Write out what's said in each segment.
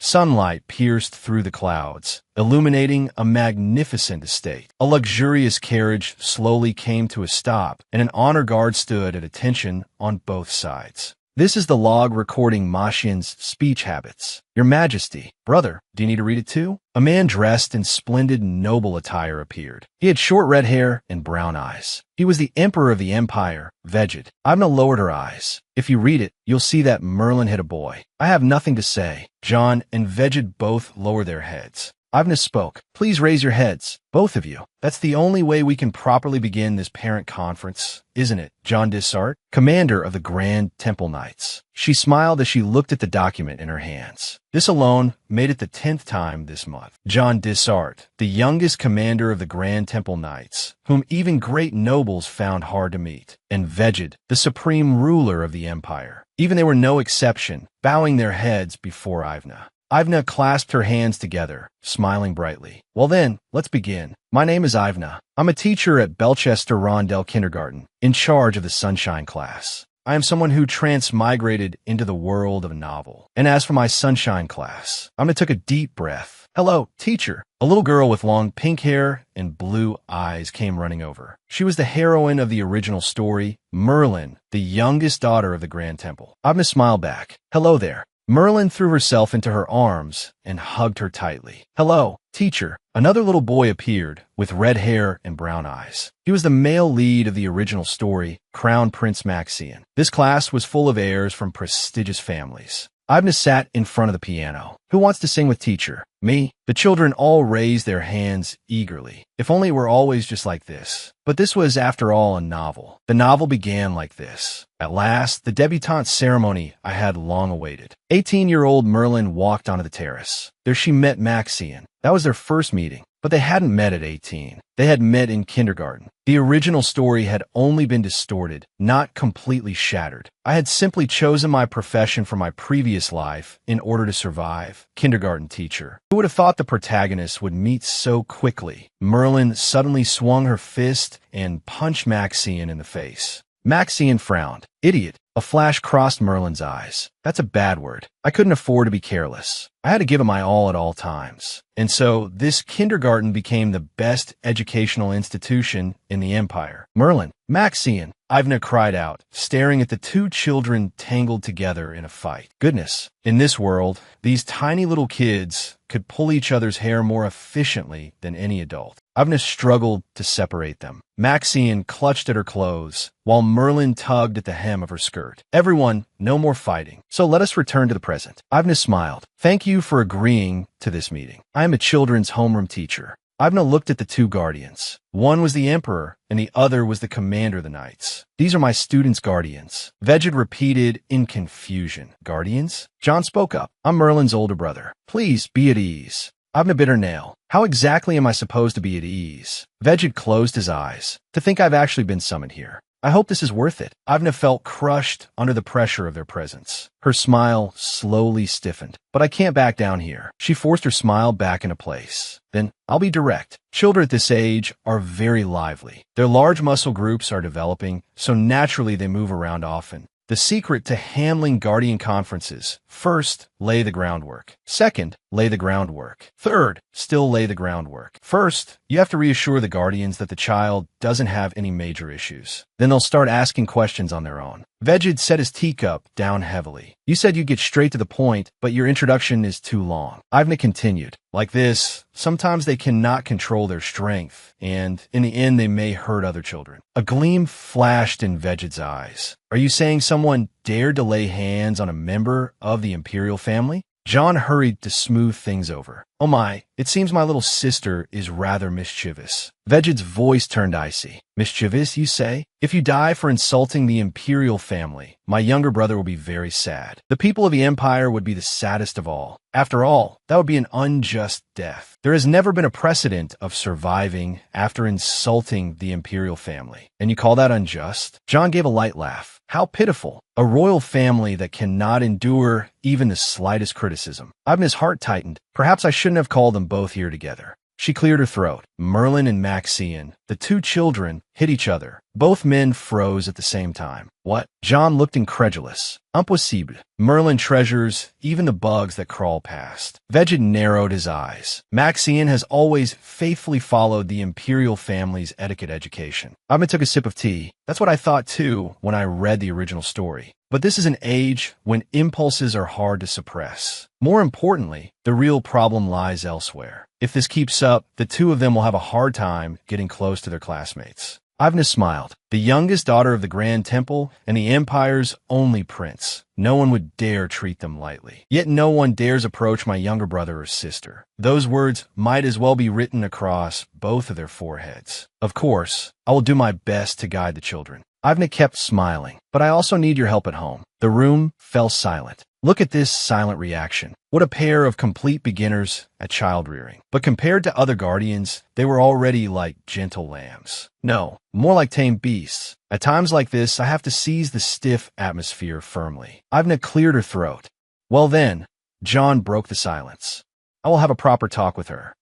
Sunlight pierced through the clouds, illuminating a magnificent estate. A luxurious carriage slowly came to a stop, and an honor guard stood at attention on both sides. This is the log recording Mashin's speech habits. Your Majesty. Brother, do you need to read it too? A man dressed in splendid noble attire appeared. He had short red hair and brown eyes. He was the emperor of the empire, Veged. Ivna lowered her eyes. If you read it, you'll see that Merlin hit a boy. I have nothing to say. John and Veged both lowered their heads. Ivna spoke. Please raise your heads, both of you. That's the only way we can properly begin this parent conference, isn't it? John Dissart, commander of the Grand Temple Knights. She smiled as she looked at the document in her hands. This alone made it the 10th time this month. John Dissart, the youngest commander of the Grand Temple Knights, whom even great nobles found hard to meet, and Veged, the supreme ruler of the empire. Even they were no exception, bowing their heads before Ivna. Ivna clasped her hands together, smiling brightly. Well then, let's begin. My name is Ivna. I'm a teacher at Belchester Rondell Kindergarten, in charge of the Sunshine class. I am someone who transmigrated into the world of a novel. And as for my Sunshine class, Ivna took a deep breath. Hello, teacher. A little girl with long pink hair and blue eyes came running over. She was the heroine of the original story, Merlin, the youngest daughter of the Grand Temple. Ivna smiled back. Hello there. Merlin threw herself into her arms and hugged her tightly. Hello, teacher. Another little boy appeared, with red hair and brown eyes. He was the male lead of the original story, Crown Prince Maxian. This class was full of heirs from prestigious families. Ivna sat in front of the piano. Who wants to sing with teacher? Me? The children all raised their hands eagerly. If only it were always just like this. But this was, after all, a novel. The novel began like this. At last, the debutante ceremony I had long awaited. 18-year-old Merlin walked onto the terrace. There she met Maxian. That was their first meeting. But they hadn't met at 18. They had met in kindergarten. The original story had only been distorted, not completely shattered. I had simply chosen my profession from my previous life in order to survive. Kindergarten teacher. Who would have thought the protagonist would meet so quickly? Merlin suddenly swung her fist and punched Maxian in the face. Maxian frowned. Idiot. A flash crossed Merlin's eyes. That's a bad word. I couldn't afford to be careless. I had to give it my all at all times. And so this kindergarten became the best educational institution in the empire. Merlin, Maxian, Ivna cried out, staring at the two children tangled together in a fight. Goodness, in this world, these tiny little kids could pull each other's hair more efficiently than any adult. Ivna struggled to separate them. Maxian clutched at her clothes, while Merlin tugged at the hem of her skirt. Everyone, no more fighting. So let us return to the present. Ivna smiled. Thank you for agreeing to this meeting. I am a children's homeroom teacher. Ivna looked at the two guardians. One was the emperor, and the other was the commander of the knights. These are my students' guardians. Veged repeated in confusion. Guardians? John spoke up. I'm Merlin's older brother. Please be at ease. Ivna bit her nail. How exactly am I supposed to be at ease? Veged closed his eyes. To think I've actually been summoned here. I hope this is worth it. Ivna felt crushed under the pressure of their presence. Her smile slowly stiffened. But I can't back down here. She forced her smile back into place. Then, I'll be direct. Children at this age are very lively. Their large muscle groups are developing, so naturally they move around often. The secret to handling guardian conferences: first, lay the groundwork. Second, lay the groundwork. Third, still lay the groundwork. First, you have to reassure the guardians that the child doesn't have any major issues. Then they'll start asking questions on their own. Veged set his teacup down heavily. You said you'd get straight to the point, but your introduction is too long. Ivna continued. Like this, sometimes they cannot control their strength, and in the end they may hurt other children. A gleam flashed in Veged's eyes. Are you saying someone dared to lay hands on a member of the imperial family? John hurried to smooth things over. Oh my, it seems my little sister is rather mischievous. Veged's voice turned icy. Mischievous, you say? If you die for insulting the imperial family, my younger brother will be very sad. The people of the empire would be the saddest of all. After all, that would be an unjust death. There has never been a precedent of surviving after insulting the imperial family. And you call that unjust? John gave a light laugh. How pitiful. A royal family that cannot endure even the slightest criticism. Ivna's heart tightened. Perhaps I shouldn't have called them both here together. She cleared her throat. Merlin and Maxian, the two children, hit each other. Both men froze at the same time. What? John looked incredulous. Impossible. Merlin treasures even the bugs that crawl past. Veged narrowed his eyes. Maxian has always faithfully followed the imperial family's etiquette education. Ivan took a sip of tea. That's what I thought too when I read the original story. But this is an age when impulses are hard to suppress. More importantly, the real problem lies elsewhere. If this keeps up, the two of them will have a hard time getting close to their classmates. Ivna smiled. The youngest daughter of the Grand Temple and the Empire's only prince. No one would dare treat them lightly. Yet no one dares approach my younger brother or sister. Those words might as well be written across both of their foreheads. Of course, I will do my best to guide the children. Ivna kept smiling, but I also need your help at home. The room fell silent. Look at this silent reaction. What a pair of complete beginners at child rearing. But compared to other guardians, they were already like gentle lambs. No, more like tame beasts. At times like this, I have to seize the stiff atmosphere firmly. Ivna cleared her throat. Well then, John broke the silence. I will have a proper talk with her.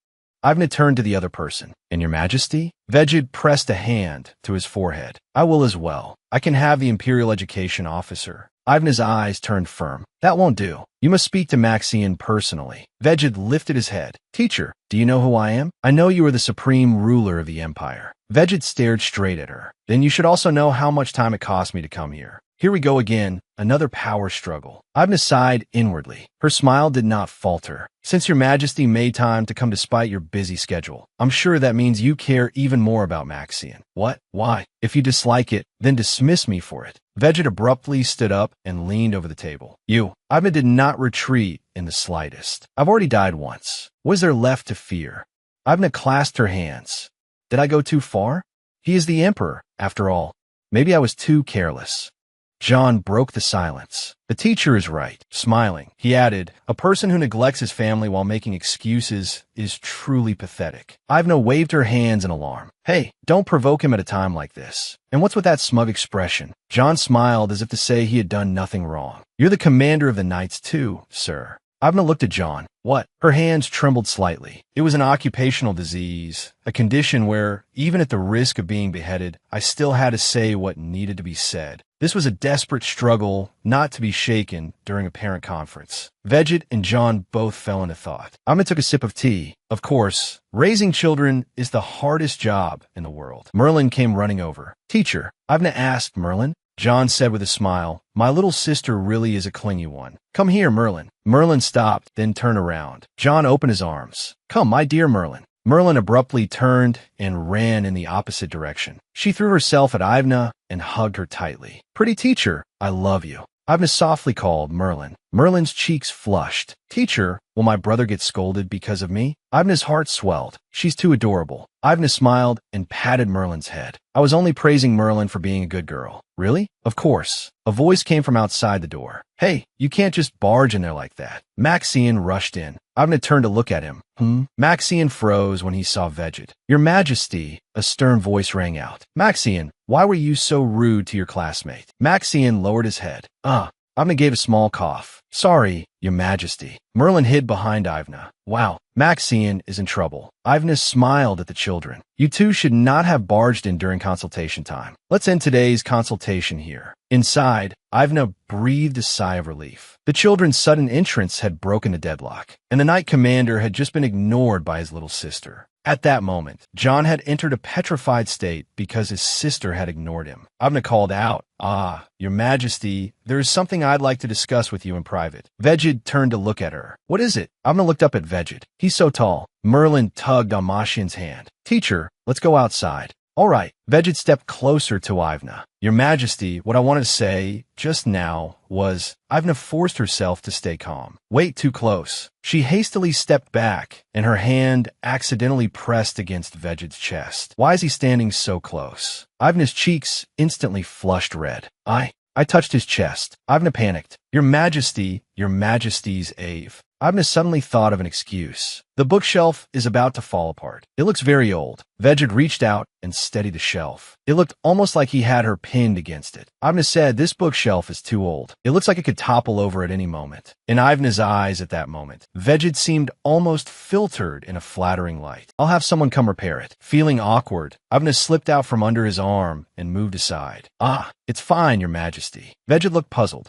Ivna turned to the other person. And your majesty? Veged pressed a hand to his forehead. I will as well. I can have the Imperial Education Officer. Ivna's eyes turned firm. That won't do. You must speak to Maxian personally. Veged lifted his head. Teacher, do you know who I am? I know you are the supreme ruler of the Empire. Veged stared straight at her. Then you should also know how much time it cost me to come here. Here we go again, another power struggle. Ivna sighed inwardly. Her smile did not falter. Since your majesty made time to come despite your busy schedule, I'm sure that means you care even more about Maxian. What? Why? If you dislike it, then dismiss me for it. Veged abruptly stood up and leaned over the table. You. Ivna did not retreat in the slightest. I've already died once. What is there left to fear? Ivna clasped her hands. Did I go too far? He is the emperor, after all. Maybe I was too careless. John broke the silence. The teacher is right. Smiling, he added, a person who neglects his family while making excuses is truly pathetic. Ivna waved her hands in alarm. Hey, don't provoke him at a time like this. And what's with that smug expression? John smiled as if to say he had done nothing wrong. You're the commander of the knights too, sir. Ivna looked at John. What? Her hands trembled slightly. It was an occupational disease, a condition where, even at the risk of being beheaded, I still had to say what needed to be said. This was a desperate struggle not to be shaken during a parent conference. Veged and John both fell into thought. Ivna took a sip of tea. Of course, raising children is the hardest job in the world. Merlin came running over. Teacher, Ivna asked Merlin. John said with a smile, my little sister really is a clingy one. Come here, Merlin. Merlin stopped, then turned around. John opened his arms. Come, my dear Merlin. Merlin abruptly turned and ran in the opposite direction. She threw herself at Ivna and hugged her tightly. Pretty teacher, I love you. Ivna softly called Merlin. Merlin's cheeks flushed. Teacher, will my brother get scolded because of me? Ivna's heart swelled. She's too adorable. Ivna smiled and patted Merlin's head. I was only praising Merlin for being a good girl. Really? Of course. A voice came from outside the door. Hey, you can't just barge in there like that. Maxian rushed in. Ivna turned to look at him. Maxian froze when he saw Veged. Your Majesty, a stern voice rang out. Maxian, why were you so rude to your classmate? Maxian lowered his head. Ivna gave a small cough. Sorry, Your Majesty. Merlin hid behind Ivna. Wow, Maxian is in trouble. Ivna smiled at the children. You two should not have barged in during consultation time. Let's end today's consultation here. Inside, Ivna breathed a sigh of relief. The children's sudden entrance had broken the deadlock, and the Knight Commander had just been ignored by his little sister. At that moment, John had entered a petrified state because his sister had ignored him. Ivna called out, Your Majesty, there is something I'd like to discuss with you in private. Veged turned to look at her. What is it? Ivna looked up at Veged. He's so tall. Merlin tugged on Maxian's hand. Teacher, let's go outside. All right. Veged stepped closer to Ivna. Your Majesty, what I wanted to say just now was, Ivna forced herself to stay calm. Wait too close. She hastily stepped back, and her hand accidentally pressed against Veged's chest. Why is he standing so close? Ivna's cheeks instantly flushed red. I touched his chest. Ivna panicked. Your Majesty, Your Majesty's Ave. Avna suddenly thought of an excuse. The bookshelf is about to fall apart. It looks very old. Vejid reached out and steadied the shelf. It looked almost like he had her pinned against it. Avna said, this bookshelf is too old. It looks like it could topple over at any moment. In Ivna's eyes at that moment, Vejid seemed almost filtered in a flattering light. I'll have someone come repair it. Feeling awkward, Ivna slipped out from under his arm and moved aside. Ah, it's fine, Your Majesty. Vejid looked puzzled.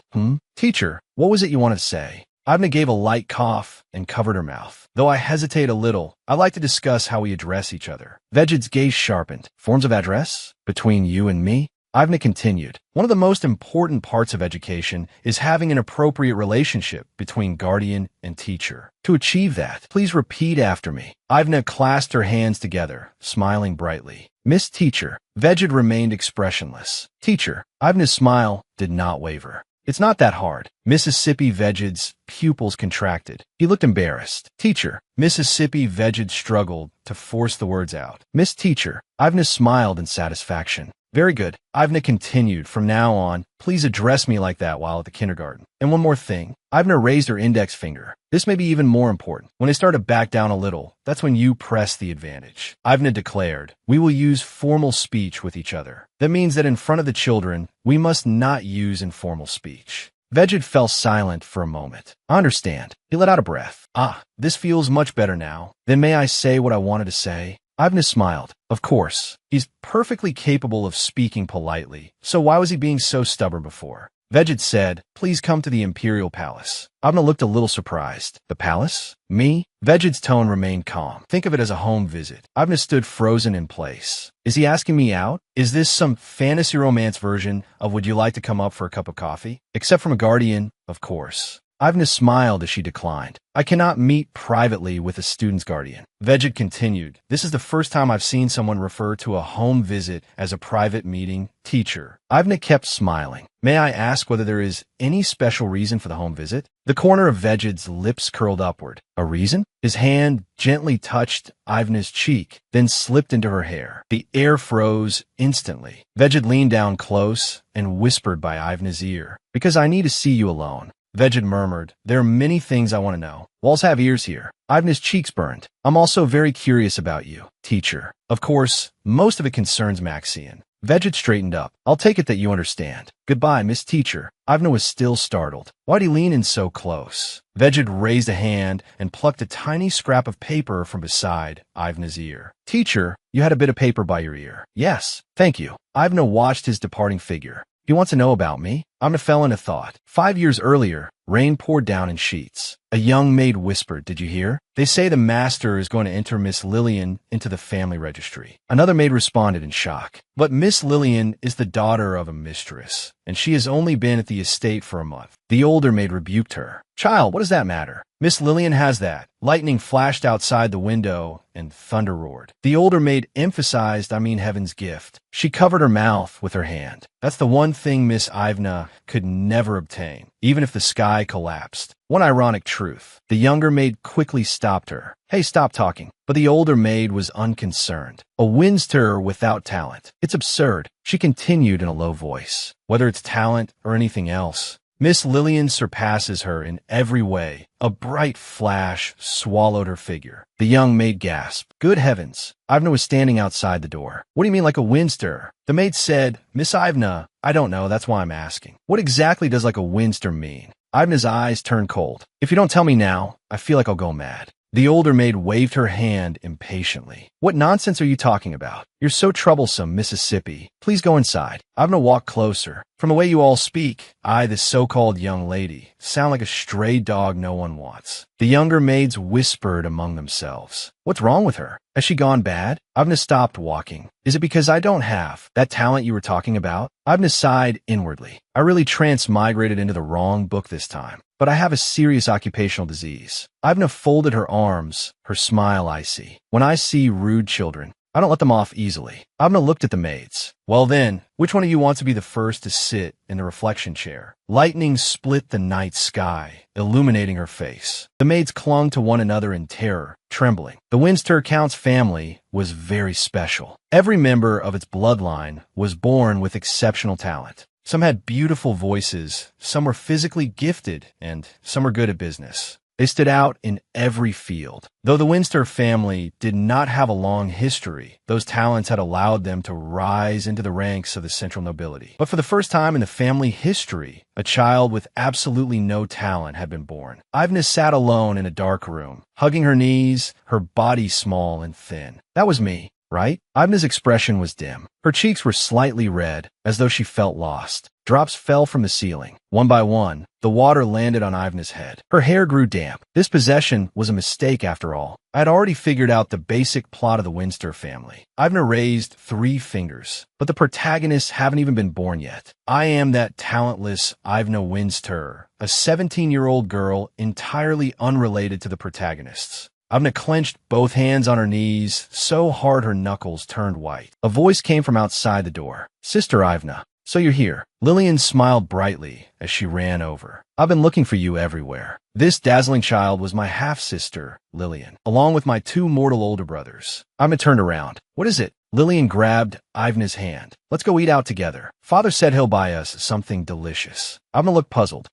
Teacher, what was it you wanted to say? Ivna gave a light cough and covered her mouth. Though I hesitate a little, I'd like to discuss how we address each other. Vejid's gaze sharpened. Forms of address? Between you and me? Ivna continued. One of the most important parts of education is having an appropriate relationship between guardian and teacher. To achieve that, please repeat after me. Ivna clasped her hands together, smiling brightly. Miss Teacher. Vejid remained expressionless. Teacher. Ivna's smile did not waver. It's not that hard. Mississippi Vejid's pupils contracted. He looked embarrassed. Teacher. Mississippi Vejid struggled to force the words out. Miss Teacher. Ivna smiled in satisfaction. Very good. Ivna continued. From now on, please address me like that while at the kindergarten. And one more thing. Ivna raised her index finger. This may be even more important. When they start to back down a little, that's when you press the advantage. Ivna declared, we will use formal speech with each other. That means that in front of the children, we must not use informal speech. Vejid fell silent for a moment. I understand. He let out a breath. Ah, this feels much better now. Then may I say what I wanted to say? Ivna smiled. Of course. He's perfectly capable of speaking politely, so why was he being so stubborn before? Vejid said, please come to the Imperial Palace. Ivna looked a little surprised. The palace? Me? Vejid's tone remained calm. Think of it as a home visit. Ivna stood frozen in place. Is he asking me out? Is this some fantasy romance version of would you like to come up for a cup of coffee? Except from a guardian, of course. Ivna smiled as she declined. I cannot meet privately with a student's guardian. Vejid continued. This is the first time I've seen someone refer to a home visit as a private meeting. Teacher. Ivna kept smiling. May I ask whether there is any special reason for the home visit? The corner of Vejid's lips curled upward. A reason? His hand gently touched Ivna's cheek, then slipped into her hair. The air froze instantly. Vejid leaned down close and whispered by Ivna's ear. Because I need to see you alone. Vejid murmured, there are many things I want to know. Walls have ears here. Ivna's cheeks burned. I'm also very curious about you, teacher. Of course, most of it concerns Maxian. Vejid straightened up. I'll take it that you understand. Goodbye, Miss Teacher. Ivna was still startled. Why'd he lean in so close? Vejid raised a hand and plucked a tiny scrap of paper from beside Ivna's ear. Teacher, you had a bit of paper by your ear. Yes, thank you. Ivna watched his departing figure. You want to know about me? Ivna fell into thought. 5 years earlier, rain poured down in sheets. A young maid whispered, did you hear? They say the master is going to enter Miss Lillian into the family registry. Another maid responded in shock. But Miss Lillian is the daughter of a mistress, and she has only been at the estate for a month. The older maid rebuked her. Child, what does that matter? Miss Lillian has that. Lightning flashed outside the window and thunder roared. The older maid emphasized, heaven's gift. She covered her mouth with her hand. That's the one thing Miss Ivna could never obtain, even if the sky collapsed. One ironic truth. The younger maid quickly stopped her. Hey, stop talking. But the older maid was unconcerned. A wind stirrer without talent. It's absurd. She continued in a low voice. Whether it's talent or anything else, Miss Lillian surpasses her in every way. A bright flash swallowed her figure. The young maid gasped. Good heavens. Ivna was standing outside the door. What do you mean like a wind stirrer? The maid said, Miss Ivna, I don't know, that's why I'm asking. What exactly does like a wind stirrer mean? Ivna's eyes turned cold. If you don't tell me now, I feel like I'll go mad. The older maid waved her hand impatiently. What nonsense are you talking about? You're so troublesome, Mississippi. Please go inside. Ivna walked closer. From the way you all speak, I, this so-called young lady, sound like a stray dog no one wants. The younger maids whispered among themselves. What's wrong with her? Has she gone bad? Ivna stopped walking. Is it because I don't have that talent you were talking about? Ivna sighed inwardly. I really transmigrated into the wrong book this time. But I have a serious occupational disease. Ivna folded her arms, her smile icy. When I see rude children, I don't let them off easily. Ivna looked at the maids. Well then, which one of you wants to be the first to sit in the reflection chair? Lightning split the night sky, illuminating her face. The maids clung to one another in terror, trembling. The Winster Count's family was very special. Every member of its bloodline was born with exceptional talent. Some had beautiful voices, some were physically gifted, and some were good at business. They stood out in every field. Though the Windsor family did not have a long history, those talents had allowed them to rise into the ranks of the central nobility. But for the first time in the family history, a child with absolutely no talent had been born. Ivna sat alone in a dark room, hugging her knees, her body small and thin. That was me, right? Ivna's expression was dim. Her cheeks were slightly red, as though she felt lost. Drops fell from the ceiling. One by one, the water landed on Ivna's head. Her hair grew damp. This possession was a mistake after all. I had already figured out the basic plot of the Windsor family. Ivna raised 3 fingers, but the protagonists haven't even been born yet. I am that talentless Ivna Windsor, a 17-year-old girl entirely unrelated to the protagonists. Ivna clenched both hands on her knees so hard her knuckles turned white. A voice came from outside the door. "Sister Ivna, so you're here." Lillian smiled brightly as she ran over. "I've been looking for you everywhere." This dazzling child was my half-sister, Lillian, along with my 2 mortal older brothers. Ivna turned around. "What is it?" Lillian grabbed Ivna's hand. "Let's go eat out together. Father said he'll buy us something delicious." Ivna looked puzzled.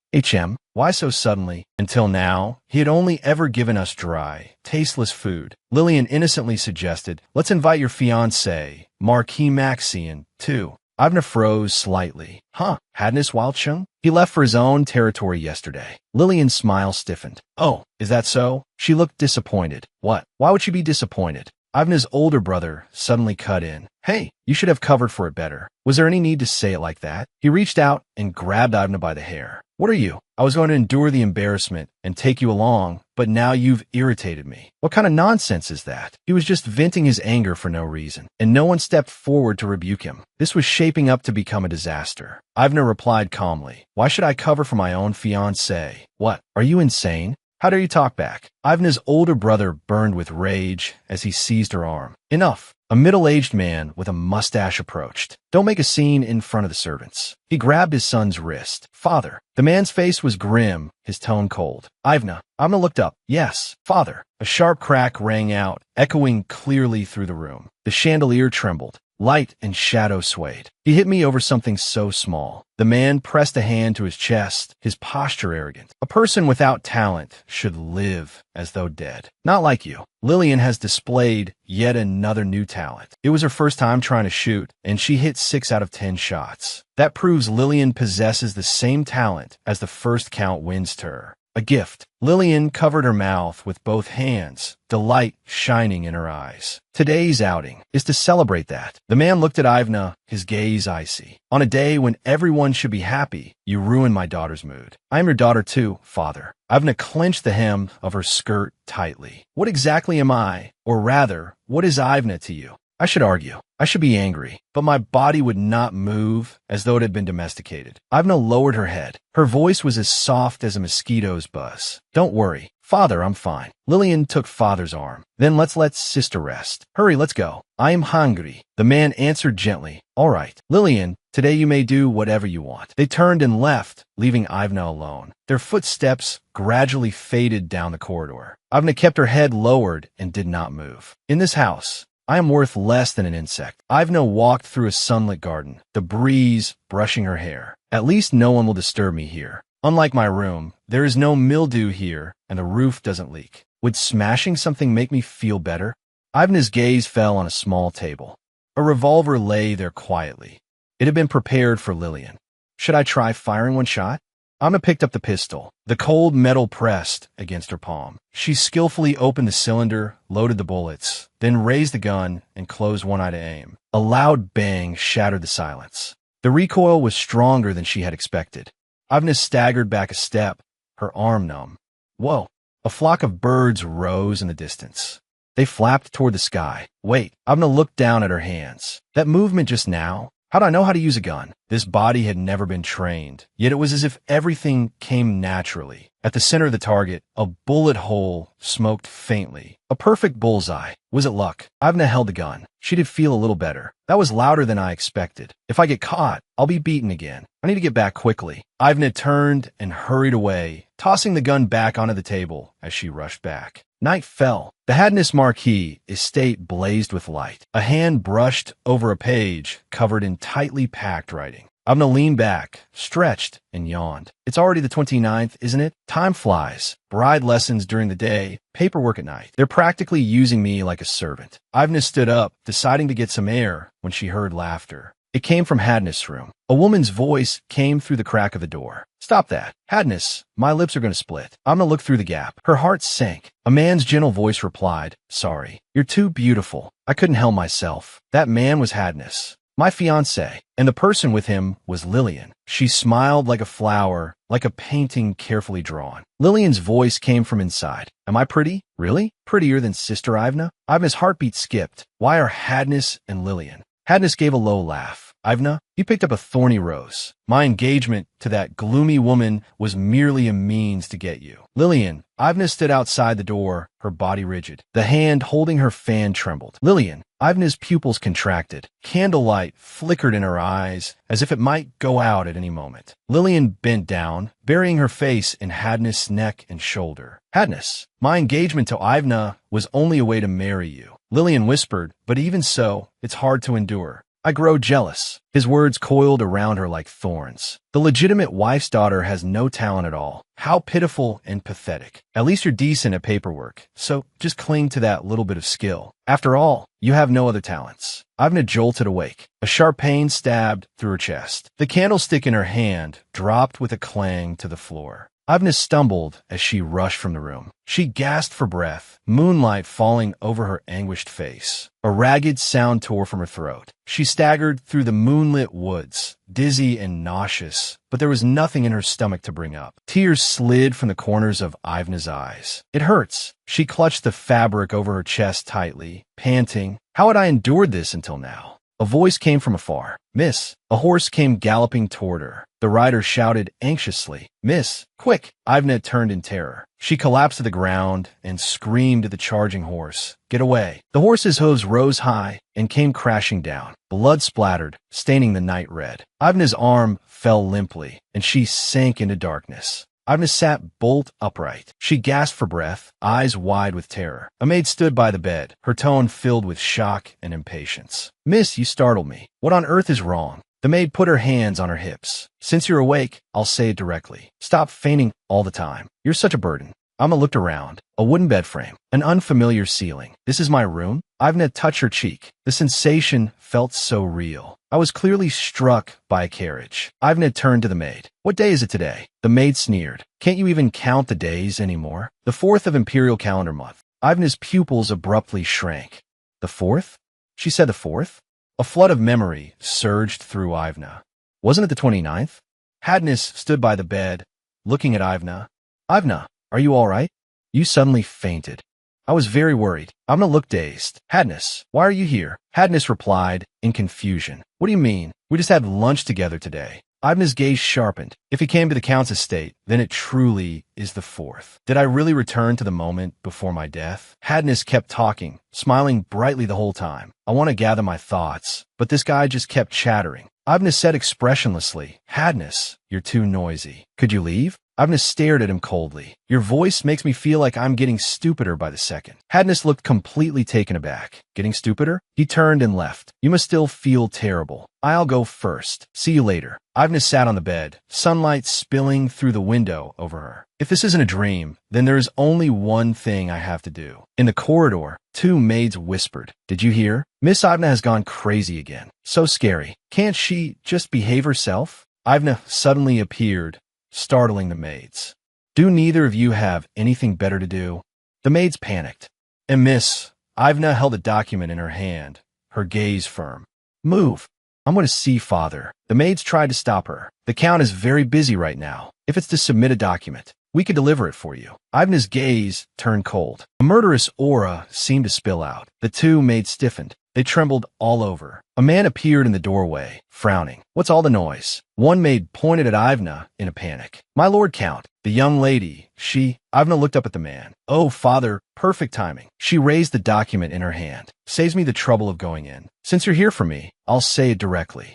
Why so suddenly? Until now, he had only ever given us dry, tasteless food. Lillian innocently suggested, "Let's invite your fiancé, Marquis Maxian, too." Ivna froze slightly. "Huh, Hadness Wildchung? He left for his own territory yesterday." Lillian's smile stiffened. "Oh, is that so?" She looked disappointed. "What? Why would she be disappointed?" Ivna's older brother suddenly cut in. "Hey, you should have covered for it better." Was there any need to say it like that? He reached out and grabbed Ivna by the hair. "What are you? I was going to endure the embarrassment and take you along, but now you've irritated me." What kind of nonsense is that? He was just venting his anger for no reason, and no one stepped forward to rebuke him. This was shaping up to become a disaster. Ivna replied calmly, "Why should I cover for my own fiancé? What? Are you insane? How dare you talk back?" Ivna's older brother burned with rage as he seized her arm. "Enough." A middle-aged man with a mustache approached. "Don't make a scene in front of the servants." He grabbed his son's wrist. "Father." The man's face was grim, his tone cold. Ivna looked up. "Yes, father." A sharp crack rang out, echoing clearly through the room. The chandelier trembled. Light and shadow swayed. "He hit me over something so small." The man pressed a hand to his chest, his posture arrogant. "A person without talent should live as though dead. Not like you." Lillian has displayed yet another new talent. It was her first time trying to shoot, and she hit 6 out of 10 shots. That proves Lillian possesses the same talent as the first Count Windsor. A gift. Lillian covered her mouth with both hands, delight shining in her eyes. Today's outing is to celebrate that. The man looked at Ivna, his gaze icy. "On a day when everyone should be happy, you ruin my daughter's mood." "I am your daughter too, father." Ivna clenched the hem of her skirt tightly. "What exactly am I? Or rather, what is Ivna to you?" I should argue. I should be angry, but my body would not move as though it had been domesticated. Ivna lowered her head. Her voice was as soft as a mosquito's buzz. "Don't worry. Father, I'm fine." Lillian took father's arm. "Then let's let sister rest. Hurry, let's go. I am hungry." The man answered gently. "All right. Lillian, today you may do whatever you want." They turned and left, leaving Ivna alone. Their footsteps gradually faded down the corridor. Ivna kept her head lowered and did not move. In this house, I am worth less than an insect. Ivna walked through a sunlit garden, the breeze brushing her hair. At least no one will disturb me here. Unlike my room, there is no mildew here, and the roof doesn't leak. Would smashing something make me feel better? Ivna's gaze fell on a small table. A revolver lay there quietly. It had been prepared for Lillian. Should I try firing one shot? Ivna picked up the pistol. The cold metal pressed against her palm. She skillfully opened the cylinder, loaded the bullets, then raised the gun and closed one eye to aim. A loud bang shattered the silence. The recoil was stronger than she had expected. Ivna staggered back a step, her arm numb. Whoa! A flock of birds rose in the distance. They flapped toward the sky. Wait, Ivna looked down at her hands. That movement just now? How'd I know how to use a gun? This body had never been trained, yet it was as if everything came naturally. At the center of the target, a bullet hole smoked faintly. A perfect bullseye. Was it luck? Ivna held the gun. She did feel a little better. That was louder than I expected. If I get caught, I'll be beaten again. I need to get back quickly. Ivna turned and hurried away, tossing the gun back onto the table as she rushed back. Night fell. The Hadness Marquis estate blazed with light. A hand brushed over a page covered in tightly packed writing. Avna leaned back, stretched, and yawned. It's already the 29th, isn't it? Time flies. Bride lessons during the day, paperwork at night. They're practically using me like a servant. Ivna stood up, deciding to get some air when she heard laughter. It came from Hadness' room. A woman's voice came through the crack of the door. Stop that. Hadness, my lips are going to split. Ivna looked through the gap. Her heart sank. A man's gentle voice replied, sorry. You're too beautiful. I couldn't help myself. That man was Hadness, my fiancé, and the person with him was Lillian. She smiled like a flower, like a painting carefully drawn. Lillian's voice came from inside. Am I pretty? Really? Prettier than Sister Ivna? Ivna's heartbeat skipped. Why are Hadness and Lillian? Hadness gave a low laugh. Ivna, you picked up a thorny rose. My engagement to that gloomy woman was merely a means to get you. Lillian, Ivna stood outside the door, her body rigid. The hand holding her fan trembled. Lillian, Ivna's pupils contracted. Candlelight flickered in her eyes, as if it might go out at any moment. Lillian bent down, burying her face in Hadness' neck and shoulder. Hadness, my engagement to Ivna was only a way to marry you. Lillian whispered, but even so, it's hard to endure. I grow jealous. His words coiled around her like thorns. The legitimate wife's daughter has no talent at all. How pitiful and pathetic. At least you're decent at paperwork, so just cling to that little bit of skill. After all, you have no other talents. Ivna jolted awake. A sharp pain stabbed through her chest. The candlestick in her hand dropped with a clang to the floor. Ivna stumbled as she rushed from the room. She gasped for breath, moonlight falling over her anguished face. A ragged sound tore from her throat. She staggered through the moonlit woods, dizzy and nauseous, but there was nothing in her stomach to bring up. Tears slid from the corners of Ivna's eyes. It hurts. She clutched the fabric over her chest tightly, panting. How had I endured this until now? A voice came from afar. Miss. A horse came galloping toward her. The rider shouted anxiously, Miss, quick! Ivna turned in terror. She collapsed to the ground and screamed at the charging horse, get away. The horse's hooves rose high and came crashing down. Blood splattered, staining the night red. Ivna's arm fell limply, and she sank into darkness. Ivna sat bolt upright. She gasped for breath, eyes wide with terror. A maid stood by the bed, her tone filled with shock and impatience. Miss, you startled me. What on earth is wrong? The maid put her hands on her hips. Since you're awake, I'll say it directly. Stop fainting all the time. You're such a burden. Ivna looked around. A wooden bed frame. An unfamiliar ceiling. This is my room? Ivna touched her cheek. The sensation felt so real. I was clearly struck by a carriage. Ivna turned to the maid. What day is it today? The maid sneered. Can't you even count the days anymore? The 4th of Imperial Calendar Month. Ivna's pupils abruptly shrank. The 4th? She said the 4th? A flood of memory surged through Ivna. Wasn't it the 29th? Hadness stood by the bed, looking at Ivna. Ivna, are you all right? You suddenly fainted. I was very worried. Ivna looked dazed. Hadness, why are you here? Hadness replied, in confusion. What do you mean? We just had lunch together today. Ivna's gaze sharpened. If he came to the Count's estate, then it truly is the 4th. Did I really return to the moment before my death? Hadness kept talking, smiling brightly the whole time. I want to gather my thoughts, but this guy just kept chattering. Ivna said expressionlessly, Hadness, you're too noisy. Could you leave? Ivna stared at him coldly. Your voice makes me feel like I'm getting stupider by the second. Hadness looked completely taken aback. Getting stupider? He turned and left. You must still feel terrible. I'll go first. See you later. Ivna sat on the bed, sunlight spilling through the window over her. If this isn't a dream, then there is only one thing I have to do. In the corridor, 2 maids whispered. Did you hear? Miss Ivna has gone crazy again. So scary. Can't she just behave herself? Ivna suddenly appeared, startling the maids. Do neither of you have anything better to do? The maids panicked. And Miss Ivna held a document in her hand, her gaze firm. Move. I'm going to see Father. The maids tried to stop her. The Count is very busy right now. If it's to submit a document, we could deliver it for you. Ivna's gaze turned cold. A murderous aura seemed to spill out. The 2 maids stiffened. They trembled all over. A man appeared in the doorway, frowning. What's all the noise? One maid pointed at Ivna in a panic. My Lord Count, the young lady, Ivna looked up at the man. Oh, Father, perfect timing. She raised the document in her hand. Saves me the trouble of going in. Since you're here for me, I'll say it directly.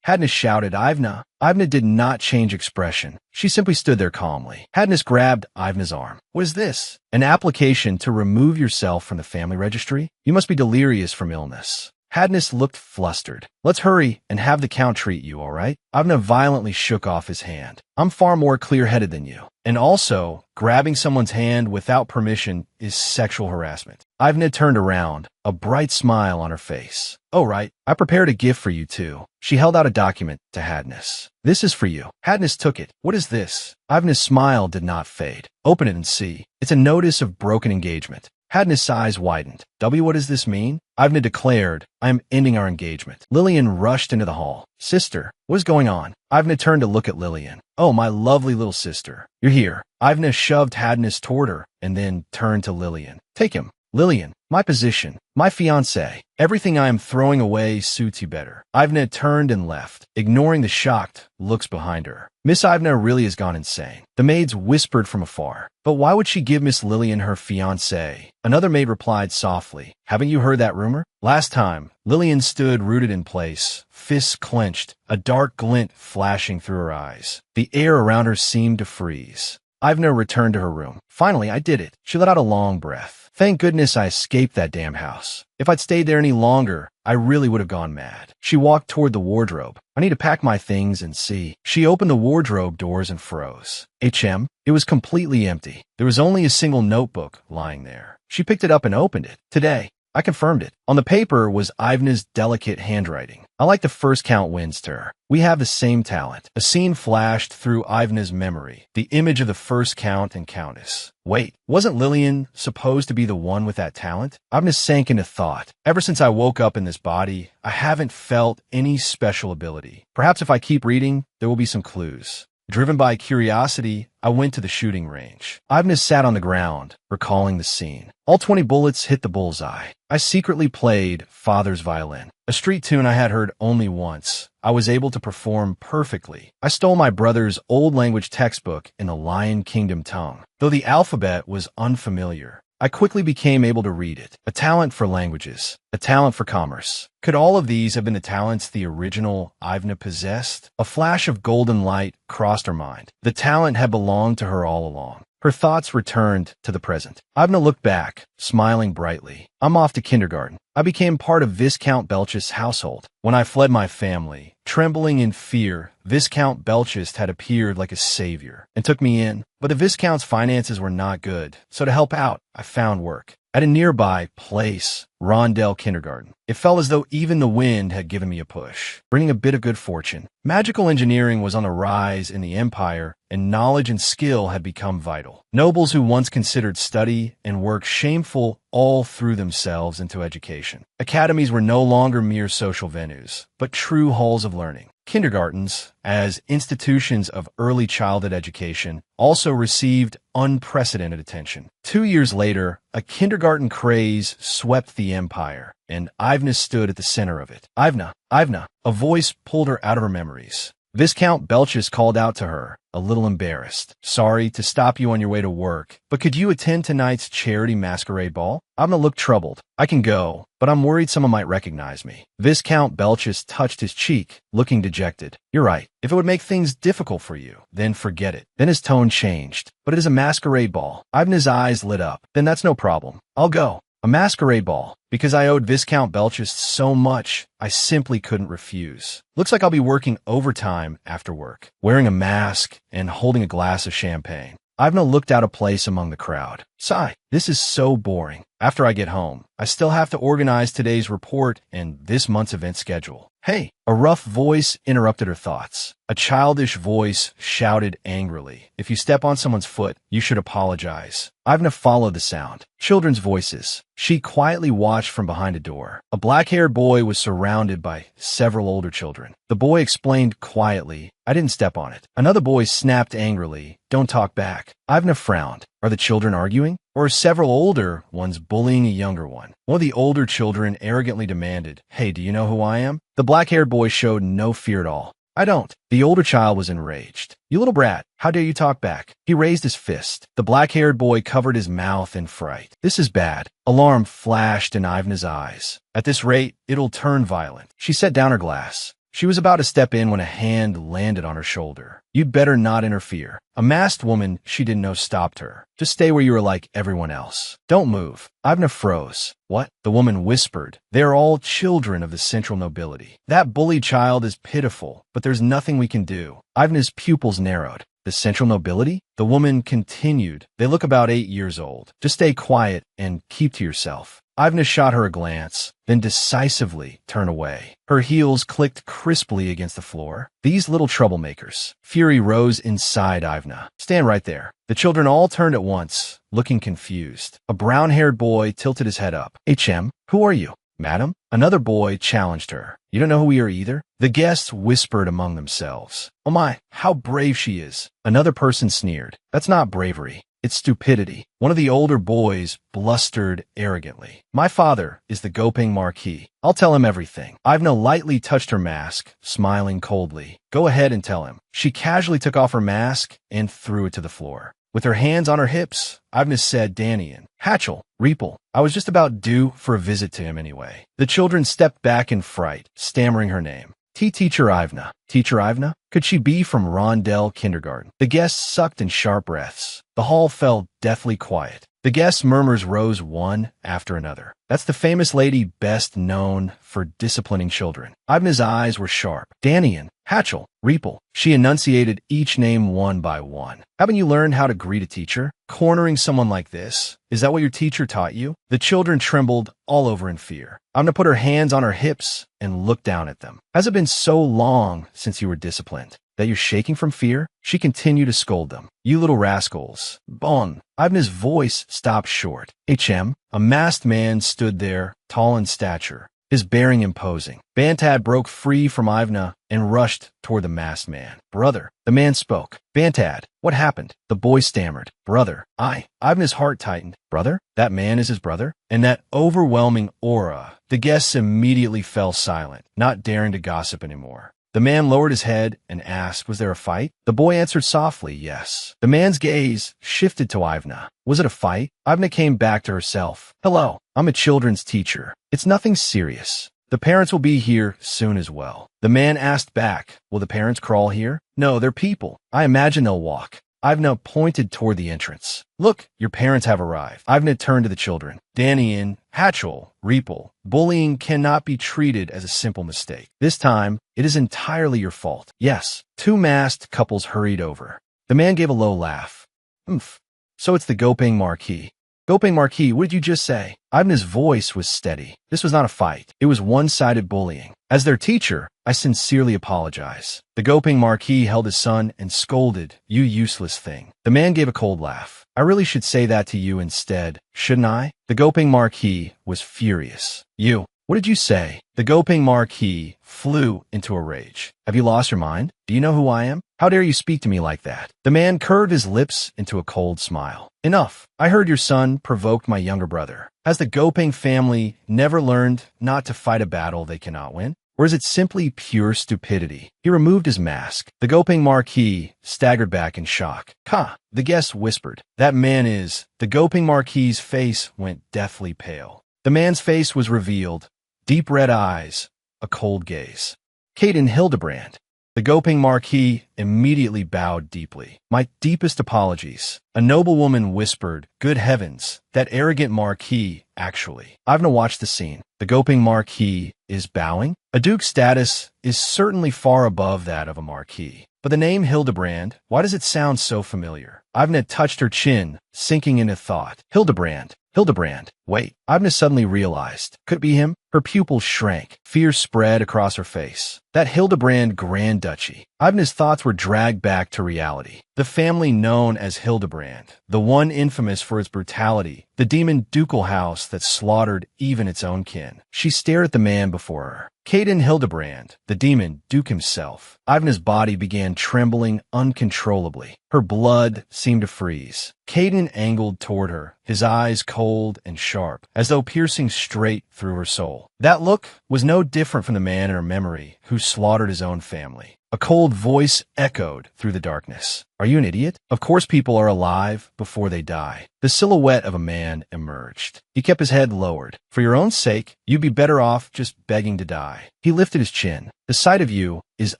Hadness shouted, Ivna. Ivna did not change expression. She simply stood there calmly. Hadness grabbed Ivna's arm. What is this? An application to remove yourself from the family registry? You must be delirious from illness. Hadness looked flustered. Let's hurry and have the count treat you, all right? Ivna violently shook off his hand. I'm far more clear-headed than you. And also, grabbing someone's hand without permission is sexual harassment. Ivna turned around, a bright smile on her face. Oh, right. I prepared a gift for you, too. She held out a document to Hadness. This is for you. Hadness took it. What is this? Ivna's smile did not fade. Open it and see. It's a notice of broken engagement. Hadness' eyes widened. What does this mean? Ivna declared, I am ending our engagement. Lillian rushed into the hall. Sister, what is going on? Ivna turned to look at Lillian. Oh, my lovely little sister. You're here. Ivna shoved Hadness toward her and then turned to Lillian. Take him. Lillian, my position, my fiancé. Everything I am throwing away suits you better. Ivna turned and left, ignoring the shocked looks behind her. Miss Ivna really has gone insane. The maids whispered from afar. But why would she give Miss Lillian her fiancé? Another maid replied softly. Haven't you heard that rumor? Last time, Lillian stood rooted in place, fists clenched, a dark glint flashing through her eyes. The air around her seemed to freeze. Ivna returned to her room. Finally, I did it. She let out a long breath. Thank goodness I escaped that damn house. If I'd stayed there any longer, I really would have gone mad. She walked toward the wardrobe. I need to pack my things and see. She opened the wardrobe doors and froze. It was completely empty. There was only a single notebook lying there. She picked it up and opened it. Today. I confirmed it. On the paper was Ivna's delicate handwriting. I like the first count wins to her. We have the same talent. A scene flashed through Ivna's memory. The image of the first count and countess. Wait, wasn't Lillian supposed to be the one with that talent? Ivna sank into thought. Ever since I woke up in this body, I haven't felt any special ability. Perhaps if I keep reading, there will be some clues. Driven by curiosity, I went to the shooting range. Ivna sat on the ground, recalling the scene. All 20 bullets hit the bullseye. I secretly played Father's Violin, a street tune I had heard only once. I was able to perform perfectly. I stole my brother's old language textbook in the Lion Kingdom tongue. Though the alphabet was unfamiliar, I quickly became able to read it. A talent for languages, a talent for commerce. Could all of these have been the talents the original Ivna possessed? A flash of golden light crossed her mind. The talent had belonged to her all along. Her thoughts returned to the present. Ivna looked back, smiling brightly. I'm off to kindergarten. I became part of Viscount Belchist's household. When I fled my family, trembling in fear, Viscount Belchist had appeared like a savior and took me in. But the Viscount's finances were not good, so to help out, I found work at a nearby place, Rondell Kindergarten. It felt as though even the wind had given me a push, bringing a bit of good fortune. Magical engineering was on the rise in the empire, and knowledge and skill had become vital. Nobles who once considered study and work shameful all threw themselves into education. Academies were no longer mere social venues, but true halls of learning. Kindergartens, as institutions of early childhood education, also received unprecedented attention. 2 years later, a kindergarten craze swept the empire, and Ivna stood at the center of it. Ivna, Ivna, a voice pulled her out of her memories. Viscount Belchist called out to her, a little embarrassed. Sorry to stop you on your way to work, but could you attend tonight's charity masquerade ball? Ivna looked troubled. I can go, but I'm worried someone might recognize me. Viscount Belchist touched his cheek, looking dejected. You're right. If it would make things difficult for you, then forget it. Then his tone changed. But it is a masquerade ball. Ivna's eyes lit up. Then that's no problem. I'll go. A masquerade ball. Because I owed Viscount Belchist so much, I simply couldn't refuse. Looks like I'll be working overtime after work, wearing a mask and holding a glass of champagne. Ivna looked out of place among the crowd. Sigh, this is so boring. After I get home, I still have to organize today's report and this month's event schedule. Hey, a rough voice interrupted her thoughts. A childish voice shouted angrily, if you step on someone's foot, you should apologize. Ivna followed the sound. Children's voices. She quietly watched from behind a door. A black-haired boy was surrounded by several older children. The boy explained quietly, I didn't step on it. Another boy snapped angrily, don't talk back. Ivna frowned. Are the children arguing? Or are several older ones bullying a younger one? One of the older children arrogantly demanded, hey, do you know who I am? The black-haired boy showed no fear at all. I don't. The older child was enraged. You little brat, how dare you talk back? He raised his fist. The black-haired boy covered his mouth in fright. This is bad. Alarm flashed in Ivna's eyes. At this rate, it'll turn violent. She set down her glass. She was about to step in when a hand landed on her shoulder. "You'd better not interfere." A masked woman she didn't know stopped her. "Just stay where you are like everyone else. Don't move." Ivna froze. "What?" The woman whispered. "They are all children of the central nobility. That bullied child is pitiful, but there's nothing we can do." Ivna's pupils narrowed. "The central nobility?" The woman continued. "They look about 8 years old. Just stay quiet and keep to yourself." Ivna shot her a glance, then decisively turned away. Her heels clicked crisply against the floor. These little troublemakers. Fury rose inside Ivna. "Stand right there." The children all turned at once, looking confused. A brown-haired boy tilted his head up. "HM, who are you?" "Madam?" Another boy challenged her. "You don't know who we are either?" The guests whispered among themselves. "Oh my, how brave she is." Another person sneered. "That's not bravery. It's stupidity." One of the older boys blustered arrogantly. "My father is the Gopeng Marquis. I'll tell him everything." Ivna lightly touched her mask, smiling coldly. "Go ahead and tell him." She casually took off her mask and threw it to the floor. With her hands on her hips, Ivna said, "Danian, Hatchel, Reepel, I was just about due for a visit to him anyway." The children stepped back in fright, stammering her name. Teacher Ivna. Teacher Ivna? Could she be from Rondell Kindergarten? The guests sucked in sharp breaths. The hall fell deathly quiet. The guests' murmurs rose one after another. "That's the famous lady best known for disciplining children." Ivna's eyes were sharp. "Danian, Hatchel, Reepel." She enunciated each name one by one. "Haven't you learned how to greet a teacher? Cornering someone like this? Is that what your teacher taught you?" The children trembled all over in fear. Ivna put her hands on her hips and looked down at them. "Has it been so long since you were disciplined that you're shaking from fear?" She continued to scold them. "You little rascals. Bon." Ivna's voice stopped short. "HM." A masked man stood there, tall in stature, his bearing imposing. Bantad broke free from Ivna and rushed toward the masked man. "Brother." The man spoke. "Bantad, what happened?" The boy stammered. "Brother, Ivna's heart tightened. "Brother? That man is his brother?" In that overwhelming aura, the guests immediately fell silent, not daring to gossip anymore. The man lowered his head and asked, "Was there a fight?" The boy answered softly, "Yes." The man's gaze shifted to Ivna. "Was it a fight?" Ivna came back to herself. "Hello, I'm a children's teacher. It's nothing serious. The parents will be here soon as well." The man asked back, "Will the parents crawl here?" "No, they're people. I imagine they'll walk." Ivna pointed toward the entrance. "Look, your parents have arrived." Ivna turned to the children. "Danian, Hatchel, Reepel, bullying cannot be treated as a simple mistake. This time, it is entirely your fault." "Yes." Two masked couples hurried over. The man gave a low laugh. "Oomph. So it's the Gopeng Marquis." "Gopeng Marquis, what did you just say?" Ivna's voice was steady. "This was not a fight. It was one-sided bullying. As their teacher, I sincerely apologize." The Gopeng Marquis held his son and scolded, "You useless thing." The man gave a cold laugh. "I really should say that to you instead, shouldn't I?" The Gopeng Marquis was furious. "You, what did you say?" The Gopeng Marquis flew into a rage. "Have you lost your mind? Do you know who I am? How dare you speak to me like that?" The man curved his lips into a cold smile. "Enough. I heard your son provoked my younger brother. Has the Gopeng family never learned not to fight a battle they cannot win? Or is it simply pure stupidity?" He removed his mask. The Gopeng Marquis staggered back in shock. "Ha!" The guests whispered. "That man is—" The Gopeng Marquis's face went deathly pale. The man's face was revealed. Deep red eyes, a cold gaze. "Caden Hildebrand." The Gopeng Marquis immediately bowed deeply. "My deepest apologies." A noblewoman whispered, "Good heavens, that arrogant Marquis, actually." Ivna watched the scene. The Gopeng Marquis is bowing? A duke's status is certainly far above that of a Marquis. But the name Hildebrand, why does it sound so familiar? Ivna touched her chin, sinking into thought. Hildebrand. Hildebrand. Wait. Ivna suddenly realized. Could it be him? Her pupils shrank. Fear spread across her face. That Hildebrand Grand Duchy. Ivna's thoughts were dragged back to reality. The family known as Hildebrand, the one infamous for its brutality, the demon ducal house that slaughtered even its own kin. She stared at the man before her. Caden Hildebrand, the demon duke himself. Ivna's body began trembling uncontrollably. Her blood seemed to freeze. Caden angled toward her, his eyes cold and sharp, as though piercing straight through her soul. That look was no different from the man in her memory who slaughtered his own family. A cold voice echoed through the darkness. Are you an idiot? Of course people are alive before they die. The silhouette of a man emerged. He kept his head lowered. For your own sake, you'd be better off just begging to die. He lifted his chin. The sight of you is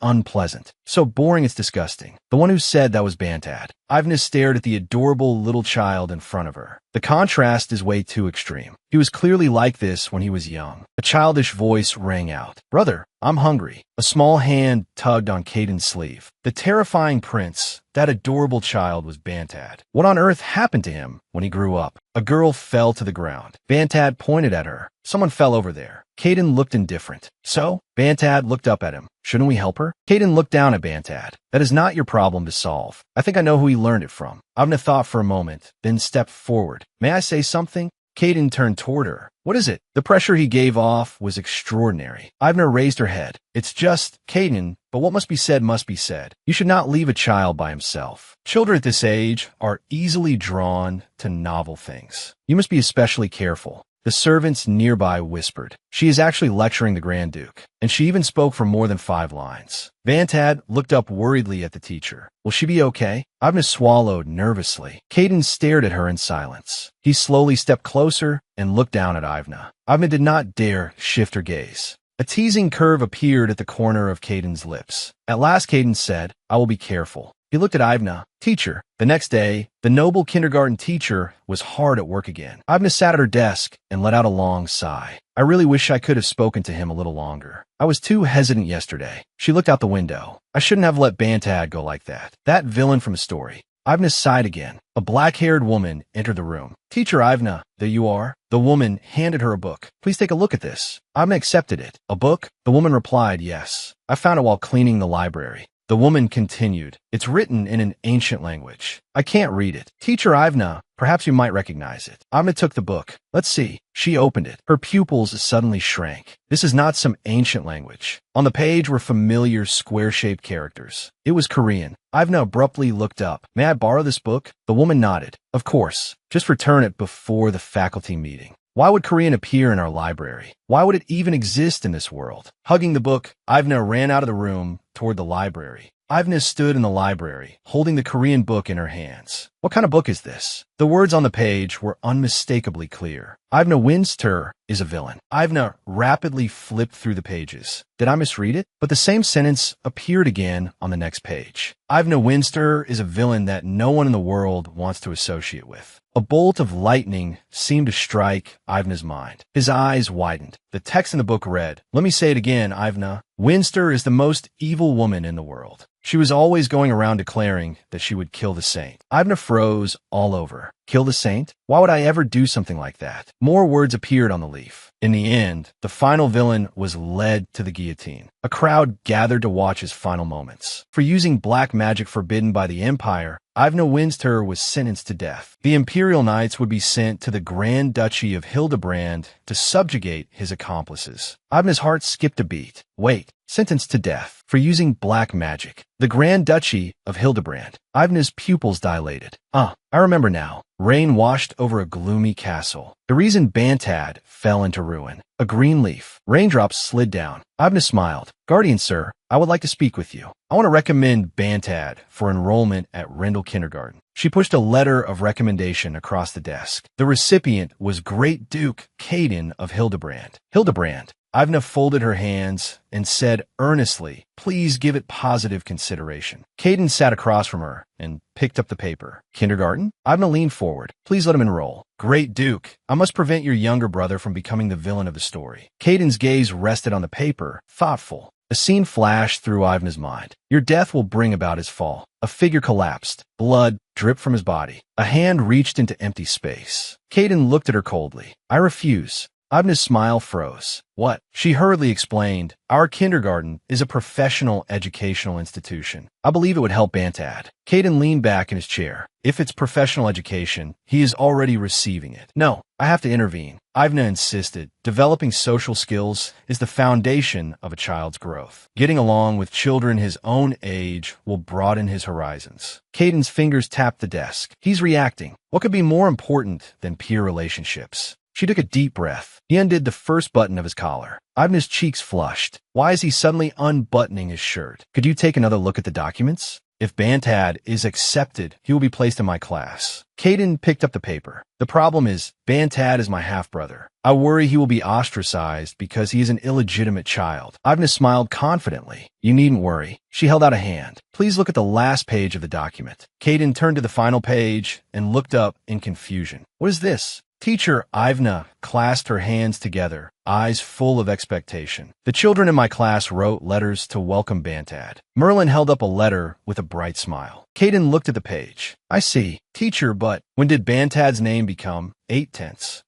unpleasant. So boring it's disgusting. The one who said that was Bantad. Ivna stared at the adorable little child in front of her. The contrast is way too extreme. He was clearly like this when he was young. A childish voice rang out. Brother, I'm hungry. A small hand tugged on Caden's sleeve. The terrifying prince, that adorable child, was Bantad. What on earth happened to him when he grew up? A girl fell to the ground. Bantad pointed at her. Someone fell over there. Caden looked indifferent. So? Bantad looked up at him. Shouldn't we help her? Caden looked down at Bantad. That is not your problem to solve. I think I know who he learned it from. Ivna thought for a moment, then stepped forward. May I say something? Caden turned toward her. What is it? The pressure he gave off was extraordinary. Ivna raised her head. It's just, Caden, but what must be said must be said. You should not leave a child by himself. Children at this age are easily drawn to novel things. You must be especially careful. The servants nearby whispered. She is actually lecturing the Grand Duke, and she even spoke for more than 5 lines. Bantad looked up worriedly at the teacher. Will she be okay? Ivna swallowed nervously. Caden stared at her in silence. He slowly stepped closer and looked down at Ivna. Ivna did not dare shift her gaze. A teasing curve appeared at the corner of Caden's lips. At last Caden said, I will be careful. He looked at Ivna. Teacher. The next day, the noble kindergarten teacher was hard at work again. Ivna sat at her desk and let out a long sigh. I really wish I could have spoken to him a little longer. I was too hesitant yesterday. She looked out the window. I shouldn't have let Bantad go like that. That villain from a story. Ivna sighed again. A black-haired woman entered the room. Teacher Ivna, there you are. The woman handed her a book. Please take a look at this. Ivna accepted it. A book? The woman replied, yes. I found it while cleaning the library. The woman continued. It's written in an ancient language. I can't read it. Teacher Ivna, perhaps you might recognize it. Ivna took the book. Let's see. She opened it. Her pupils suddenly shrank. This is not some ancient language. On the page were familiar square-shaped characters. It was Korean. Ivna abruptly looked up. May I borrow this book? The woman nodded. Of course. Just return it before the faculty meeting. Why would Korean appear in our library? Why would it even exist in this world? Hugging the book, Ivna ran out of the room toward the library. Ivna stood in the library, holding the Korean book in her hands. What kind of book is this? The words on the page were unmistakably clear. Ivna Winster is a villain. Ivna rapidly flipped through the pages. Did I misread it? But the same sentence appeared again on the next page. Ivna Winster is a villain that no one in the world wants to associate with. A bolt of lightning seemed to strike Ivna's mind. His eyes widened. The text in the book read, let me say it again, Ivna. Winster is the most evil woman in the world. She was always going around declaring that she would kill the saint. Ivna froze all over. Kill the saint? Why would I ever do something like that? More words appeared on the leaf. In the end, the final villain was led to the guillotine. A crowd gathered to watch his final moments. For using black magic forbidden by the Empire, Ivna Winster was sentenced to death. The Imperial Knights would be sent to the Grand Duchy of Hildebrand to subjugate his accomplices. Ivna's heart skipped a beat. Wait, sentenced to death for using black magic. The Grand Duchy of Hildebrand. Ivna's pupils dilated. I remember now. Rain washed over a gloomy castle. The reason Bantad fell into ruin. A green leaf. Raindrops slid down. Ivna smiled. Guardian, sir, I would like to speak with you. I want to recommend Bantad for enrollment at Rendell Kindergarten. She pushed a letter of recommendation across the desk. The recipient was Great Duke Caden of Hildebrand. Hildebrand. Ivna folded her hands and said earnestly, please give it positive consideration. Caden sat across from her and picked up the paper. Kindergarten? Ivna leaned forward. Please let him enroll. Great Duke, I must prevent your younger brother from becoming the villain of the story. Caden's gaze rested on the paper, thoughtful. A scene flashed through Ivna's mind. Your death will bring about his fall. A figure collapsed. Blood dripped from his body. A hand reached into empty space. Caden looked at her coldly. I refuse. Ivna's smile froze. What? She hurriedly explained, our kindergarten is a professional educational institution. I believe it would help Bantad. Caden leaned back in his chair. If it's professional education, he is already receiving it. No, I have to intervene. Ivna insisted. Developing social skills is the foundation of a child's growth. Getting along with children his own age will broaden his horizons. Caden's fingers tapped the desk. He's reacting. What could be more important than peer relationships? She took a deep breath. He undid the first button of his collar. Ivna's cheeks flushed. Why is he suddenly unbuttoning his shirt? Could you take another look at the documents? If Bantad is accepted, he will be placed in my class. Caden picked up the paper. The problem is, Bantad is my half-brother. I worry he will be ostracized because he is an illegitimate child. Ivna smiled confidently. You needn't worry. She held out a hand. Please look at the last page of the document. Caden turned to the final page and looked up in confusion. What is this? Teacher Ivna clasped her hands together, eyes full of expectation. The children in my class wrote letters to welcome Bantad. Merlin held up a letter with a bright smile. Caden looked at the page. I see. Teacher, but when did Bantad's name become 8/10?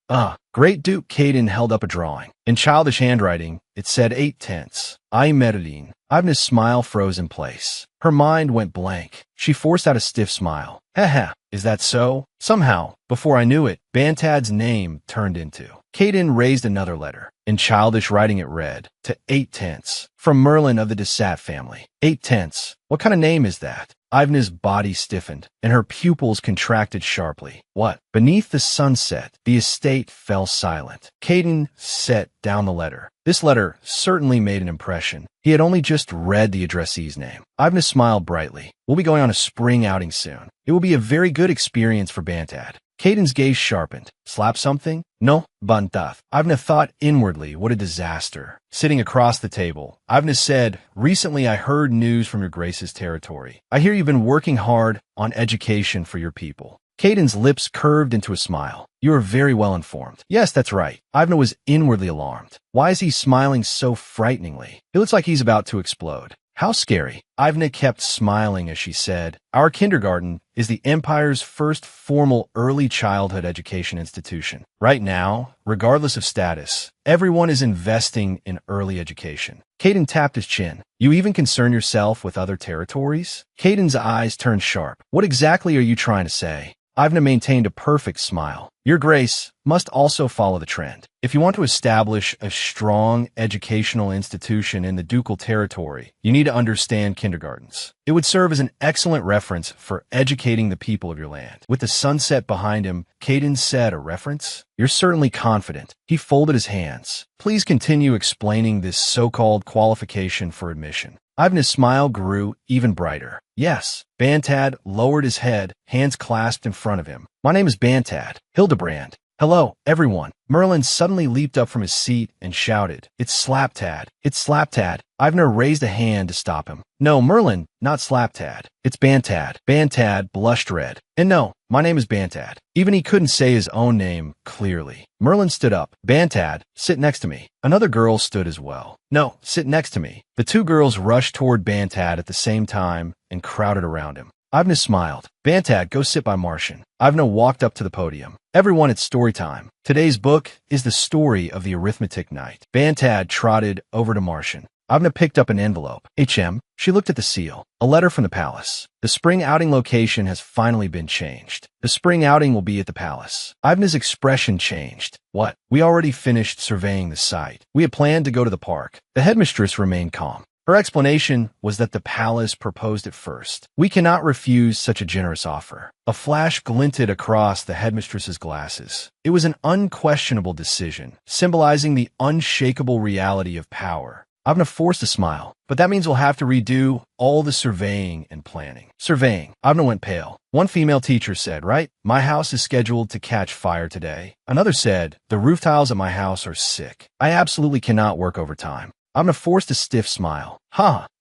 Great Duke. Caden held up a drawing. In childish handwriting, it said 8/10. I Meridine. Ivna's smile froze in place. Her mind went blank. She forced out a stiff smile. Heh. Is that so? Somehow, before I knew it, Bantad's name turned into. Caden raised another letter. In childish writing it read, to 8/10. From Merlin of the Desat family. 8/10. What kind of name is that? Ivna's body stiffened, and her pupils contracted sharply. What? Beneath the sunset, the estate fell silent. Caden set down the letter. This letter certainly made an impression. He had only just read the addressee's name. Ivna smiled brightly. We'll be going on a spring outing soon. It will be a very good experience for Bantad. Caden's gaze sharpened. Slap something? No, Bantath. Ivna thought inwardly, what a disaster. Sitting across the table, Ivna said, recently I heard news from your Grace's territory. I hear you've been working hard on education for your people. Caden's lips curved into a smile. You are very well informed. Yes, that's right. Ivna was inwardly alarmed. Why is he smiling so frighteningly? It looks like he's about to explode. How scary. Ivna kept smiling as she said, our kindergarten is the Empire's first formal early childhood education institution. Right now, regardless of status, everyone is investing in early education. Caden tapped his chin. You even concern yourself with other territories? Caden's eyes turned sharp. What exactly are you trying to say? Ivna maintained a perfect smile. Your Grace must also follow the trend. If you want to establish a strong educational institution in the ducal territory, you need to understand kindergartens. It would serve as an excellent reference for educating the people of your land. With the sunset behind him, Caden said, a reference? You're certainly confident. He folded his hands. Please continue explaining this so-called qualification for admission. Ivna's smile grew even brighter. Yes. Bantad lowered his head, hands clasped in front of him. My name is Bantad, Hildebrand. Hello, everyone. Merlin suddenly leaped up from his seat and shouted, It's Slaptad. It's Slaptad. Ivna raised a hand to stop him. No, Merlin, not Slaptad. It's Bantad. Bantad blushed red. And no, my name is Bantad. Even he couldn't say his own name clearly. Merlin stood up. Bantad, sit next to me. Another girl stood as well. No, sit next to me. The two girls rushed toward Bantad at the same time and crowded around him. Ivna smiled. Bantad, go sit by Martian. Ivna walked up to the podium. Everyone, it's story time. Today's book is the story of the arithmetic knight. Bantad trotted over to Martian. Ivna picked up an envelope. HM. She looked at the seal. A letter from the palace. The spring outing location has finally been changed. The spring outing will be at the palace. Ivna's expression changed. What? We already finished surveying the site. We had planned to go to the park. The headmistress remained calm. Her explanation was that the palace proposed it first. We cannot refuse such a generous offer. A flash glinted across the headmistress's glasses. It was an unquestionable decision, symbolizing the unshakable reality of power. Ivna forced a smile, but that means we'll have to redo all the surveying and planning. Surveying. Ivna went pale. One female teacher said, right? My house is scheduled to catch fire today. Another said, the roof tiles at my house are sick. I absolutely cannot work overtime. Ivna forced a stiff smile.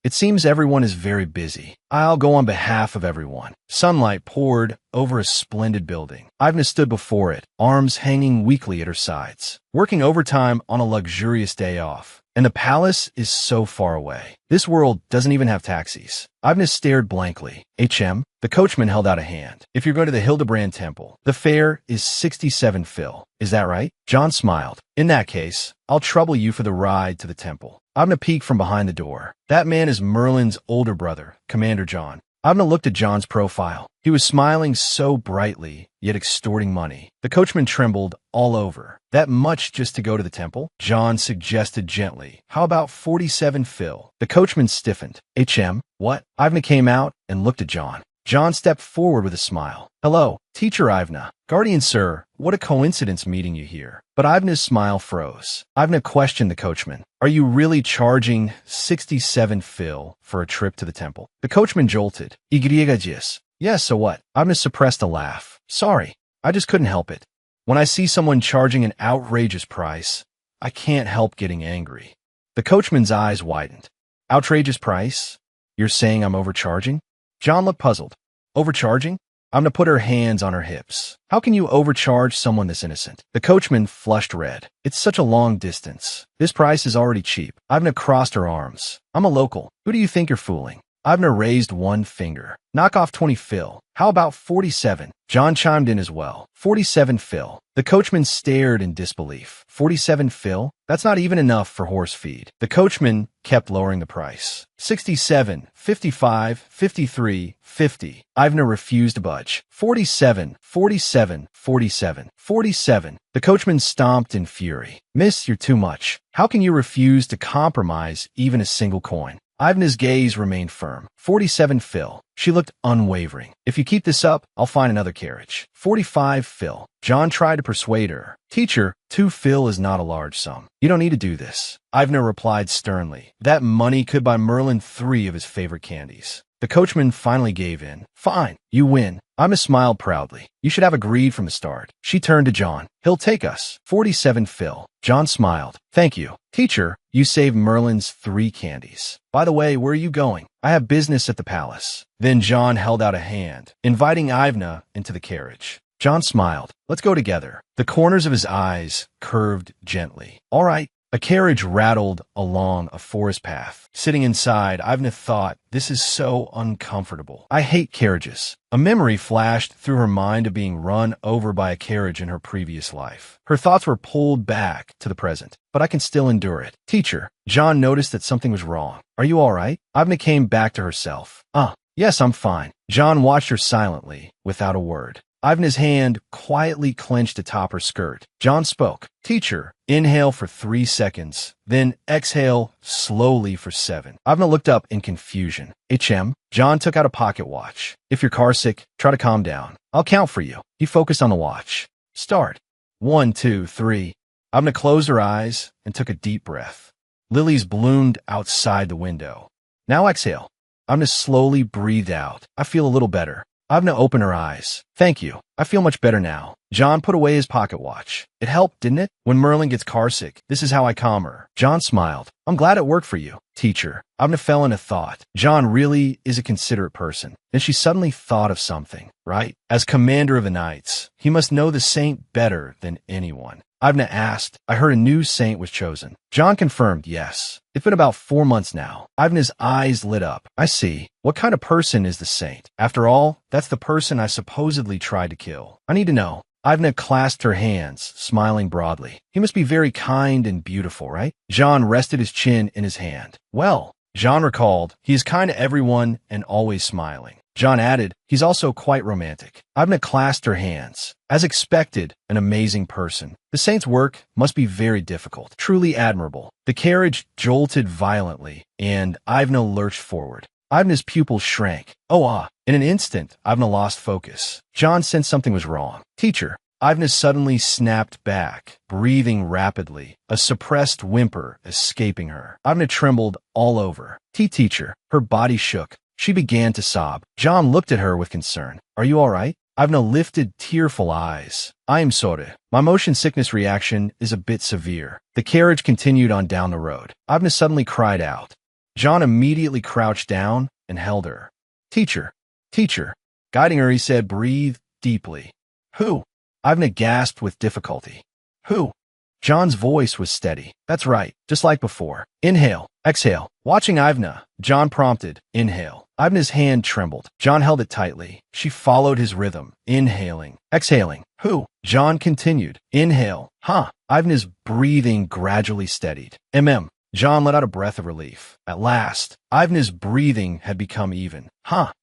It seems everyone is very busy. I'll go on behalf of everyone. Sunlight poured over a splendid building. Ivna stood before it, arms hanging weakly at her sides. Working overtime on a luxurious day off. And the palace is so far away. This world doesn't even have taxis. Ivna stared blankly. HM? The coachman held out a hand. If you're going to the Hildebrand Temple, the fare is 67 fil. Is that right? John smiled. In that case, I'll trouble you for the ride to the temple. Ivna peeked from behind the door. That man is Merlin's older brother, Commander John. Ivna looked at John's profile. He was smiling so brightly, yet extorting money. The coachman trembled all over. That much just to go to the temple? John suggested gently. How about 47 fil? The coachman stiffened. HM? What? Ivna came out and looked at John. John stepped forward with a smile. Hello, Teacher Ivna. Guardian sir, what a coincidence meeting you here. But Ivna's smile froze. Ivna questioned the coachman. Are you really charging 67 fil for a trip to the temple? The coachman jolted. Igriegagis. Yes, so what? Ivna suppressed a laugh. Sorry, I just couldn't help it. When I see someone charging an outrageous price, I can't help getting angry. The coachman's eyes widened. Outrageous price? You're saying I'm overcharging? John looked puzzled. Overcharging? Ivna put her hands on her hips. How can you overcharge someone this innocent? The coachman flushed red. It's such a long distance. This price is already cheap. Ivna crossed her arms. I'm a local. Who do you think you're fooling? Ivna raised one finger. Knock off 20 fil. How about 47? John chimed in as well. 47 fil. The coachman stared in disbelief. 47 fil? That's not even enough for horse feed. The coachman kept lowering the price. 67, 55, 53, 50. Ivna refused to budge. 47, 47, 47, 47. The coachman stomped in fury. Miss, you're too much. How can you refuse to compromise even a single coin? Ivna's gaze remained firm. 47 fil. She looked unwavering. If you keep this up, I'll find another carriage. 45 fil. John tried to persuade her. Teacher, 2 fil is not a large sum. You don't need to do this. Ivna replied sternly. That money could buy Merlin 3 of his favorite candies. The coachman finally gave in. Fine, you win. Ivna smiled proudly. You should have agreed from the start. She turned to John. He'll take us. 47 fil. John smiled. Thank you. Teacher, you saved Merlin's 3 candies. By the way, where are you going? I have business at the palace. Then John held out a hand, inviting Ivna into the carriage. John smiled. Let's go together. The corners of his eyes curved gently. All right. A carriage rattled along a forest path. Sitting inside, Ivna thought, this is so uncomfortable. I hate carriages. A memory flashed through her mind of being run over by a carriage in her previous life. Her thoughts were pulled back to the present, but I can still endure it. Teacher, John noticed that something was wrong. Are you all right? Ivna came back to herself. Yes, I'm fine. John watched her silently, without a word. Ivna's hand quietly clenched atop her skirt. John spoke. Teacher, inhale for 3 seconds, then exhale slowly for 7. Ivna looked up in confusion. HM? John took out a pocket watch. If you're carsick, try to calm down. I'll count for you. He focused on the watch. Start. 1, 2, 3. Ivna closed her eyes and took a deep breath. Lilies bloomed outside the window. Now exhale. Ivna slowly breathed out. I feel a little better. Ivna opened her eyes. Thank you. I feel much better now. John put away his pocket watch. It helped, didn't it? When Merlin gets carsick, this is how I calm her. John smiled. I'm glad it worked for you, teacher. Ivna fell into thought. John really is a considerate person. Then she suddenly thought of something, right? As commander of the knights, he must know the saint better than anyone. Ivna asked. I heard a new saint was chosen. John confirmed, yes. It's been about 4 months now. Ivna's eyes lit up. I see. What kind of person is the saint? After all, that's the person I supposedly tried to kill. I need to know. Ivna clasped her hands, smiling broadly. He must be very kind and beautiful, right? John rested his chin in his hand. Well, John recalled, he is kind to everyone and always smiling. John added, he's also quite romantic. Ivna clasped her hands. As expected, an amazing person. The saint's work must be very difficult, truly admirable. The carriage jolted violently, and Ivna lurched forward. Ivna's pupils shrank. In an instant, Ivna lost focus. John sensed something was wrong. Teacher. Ivna suddenly snapped back, breathing rapidly, a suppressed whimper escaping her. Ivna trembled all over. Teacher. Her body shook. She began to sob. John looked at her with concern. Are you all right? Ivna lifted tearful eyes. I am sorry. My motion sickness reaction is a bit severe. The carriage continued on down the road. Ivna suddenly cried out. John immediately crouched down and held her. Teacher. Guiding her, he said, breathe deeply. Who? Ivna gasped with difficulty. Who? John's voice was steady. That's right, just like before. Inhale, exhale. Watching Ivna, John prompted, inhale. Ivna's hand trembled. John held it tightly. She followed his rhythm, inhaling, exhaling. Who? John continued. Inhale. Ivna's breathing gradually steadied. John let out a breath of relief. At last, Ivna's breathing had become even.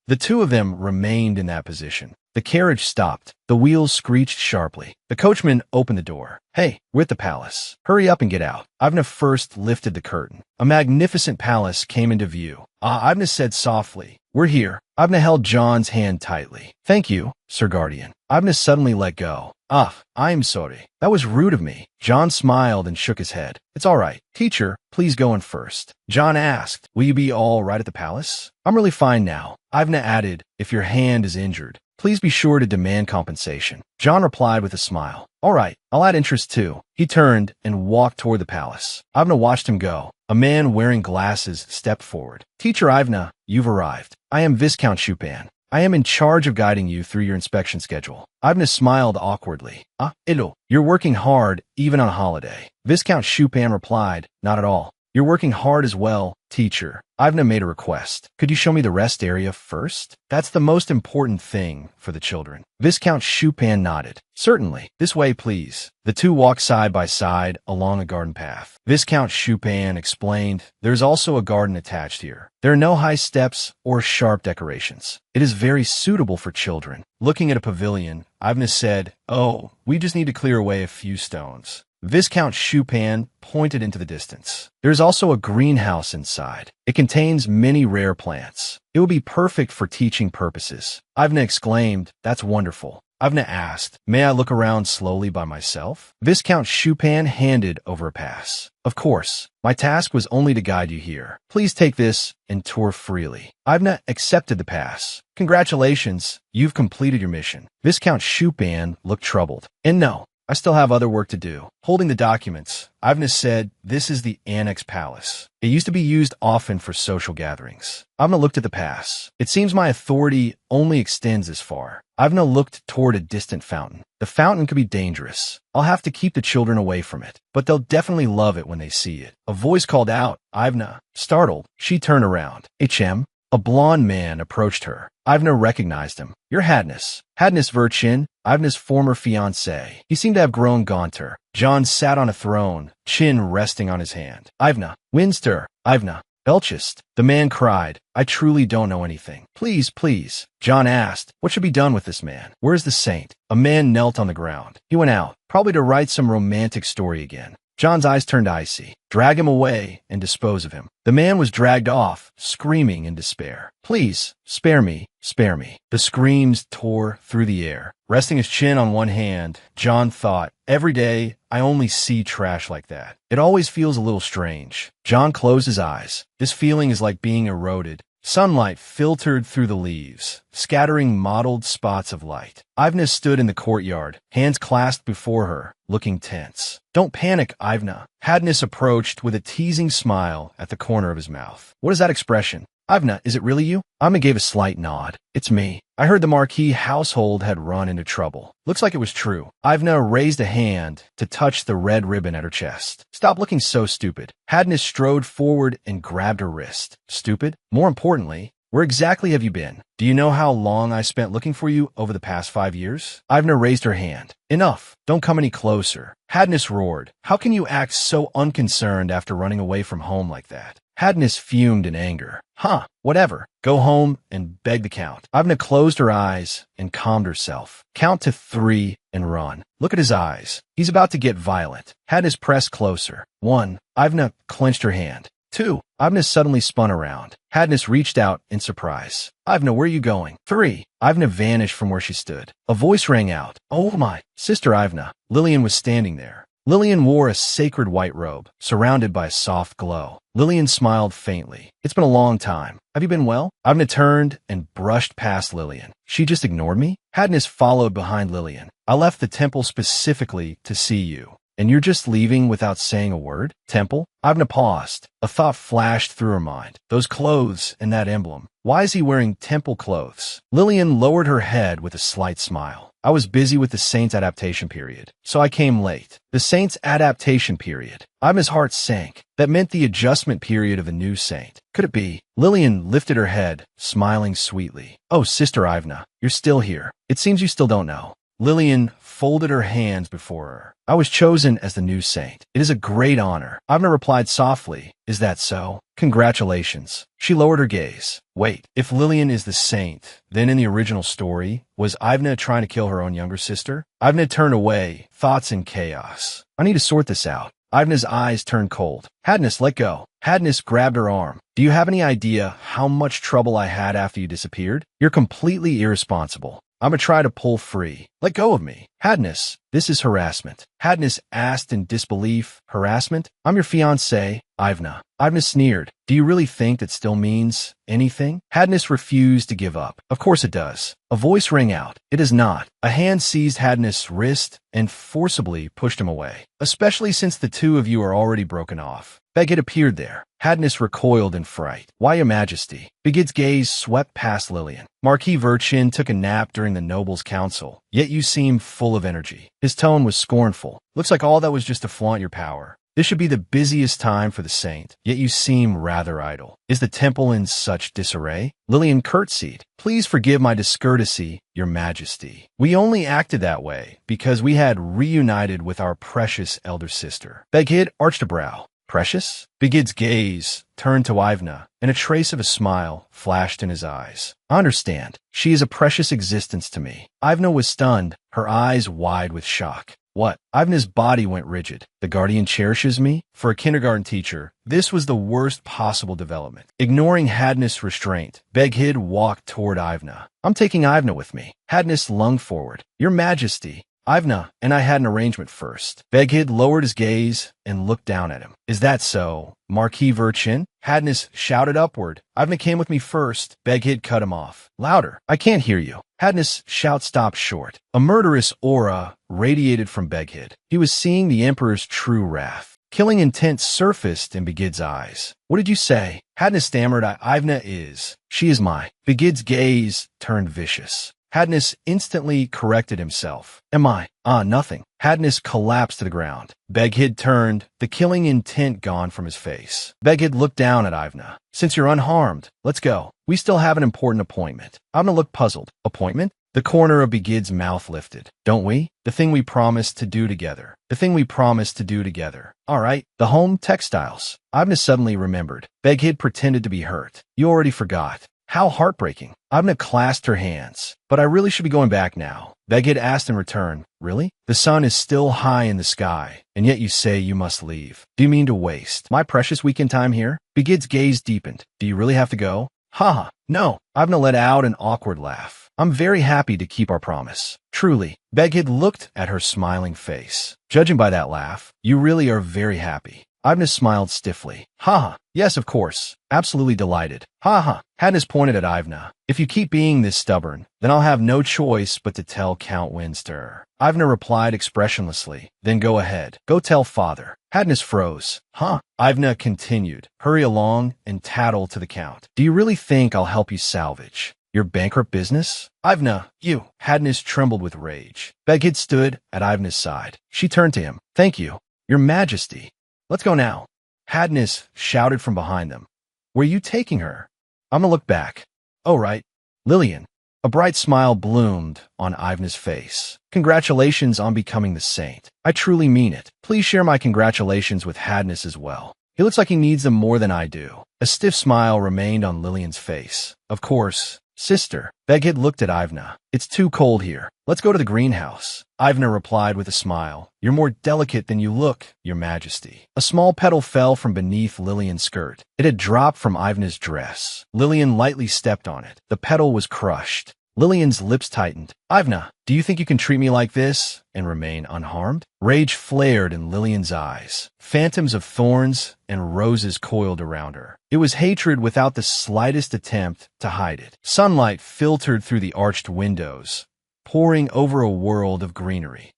The two of them remained in that position. The carriage stopped. The wheels screeched sharply. The coachman opened the door. Hey, we're at the palace. Hurry up and get out. Ivna first lifted the curtain. A magnificent palace came into view. Ivna said softly, we're here. Ivna held John's hand tightly. Thank you, Sir Guardian. Ivna suddenly let go. Ah, I'm sorry. That was rude of me. John smiled and shook his head. It's all right. Teacher, please go in first. John asked, will you be all right at the palace? I'm really fine now. Ivna added, if your hand is injured, please be sure to demand compensation. John replied with a smile. All right, I'll add interest too. He turned and walked toward the palace. Ivna watched him go. A man wearing glasses stepped forward. Teacher Ivna, you've arrived. I am Viscount Chupin. I am in charge of guiding you through your inspection schedule. Ivna smiled awkwardly. Ah, hello. You're working hard, even on holiday. Viscount Chupin replied, not at all. You're working hard as well, teacher. Ivna made a request. Could you show me the rest area first? That's the most important thing for the children. Viscount Chupin nodded. Certainly. This way, please. The two walked side by side along a garden path. Viscount Chupin explained, there's also a garden attached here. There are no high steps or sharp decorations. It is very suitable for children. Looking at a pavilion, Ivna said, oh, we just need to clear away a few stones. Viscount Chupin pointed into the distance. There's also a greenhouse inside. It contains many rare plants. It would be perfect for teaching purposes. Ivna exclaimed, that's wonderful. Ivna asked, may I look around slowly by myself? Viscount Chupin handed over a pass. Of course. My task was only to guide you here. Please take this and tour freely. Ivna accepted the pass. Congratulations, you've completed your mission. Viscount Chupin looked troubled. And no, I still have other work to do. Holding the documents, Ivna said, this is the Annex Palace. It used to be used often for social gatherings. Ivna looked at the pass. It seems my authority only extends this far. Ivna looked toward a distant fountain. The fountain could be dangerous. I'll have to keep the children away from it, but they'll definitely love it when they see it. A voice called out. Ivna, startled, she turned around. HM? A blond man approached her. Ivna recognized him. Your Highness. Highness Verchin, Ivna's former fiancé. He seemed to have grown gaunter. John sat on a throne, chin resting on his hand. Ivna, Winster, Ivna, Belchist. The man cried, I truly don't know anything. Please, please. John asked, what should be done with this man? Where's the saint? A man knelt on the ground. He went out, probably to write some romantic story again. John's eyes turned icy. Drag him away and dispose of him. The man was dragged off, screaming in despair. Please, spare me, spare me. The screams tore through the air. Resting his chin on one hand, John thought, every day, I only see trash like that. It always feels a little strange. John closed his eyes. This feeling is like being eroded. Sunlight filtered through the leaves, scattering mottled spots of light. Ivna stood in the courtyard, hands clasped before her, looking tense. Don't panic, Ivna. Hadness approached with a teasing smile at the corner of his mouth. What is that expression? Ivna, is it really you? Ivna gave a slight nod. It's me. I heard the Marquis household had run into trouble. Looks like it was true. Ivna raised a hand to touch the red ribbon at her chest. Stop looking so stupid. Hadness strode forward and grabbed her wrist. Stupid? More importantly, where exactly have you been? Do you know how long I spent looking for you over the past 5 years? Ivna raised her hand. Enough. Don't come any closer. Hadness roared. How can you act so unconcerned after running away from home like that? Hadness fumed in anger. Huh, whatever. Go home and beg the Count. Ivna closed her eyes and calmed herself. Count to 3 and run. Look at his eyes. He's about to get violent. Hadness pressed closer. 1. Ivna clenched her hand. 2. Ivna suddenly spun around. Hadness reached out in surprise. Ivna, where are you going? 3. Ivna vanished from where she stood. A voice rang out. Oh my, Sister Ivna. Lillian was standing there. Lillian wore a sacred white robe, surrounded by a soft glow. Lillian smiled faintly. It's been a long time. Have you been well? Ivna turned and brushed past Lillian. She just ignored me? Hadness followed behind Lillian. I left the temple specifically to see you. And you're just leaving without saying a word? Temple? Ivna paused. A thought flashed through her mind. Those clothes and that emblem. Why is he wearing temple clothes? Lillian lowered her head with a slight smile. I was busy with the Saint's adaptation period, so I came late. The Saint's adaptation period. Ivna's heart sank. That meant the adjustment period of a new saint. Could it be? Lillian lifted her head, smiling sweetly. Oh, Sister Ivna, you're still here. It seems you still don't know. Lillian folded her hands before her. I was chosen as the new saint. It is a great honor. Ivna replied softly. Is that so? Congratulations. She lowered her gaze. Wait, if Lillian is the saint, then in the original story, was Ivna trying to kill her own younger sister? Ivna turned away, thoughts in chaos. I need to sort this out. Ivna's eyes turned cold. Hadness, let go. Hadness grabbed her arm. Do you have any idea how much trouble I had after you disappeared? You're completely irresponsible. I'm gonna try to pull free. Let go of me. Hadness, this is harassment. Hadness asked in disbelief. Harassment? I'm your fiancé, Ivna. Ivna sneered. Do you really think that still means anything? Hadness refused to give up. Of course it does. A voice rang out. It is not. A hand seized Hadness' wrist and forcibly pushed him away. Especially since the two of you are already broken off. Begid appeared there. Hadness recoiled in fright. Why, Your Majesty? Begid's gaze swept past Lillian. Marquis Virchin took a nap during the Nobles' Council, yet you seem full of energy. His tone was scornful. Looks like all that was just to flaunt your power. This should be the busiest time for the saint, yet you seem rather idle. Is the temple in such disarray? Lillian curtsied. Please forgive my discourtesy, Your Majesty. We only acted that way because we had reunited with our precious elder sister. Begid arched a brow. Precious? Begid's gaze turned to Ivna, and a trace of a smile flashed in his eyes. I understand. She is a precious existence to me. Ivna was stunned, her eyes wide with shock. What? Ivna's body went rigid. The guardian cherishes me? For a kindergarten teacher, this was the worst possible development. Ignoring Hadness' restraint, Begid walked toward Ivna. I'm taking Ivna with me. Hadness lunged forward. Your Majesty. Ivna and I had an arrangement first. Begid lowered his gaze and looked down at him. Is that so, Marquis Virchin? Hadness shouted upward. Ivna came with me first. Begid cut him off. Louder. I can't hear you. Hadness' shout stopped short. A murderous aura radiated from Begid. He was seeing the Emperor's true wrath. Killing intent surfaced in Begid's eyes. What did you say? Hadness stammered. Ivna is. She is my. Begid's gaze turned vicious. Hadness instantly corrected himself. Am I? Nothing. Hadness collapsed to the ground. Begid turned, the killing intent gone from his face. Begid looked down at Ivna. Since you're unharmed, let's go. We still have an important appointment. Ivna looked puzzled. Appointment? The corner of Begid's mouth lifted. Don't we? The thing we promised to do together. The thing we promised to do together. All right. The home textiles. Ivna suddenly remembered. Begid pretended to be hurt. You already forgot. How heartbreaking. Ivna clasped her hands. But I really should be going back now. Begid asked in return. Really? The sun is still high in the sky, and yet you say you must leave. Do you mean to waste my precious weekend time here? Begid's gaze deepened. Do you really have to go? Ha! No. Ivna let out an awkward laugh. I'm very happy to keep our promise. Truly. Begid looked at her smiling face. Judging by that laugh, you really are very happy. Ivna smiled stiffly. Ha! Yes, of course. Absolutely delighted. Ha ha. Hadness pointed at Ivna. If you keep being this stubborn, then I'll have no choice but to tell Count Winster. Ivna replied expressionlessly. Then go ahead. Go tell father. Hadness froze. Huh? Ivna continued. Hurry along and tattle to the Count. Do you really think I'll help you salvage your bankrupt business? Ivna, you. Hadness trembled with rage. Begid stood at Ivna's side. She turned to him. Thank you, Your Majesty. Let's go now. Hadness shouted from behind them. Where are you taking her? I'm gonna look back. Oh, right. Lillian. A bright smile bloomed on Ivna's face. Congratulations on becoming the saint. I truly mean it. Please share my congratulations with Hadness as well. He looks like he needs them more than I do. A stiff smile remained on Lillian's face. Of course. Sister. Begid looked at Ivna. It's too cold here. Let's go to the greenhouse. Ivna replied with a smile. You're more delicate than you look, Your Majesty. A small petal fell from beneath Lillian's skirt. It had dropped from Ivna's dress. Lillian lightly stepped on it. The petal was crushed. Lillian's lips tightened. Ivna, do you think you can treat me like this and remain unharmed? Rage flared in Lillian's eyes. Phantoms of thorns and roses coiled around her. It was hatred without the slightest attempt to hide it. Sunlight filtered through the arched windows, pouring over a world of greenery.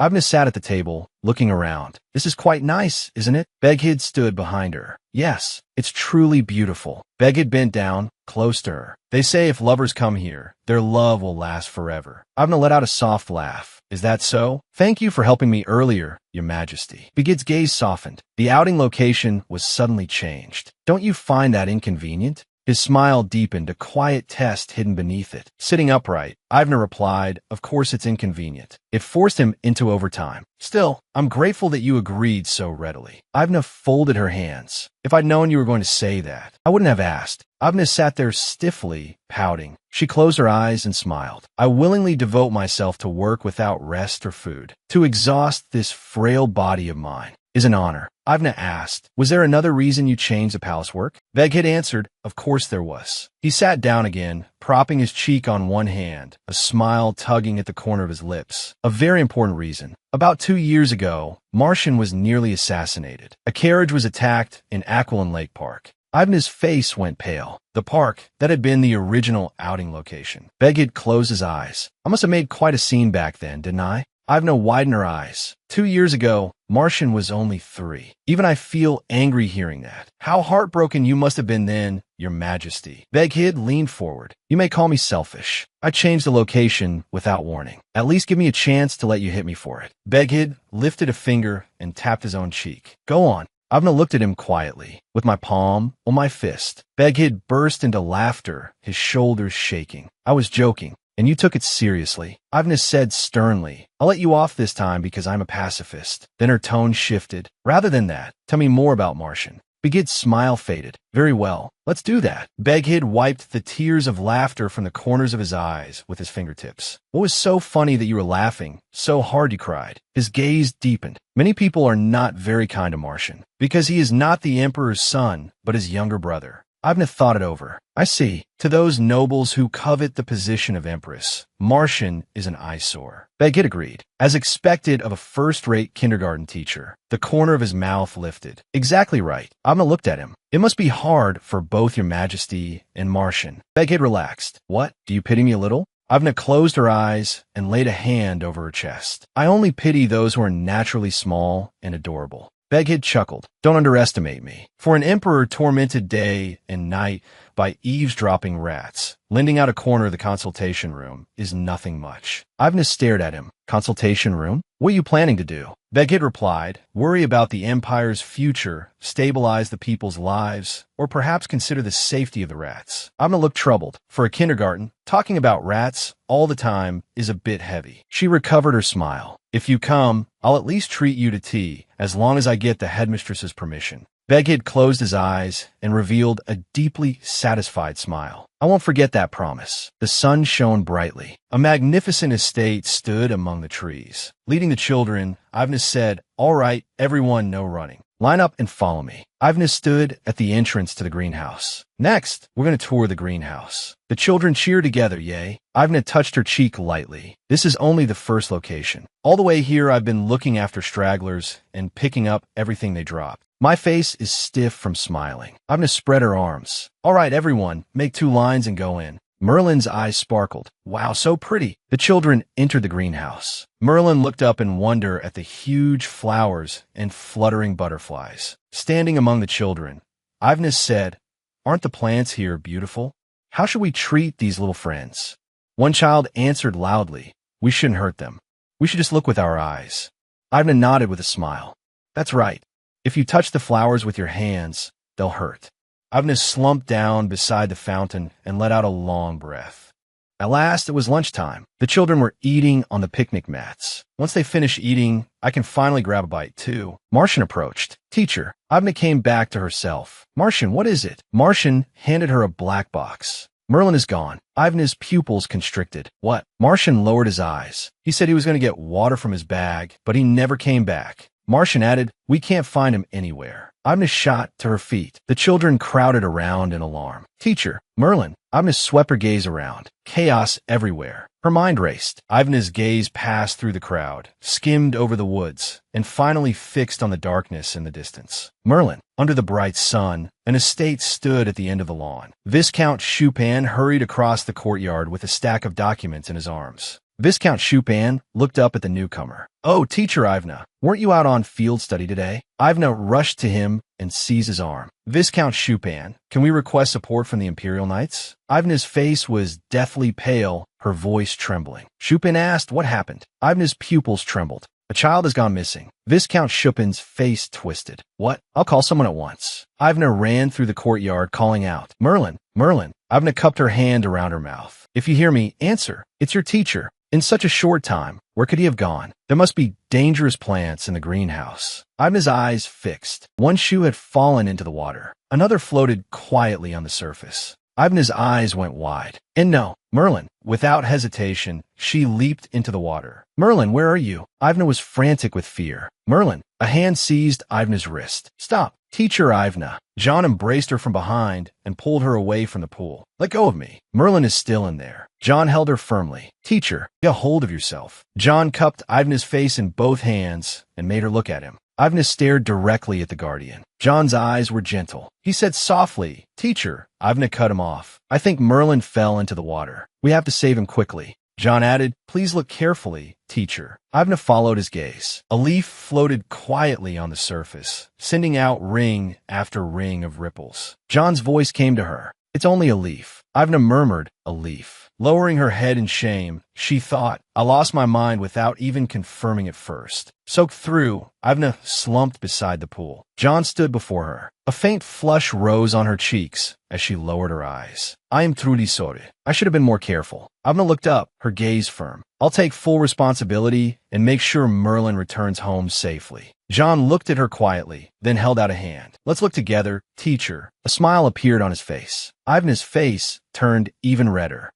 Ivna sat at the table, looking around. This is quite nice, isn't it? Begid stood behind her. Yes, it's truly beautiful. Begid bent down, close to her. They say if lovers come here, their love will last forever. Ivna let out a soft laugh. Is that so? Thank you for helping me earlier, Your Majesty. Begid's gaze softened. The outing location was suddenly changed. Don't you find that inconvenient? His smile deepened, a quiet test hidden beneath it. Sitting upright, Ivna replied, of course it's inconvenient. It forced him into overtime. Still, I'm grateful that you agreed so readily. Ivna folded her hands. If I'd known you were going to say that, I wouldn't have asked. Ivna sat there stiffly, pouting. She closed her eyes and smiled. I willingly devote myself to work without rest or food, to exhaust this frail body of mine. is an honor. Ivna asked, was there another reason you changed the palace work? Veghid answered, of course there was. He sat down again, propping his cheek on one hand, a smile tugging at the corner of his lips. A very important reason. About 2 years ago, Martian was nearly assassinated. A carriage was attacked in Aquilon Lake Park. Ivna's face went pale. The park, that had been the original outing location. Veghid closed his eyes. I must have made quite a scene back then, didn't I? Ivna widened her eyes. 2 years ago, Martian was only 3. Even I feel angry hearing that. How heartbroken you must have been then, Your Majesty. Veghid leaned forward. You may call me selfish. I changed the location without warning. At least give me a chance to let you hit me for it. Veghid lifted a finger and tapped his own cheek. Go on. Ivna looked at him quietly, with my palm on my fist. Veghid burst into laughter, his shoulders shaking. I was joking, and you took it seriously. Ivna said sternly, I'll let you off this time because I'm a pacifist. Then her tone shifted. Rather than that, tell me more about Martian. Veghid's smile faded. Very well, let's do that. Veghid wiped the tears of laughter from the corners of his eyes with his fingertips. What was so funny that you were laughing? So hard you cried. His gaze deepened. Many people are not very kind to Martian, because he is not the emperor's son, but his younger brother. Ivna thought it over. I see. To those nobles who covet the position of empress, Martian is an eyesore. Veghid agreed. As expected of a first-rate kindergarten teacher, the corner of his mouth lifted. Exactly right. Ivna looked at him. It must be hard for both Your Majesty and Martian. Veghid relaxed. What? Do you pity me a little? Ivna closed her eyes and laid a hand over her chest. I only pity those who are naturally small and adorable. Veghid chuckled. Don't underestimate me. For an emperor tormented day and night by eavesdropping rats, lending out a corner of the consultation room is nothing much. Ivna stared at him. Consultation room? What are you planning to do? Veghid replied, worry about the empire's future, stabilize the people's lives, or perhaps consider the safety of the rats. Ivna looked troubled. For a kindergarten, talking about rats all the time is a bit heavy. She recovered her smile. If you come, I'll at least treat you to tea, as long as I get the headmistress's permission. Veghid closed his eyes and revealed a deeply satisfied smile. I won't forget that promise. The sun shone brightly. A magnificent estate stood among the trees. Leading the children, Ivna said, all right, everyone, no running. Line up and follow me. Ivna stood at the entrance to the greenhouse. Next, we're going to tour the greenhouse. The children cheered together, yay. Ivna touched her cheek lightly. This is only the first location. All the way here, I've been looking after stragglers and picking up everything they dropped. My face is stiff from smiling. Ivna spread her arms. All right, everyone, make 2 lines and go in. Merlin's eyes sparkled. Wow, so pretty. The children entered the greenhouse. Merlin looked up in wonder at the huge flowers and fluttering butterflies. Standing among the children, Ivna said, aren't the plants here beautiful? How should we treat these little friends? One child answered loudly, we shouldn't hurt them. We should just look with our eyes. Ivna nodded with a smile. That's right. If you touch the flowers with your hands, they'll hurt. Ivna slumped down beside the fountain and let out a long breath. At last, it was lunchtime. The children were eating on the picnic mats. Once they finished eating, I can finally grab a bite, too. Martian approached. Teacher, Ivna came back to herself. Martian, what is it? Martian handed her a black box. Merlin is gone. Ivna's pupils constricted. What? Martian lowered his eyes. He said he was going to get water from his bag, but he never came back. Martian added, we can't find him anywhere. Ivna shot to her feet. The children crowded around in alarm. Teacher, Merlin. Ivna swept her gaze around. Chaos everywhere. Her mind raced. Ivna's gaze passed through the crowd, skimmed over the woods, and finally fixed on the darkness in the distance. Merlin. Under the bright sun, an estate stood at the end of the lawn. Viscount Chupin hurried across the courtyard with a stack of documents in his arms. Viscount Chupin looked up at the newcomer. Oh, Teacher Ivna, weren't you out on field study today? Ivna rushed to him and seized his arm. Viscount Chupin, can we request support from the Imperial Knights? Ivna's face was deathly pale, her voice trembling. Chupin asked what happened. Ivna's pupils trembled. A child has gone missing. Viscount Chupin's face twisted. What? I'll call someone at once. Ivna ran through the courtyard, calling out, Merlin, Merlin. Ivna cupped her hand around her mouth. If you hear me, answer. It's your teacher. In such a short time, where could he have gone? There must be dangerous plants in the greenhouse. Ivna's eyes fixed. One shoe had fallen into the water. Another floated quietly on the surface. Ivna's eyes went wide. And no, Merlin. Without hesitation, she leaped into the water. Merlin, where are you? Ivna was frantic with fear. Merlin. A hand seized Ivna's wrist. Stop. Teacher Ivna. John embraced her from behind and pulled her away from the pool. Let go of me. Merlin is still in there. John held her firmly. Teacher, get a hold of yourself. John cupped Ivna's face in both hands and made her look at him. Ivna stared directly at the guardian. John's eyes were gentle. He said softly, Teacher. Ivna cut him off. I think Merlin fell into the water. We have to save him quickly. John added, Please look carefully, teacher. Ivna followed his gaze. A leaf floated quietly on the surface, sending out ring after ring of ripples. John's voice came to her. It's only a leaf. Ivna murmured, a leaf. Lowering her head in shame, she thought, I lost my mind without even confirming it first. Soaked through, Ivna slumped beside the pool. John stood before her. A faint flush rose on her cheeks as she lowered her eyes. I am truly sorry. I should have been more careful. Ivna looked up, her gaze firm. I'll take full responsibility and make sure Merlin returns home safely. John looked at her quietly, then held out a hand. Let's look together, teacher. A smile appeared on his face. Ivna's face turned even redder.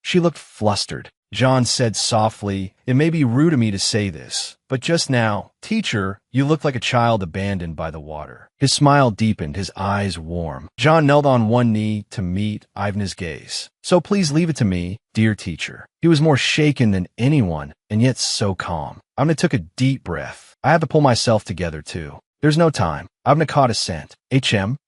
She looked flustered. John said softly, It may be rude of me to say this, but just now, teacher, you look like a child abandoned by the water. His smile deepened, his eyes warm. John knelt on one knee to meet Ivna's gaze. So please leave it to me, dear teacher. He was more shaken than anyone, and yet so calm. Ivna took a deep breath. I have to pull myself together, too. There's no time. Ivna caught a scent.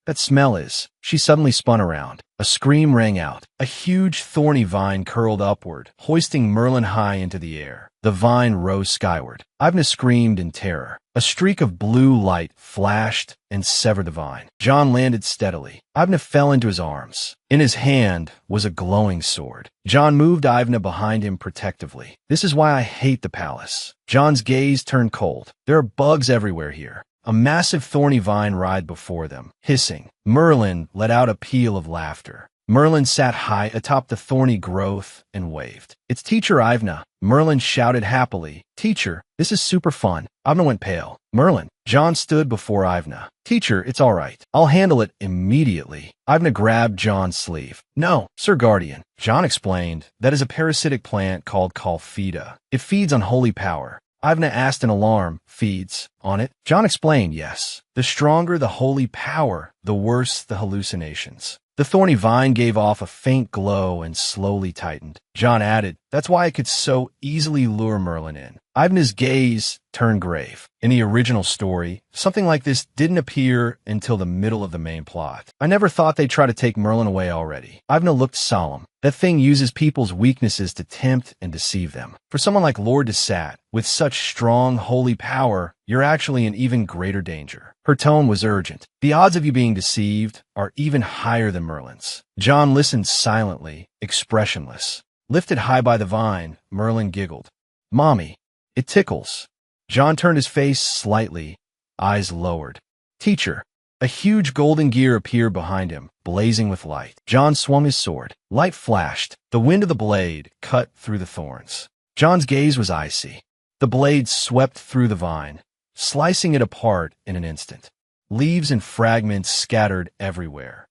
That smell is. She suddenly spun around. A scream rang out. A huge thorny vine curled upward, hoisting Merlin high into the air. The vine rose skyward. Ivna screamed in terror. A streak of blue light flashed and severed the vine. John landed steadily. Ivna fell into his arms. In his hand was a glowing sword. John moved Ivna behind him protectively. This is why I hate the palace. John's gaze turned cold. There are bugs everywhere here. A massive thorny vine writhed before them, hissing. Merlin let out a peal of laughter. Merlin sat high atop the thorny growth and waved. It's Teacher Ivna. Merlin shouted happily. Teacher, this is super fun. Ivna went pale. Merlin. John stood before Ivna. Teacher, it's all right. I'll handle it immediately. Ivna grabbed John's sleeve. No, Sir Guardian. John explained, that is a parasitic plant called Calfida. It feeds on holy power. Ivna asked in alarm, feeds on it? John explained, yes. The stronger the holy power, the worse the hallucinations. The thorny vine gave off a faint glow and slowly tightened. John added, that's why it could so easily lure Merlin in. Ivna's gaze turned grave. In the original story, something like this didn't appear until the middle of the main plot. I never thought they'd try to take Merlin away already. Ivna looked solemn. That thing uses people's weaknesses to tempt and deceive them. For someone like Lord Desat, with such strong, holy power, you're actually in even greater danger. Her tone was urgent. The odds of you being deceived are even higher than Merlin's. John listened silently, expressionless. Lifted high by the vine, Merlin giggled. Mommy, it tickles. John turned his face slightly, eyes lowered. Teacher. A huge golden gear appeared behind him, blazing with light. John swung his sword. Light flashed. The wind of the blade cut through the thorns. John's gaze was icy. The blade swept through the vine, slicing it apart in an instant. Leaves and fragments scattered everywhere.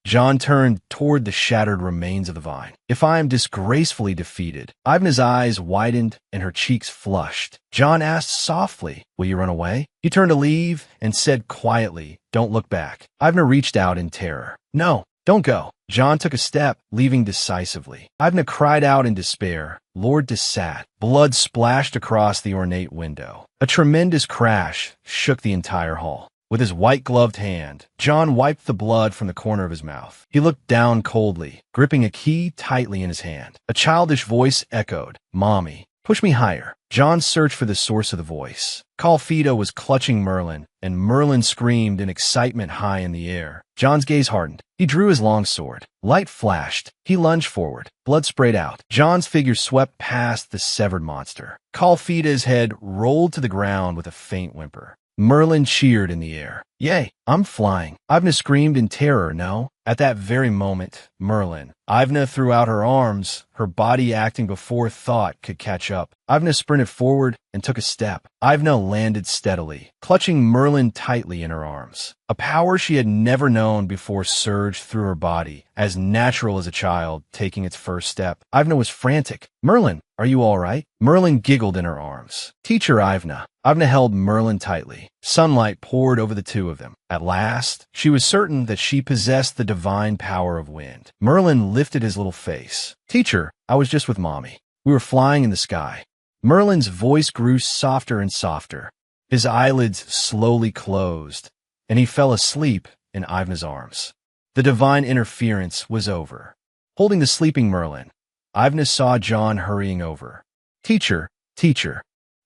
John turned toward the shattered remains of the vine. If I am disgracefully defeated, Ivna's eyes widened and her cheeks flushed. John asked softly, will you run away? He turned to leave and said quietly, don't look back. Ivna reached out in terror. No, don't go. John took a step, leaving decisively. Ivna cried out in despair. Lord Desat. Blood splashed across the ornate window. A tremendous crash shook the entire hall. With his white-gloved hand, John wiped the blood from the corner of his mouth. He looked down coldly, gripping a key tightly in his hand. A childish voice echoed, Mommy, push me higher. John searched for the source of the voice. Calfida was clutching Merlin, and Merlin screamed in excitement high in the air. John's gaze hardened. He drew his long sword. Light flashed. He lunged forward. Blood sprayed out. John's figure swept past the severed monster. Calfida's head rolled to the ground with a faint whimper. Merlin cheered in the air. Yay, I'm flying. Ivna screamed in terror, no? At that very moment, Merlin. Ivna threw out her arms, her body acting before thought could catch up. Ivna sprinted forward and took a step. Ivna landed steadily, clutching Merlin tightly in her arms. A power she had never known before surged through her body, as natural as a child taking its first step. Ivna was frantic. "Merlin, are you all right?" Merlin giggled in her arms. "Teacher Ivna." Ivna held Merlin tightly. Sunlight poured over the two of them. At last, she was certain that she possessed the divine power of wind. Merlin lifted his little face. "Teacher, I was just with Mommy. We were flying in the sky." Merlin's voice grew softer and softer. His eyelids slowly closed, and he fell asleep in Ivna's arms. The divine interference was over. Holding the sleeping Merlin, Ivna saw John hurrying over. Teacher,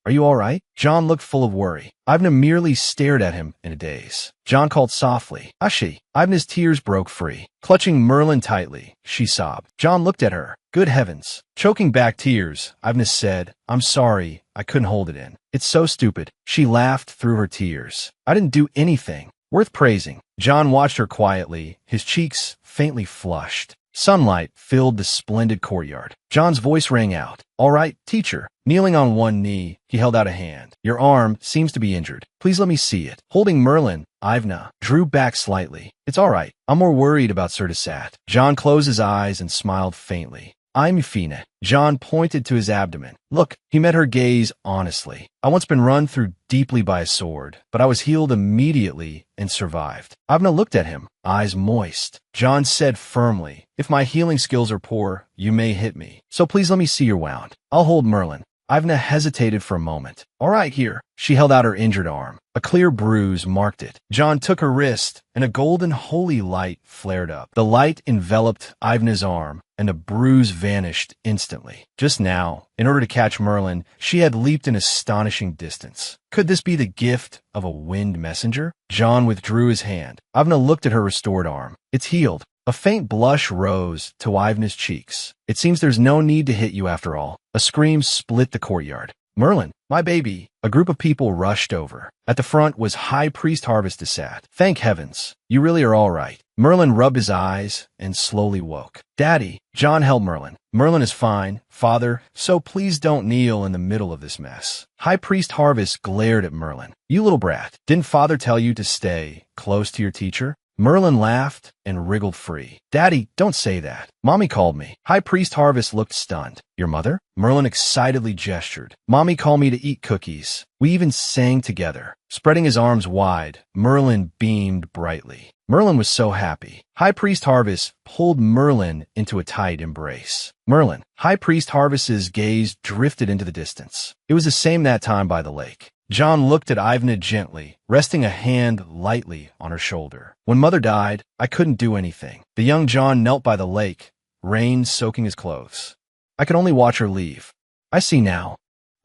are you all right?" John looked full of worry. Ivna merely stared at him in a daze. John called softly, "Hushie." Ivna's tears broke free. Clutching Merlin tightly, she sobbed. John looked at her. Good heavens. Choking back tears, Ivna said, "I'm sorry, I couldn't hold it in. It's so stupid." She laughed through her tears. "I didn't do anything worth praising." John watched her quietly, his cheeks faintly flushed. Sunlight filled the splendid courtyard. John's voice rang out. "All right, teacher." Kneeling on one knee, he held out a hand. "Your arm seems to be injured. Please let me see it." Holding Merlin, Ivna drew back slightly. "It's all right. I'm more worried about Sat." John closed his eyes and smiled faintly. "I'm fine." John pointed to his abdomen. "Look." He met her gaze honestly. "I once been run through deeply by a sword, but I was healed immediately and survived." Ivna looked at him, eyes moist. John said firmly, "If my healing skills are poor, you may hit me. So please let me see your wound. I'll hold Merlin." Ivna hesitated for a moment. "All right, here." She held out her injured arm. A clear bruise marked it. John took her wrist, and a golden holy light flared up. The light enveloped Ivna's arm, and the bruise vanished instantly. Just now, in order to catch Merlin, she had leaped an astonishing distance. Could this be the gift of a wind messenger? John withdrew his hand. Ivna looked at her restored arm. "It's healed." A faint blush rose to Ivna's cheeks. "It seems there's no need to hit you after all." A scream split the courtyard. "Merlin, my baby." A group of people rushed over. At the front was High Priest Sat. "Thank heavens. You really are all right." Merlin rubbed his eyes and slowly woke. "Daddy." John held Merlin. "Merlin is fine, Father, so please don't kneel in the middle of this mess." High Priest Harvest glared at Merlin. "You little brat. Didn't Father tell you to stay close to your teacher?" Merlin laughed and wriggled free. "Daddy, don't say that. Mommy called me." High Priest Harvest looked stunned. "Your mother?" Merlin excitedly gestured. "Mommy called me to eat cookies. We even sang together." Spreading his arms wide, Merlin beamed brightly. Merlin was so happy. High Priest Harvest pulled Merlin into a tight embrace. Merlin. High Priest Harvest's gaze drifted into the distance. It was the same that time by the lake. John looked at Ivna gently, resting a hand lightly on her shoulder. "When Mother died, I couldn't do anything." The young John knelt by the lake, rain soaking his clothes. "I could only watch her leave." "I see now."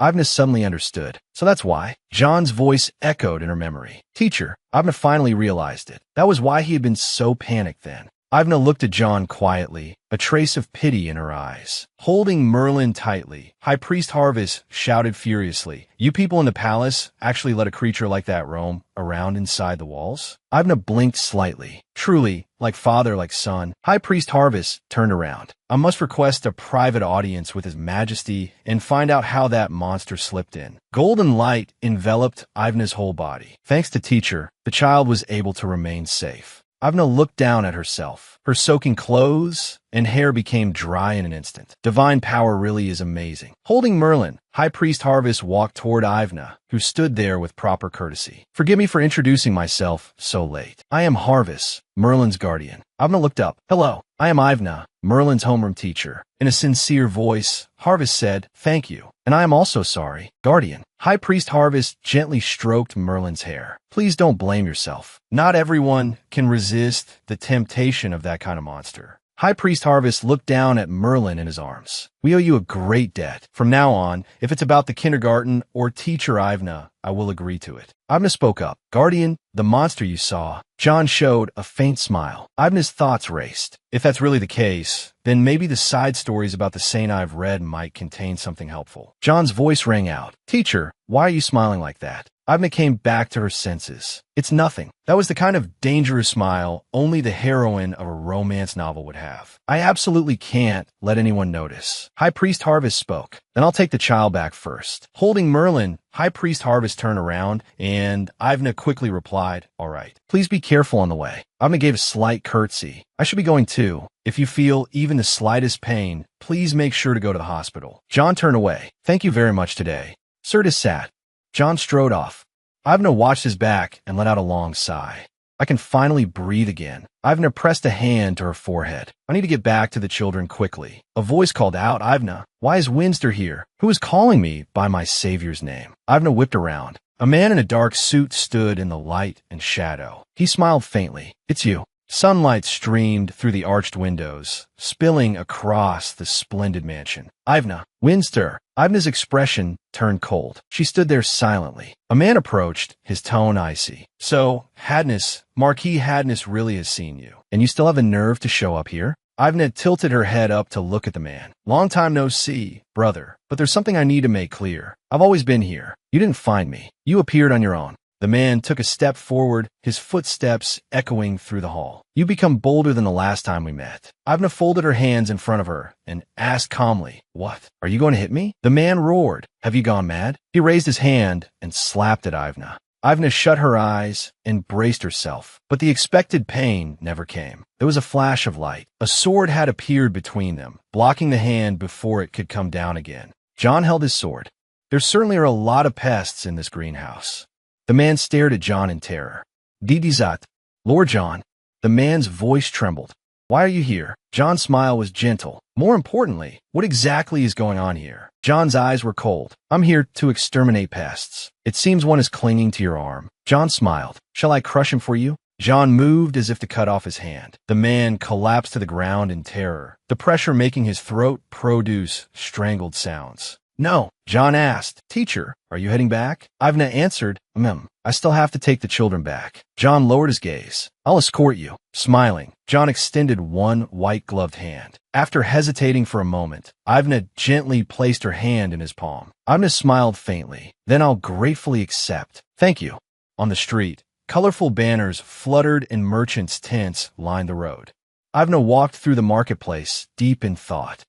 Ivna suddenly understood. "So that's why." John's voice echoed in her memory. "Teacher." Ivna finally realized it. That was why he had been so panicked then. Ivna looked at John quietly, a trace of pity in her eyes. Holding Merlin tightly, High Priest Harvest shouted furiously, "You people in the palace actually let a creature like that roam around inside the walls?" Ivna blinked slightly. Truly, like father, like son, High Priest Harvest turned around. "I must request a private audience with His Majesty and find out how that monster slipped in." Golden light enveloped Ivna's whole body. Thanks to Teacher, the child was able to remain safe. Ivna looked down at herself. Her soaking clothes and hair became dry in an instant. Divine power really is amazing. Holding Merlin, High Priest Harvest walked toward Ivna, who stood there with proper courtesy. "Forgive me for introducing myself so late. I am Harvest, Merlin's guardian." Ivna looked up. "Hello, I am Ivna, Merlin's homeroom teacher." In a sincere voice, Harvest said, "Thank you. And I am also sorry, guardian." High Priest Harvest gently stroked Merlin's hair. "Please don't blame yourself. Not everyone can resist the temptation of that kind of monster." High Priest Harvest looked down at Merlin in his arms. "We owe you a great debt. From now on, if it's about the kindergarten or teacher Ivna, I will agree to it." Ivna spoke up. "Guardian, the monster you saw." John showed a faint smile. Ivna's thoughts raced. If that's really the case, then maybe the side stories about the saint I've read might contain something helpful. John's voice rang out. "Teacher, why are you smiling like that?" Ivna came back to her senses. It's nothing. That was the kind of dangerous smile only the heroine of a romance novel would have. I absolutely can't let anyone notice. High Priest Harvest spoke. Then I'll take the child back first. Holding Merlin, High Priest Harvest turned around, and Ivna quickly replied, all right. Please be careful on the way. Ivna gave a slight curtsy. I should be going too. If you feel even the slightest pain, please make sure to go to the hospital. John turned away. Thank you very much today. Sir is sad. John strode off. Ivna watched his back and let out a long sigh. I can finally breathe again. Ivna pressed a hand to her forehead. I need to get back to the children quickly. A voice called out, Ivna, why is Winster here? Who is calling me by my savior's name? Ivna whipped around. A man in a dark suit stood in the light and shadow. He smiled faintly. It's you. Sunlight streamed through the arched windows, spilling across the splendid mansion. Ivna, Winster. Ivna's expression turned cold. She stood there silently. A man approached, his tone icy. So, Hadness, Marquis Hadness really has seen you, and you still have the nerve to show up here? Ivna tilted her head up to look at the man. Long time no see, brother, but there's something I need to make clear. I've always been here. You didn't find me. You appeared on your own. The man took a step forward, his footsteps echoing through the hall. You become bolder than the last time we met. Ivna folded her hands in front of her and asked calmly, what? Are you going to hit me? The man roared. Have you gone mad? He raised his hand and slapped at Ivna. Ivna shut her eyes and braced herself, but the expected pain never came. There was a flash of light. A sword had appeared between them, blocking the hand before it could come down again. John held his sword. There certainly are a lot of pests in this greenhouse. The man stared at John in terror. Didizat, Lord John. The man's voice trembled. Why are you here? John's smile was gentle. More importantly, what exactly is going on here? John's eyes were cold. I'm here to exterminate pests. It seems one is clinging to your arm. John smiled. Shall I crush him for you? John moved as if to cut off his hand. The man collapsed to the ground in terror, the pressure making his throat produce strangled sounds. No, John asked. Teacher, are you heading back? Ivna answered, I still have to take the children back. John lowered his gaze. I'll escort you. Smiling, John extended one white-gloved hand. After hesitating for a moment, Ivna gently placed her hand in his palm. Ivna smiled faintly. Then I'll gratefully accept. Thank you. On the street, colorful banners fluttered and merchants' tents lined the road. Ivna walked through the marketplace, deep in thought.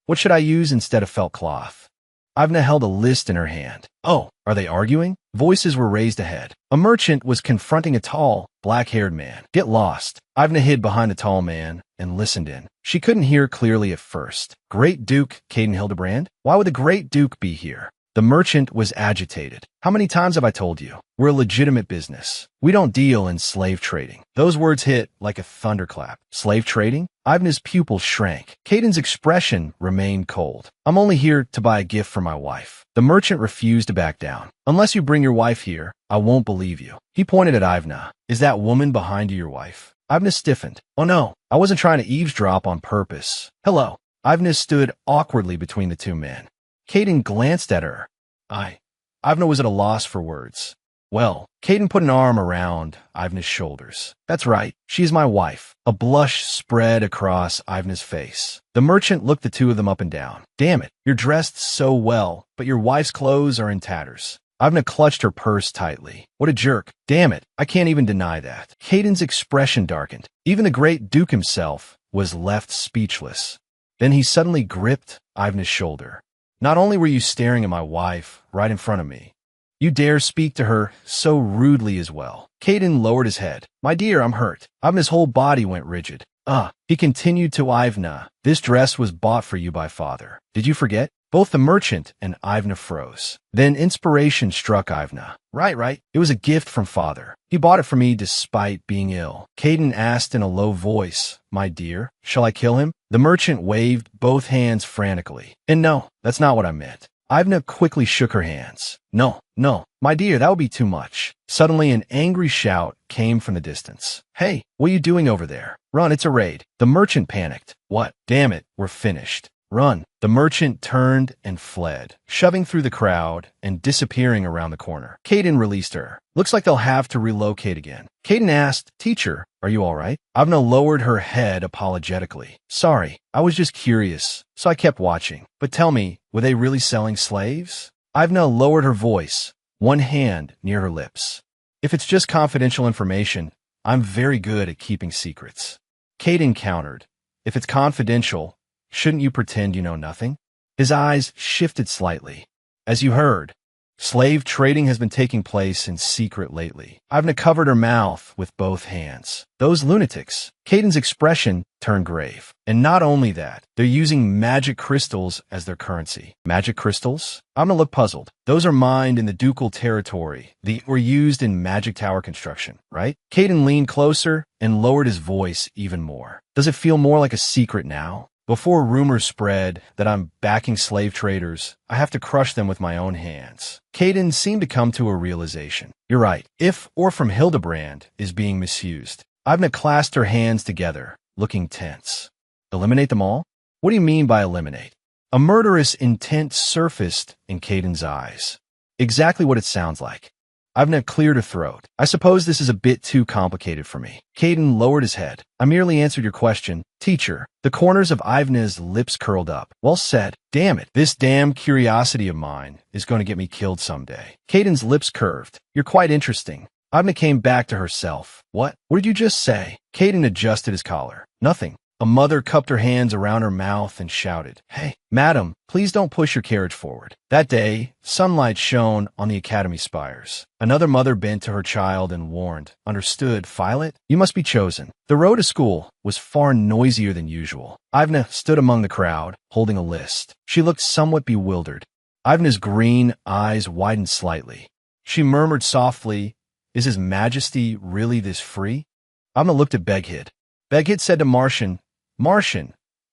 What should I use instead of felt cloth? Ivna held a list in her hand. Oh, are they arguing? Voices were raised ahead. A merchant was confronting a tall, black-haired man. Get lost. Ivna hid behind the tall man and listened in. She couldn't hear clearly at first. Great Duke Caden Hildebrand? Why would the Great Duke be here? The merchant was agitated. How many times have I told you? We're a legitimate business. We don't deal in slave trading. Those words hit like a thunderclap. Slave trading? Ivna's pupils shrank. Caden's expression remained cold. I'm only here to buy a gift for my wife. The merchant refused to back down. Unless you bring your wife here, I won't believe you. He pointed at Ivna. Is that woman behind you your wife? Ivna stiffened. Oh no, I wasn't trying to eavesdrop on purpose. Hello. Ivna stood awkwardly between the two men. Caden glanced at her. Ivna was at a loss for words. Well, Caden put an arm around Ivna's shoulders. That's right, she's my wife. A blush spread across Ivna's face. The merchant looked the two of them up and down. Damn it, you're dressed so well, but your wife's clothes are in tatters. Ivna clutched her purse tightly. What a jerk. Damn it, I can't even deny that. Caden's expression darkened. Even the great Duke himself was left speechless. Then he suddenly gripped Ivna's shoulder. Not only were you staring at my wife right in front of me, you dare speak to her so rudely as well. Caden lowered his head. My dear, I'm hurt. Ivna's whole body went rigid. He continued to Ivna. This dress was bought for you by father. Did you forget? Both the merchant and Ivna froze. Then inspiration struck Ivna. Right. It was a gift from father. He bought it for me despite being ill. Caden asked in a low voice, my dear, shall I kill him? The merchant waved both hands frantically. And no, that's not what I meant. Ivna quickly shook her hands. No, my dear, that would be too much. Suddenly, an angry shout came from the distance. Hey, what are you doing over there? Run, it's a raid. The merchant panicked. What? Damn it, we're finished. Run. The merchant turned and fled, shoving through the crowd and disappearing around the corner. Caden released her. Looks like they'll have to relocate again. Caden asked, Teacher, are you all right? Ivna lowered her head apologetically. Sorry, I was just curious, so I kept watching. But tell me, were they really selling slaves? Ivna lowered her voice. one hand near her lips. If it's just confidential information, I'm very good at keeping secrets. Caden countered. If it's confidential, shouldn't you pretend you know nothing? His eyes shifted slightly. As you heard, slave trading has been taking place in secret lately. Ivna covered her mouth with both hands. Those lunatics. Caden's expression turned grave. And not only that, they're using magic crystals as their currency. Magic crystals? Ivna looked puzzled. Those are mined in the ducal territory. They were used in magic tower construction, right? Caden leaned closer and lowered his voice even more. Does it feel more like a secret now? Before rumors spread that I'm backing slave traders, I have to crush them with my own hands. Caden seemed to come to a realization. You're right. If or from Hildebrand is being misused. Ivna clasped her hands together, looking tense. Eliminate them all? What do you mean by eliminate? A murderous intent surfaced in Caden's eyes. Exactly what it sounds like. Ivna cleared her throat. I suppose this is a bit too complicated for me. Caden lowered his head. I merely answered your question. Teacher. The corners of Ivna's lips curled up. Well said. Damn it. This damn curiosity of mine is going to get me killed someday. Caden's lips curved. You're quite interesting. Ivna came back to herself. What? What did you just say? Caden adjusted his collar. Nothing. A mother cupped her hands around her mouth and shouted, Hey, madam, please don't push your carriage forward. That day, sunlight shone on the academy spires. Another mother bent to her child and warned, Understood, Violet? You must be chosen. The road to school was far noisier than usual. Ivna stood among the crowd, holding a list. She looked somewhat bewildered. Ivna's green eyes widened slightly. She murmured softly, Is His Majesty really this free? Ivna looked at Beghid. Beghid said to Martian,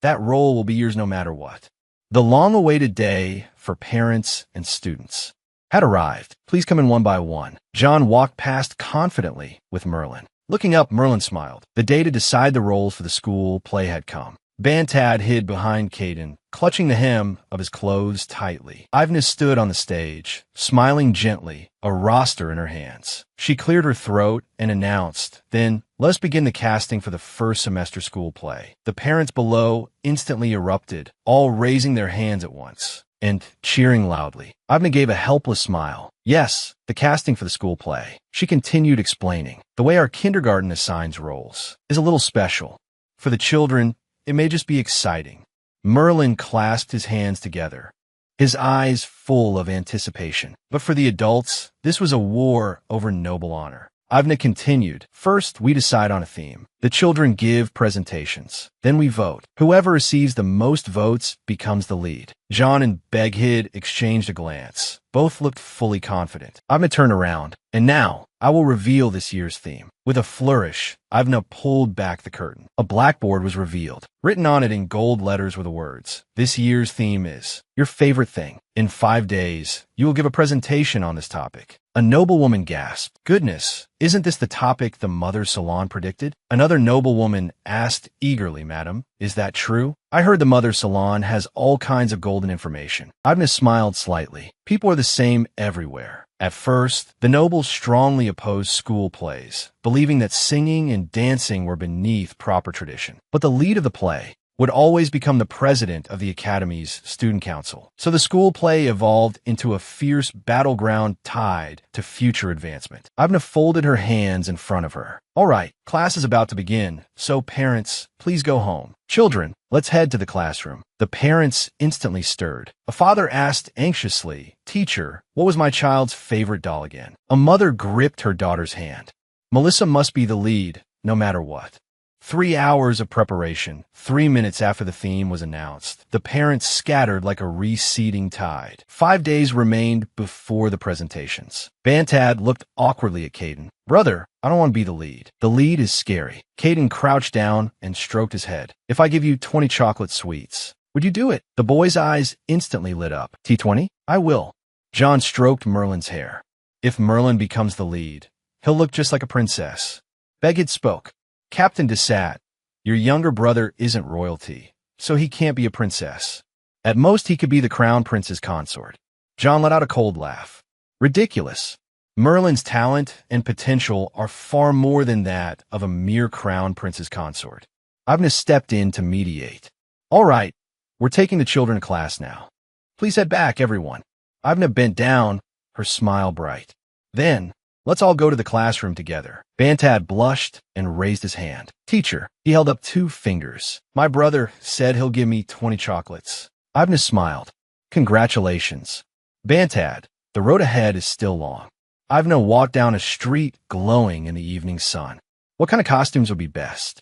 that role will be yours no matter what. The long-awaited day for parents and students had arrived. Please come in one by one. John walked past confidently with Merlin. Looking up, Merlin smiled. The day to decide the roles for the school play had come. Bantad hid behind Caden, clutching the hem of his clothes tightly. Ivna stood on the stage, smiling gently, a roster in her hands. She cleared her throat and announced, Then, let's begin the casting for the first semester school play. The parents below instantly erupted, all raising their hands at once and cheering loudly. Ivna gave a helpless smile. Yes, the casting for the school play. She continued explaining. The way our kindergarten assigns roles is a little special. For the children, it may just be exciting. Merlin clasped his hands together, his eyes full of anticipation. But for the adults, this was a war over noble honor. Ivna continued. First, we decide on a theme. The children give presentations. Then we vote. Whoever receives the most votes becomes the lead. John and Beghid exchanged a glance. Both looked fully confident. Ivna turned around. And now, I will reveal this year's theme. With a flourish, Ivna pulled back the curtain. A blackboard was revealed. Written on it in gold letters were the words, This year's theme is your favorite thing. In 5 days, you will give a presentation on this topic. A noblewoman gasped. Goodness, isn't this the topic the Mother Salon predicted? Another noblewoman asked eagerly, Madam, is that true? I heard the Mother Salon has all kinds of golden information. Ivna smiled slightly. People are the same everywhere. At first, the nobles strongly opposed school plays, believing that singing and dancing were beneath proper tradition. But the lead of the play would always become the president of the Academy's student council. So the school play evolved into a fierce battleground tied to future advancement. Ivna folded her hands in front of her. All right, class is about to begin, so parents, please go home. Children, let's head to the classroom. The parents instantly stirred. A father asked anxiously, Teacher, what was my child's favorite doll again? A mother gripped her daughter's hand. Melissa must be the lead, no matter what. 3 hours of preparation, 3 minutes after the theme was announced. The parents scattered like a receding tide. 5 days remained before the presentations. Bantad looked awkwardly at Caden. Brother, I don't want to be the lead. The lead is scary. Caden crouched down and stroked his head. If I give you 20 chocolate sweets, would you do it? The boy's eyes instantly lit up. T20? I will. John stroked Merlin's hair. If Merlin becomes the lead, he'll look just like a princess. Beghid spoke. Captain Desat, your younger brother isn't royalty, so he can't be a princess. At most, he could be the crown prince's consort. John let out a cold laugh. Ridiculous. Merlin's talent and potential are far more than that of a mere crown prince's consort. Ivna stepped in to mediate. All right, we're taking the children to class now. Please head back, everyone. Ivna bent down, her smile bright. Then, let's all go to the classroom together. Bantad blushed and raised his hand. Teacher, he held up 2 fingers. My brother said he'll give me 20 chocolates. Ivna smiled. Congratulations. Bantad, the road ahead is still long. Ivna walked down a street glowing in the evening sun. What kind of costumes would be best?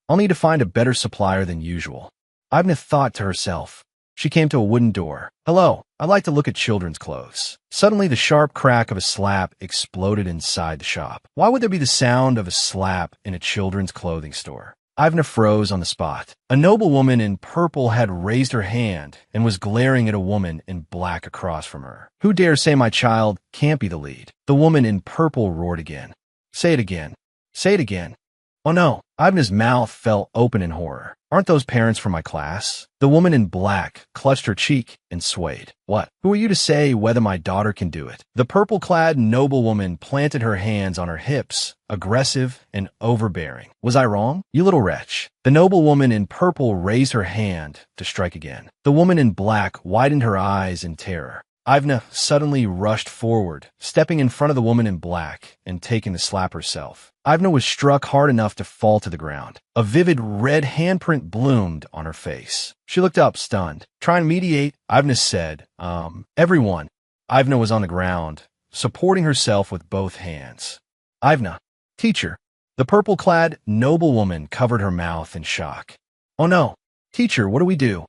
I'll need to find a better supplier than usual. Ivna thought to herself. She came to a wooden door. Hello, I'd like to look at children's clothes. Suddenly, the sharp crack of a slap exploded inside the shop. Why would there be the sound of a slap in a children's clothing store? Ivna froze on the spot. A noblewoman in purple had raised her hand and was glaring at a woman in black across from her. Who dare say my child can't be the lead? The woman in purple roared again. Say it again. Say it again. Oh no, Ivna's mouth fell open in horror. Aren't those parents from my class? The woman in black clutched her cheek and swayed. What? Who are you to say whether my daughter can do it? The purple-clad noblewoman planted her hands on her hips, aggressive and overbearing. Was I wrong? You little wretch. The noblewoman in purple raised her hand to strike again. The woman in black widened her eyes in terror. Ivna suddenly rushed forward, stepping in front of the woman in black and taking the slap herself. Ivna was struck hard enough to fall to the ground. A vivid red handprint bloomed on her face. She looked up, stunned. Try and mediate, Ivna said. Everyone. Ivna was on the ground, supporting herself with both hands. Ivna. Teacher. The purple-clad noblewoman covered her mouth in shock. Oh no. Teacher, what do we do?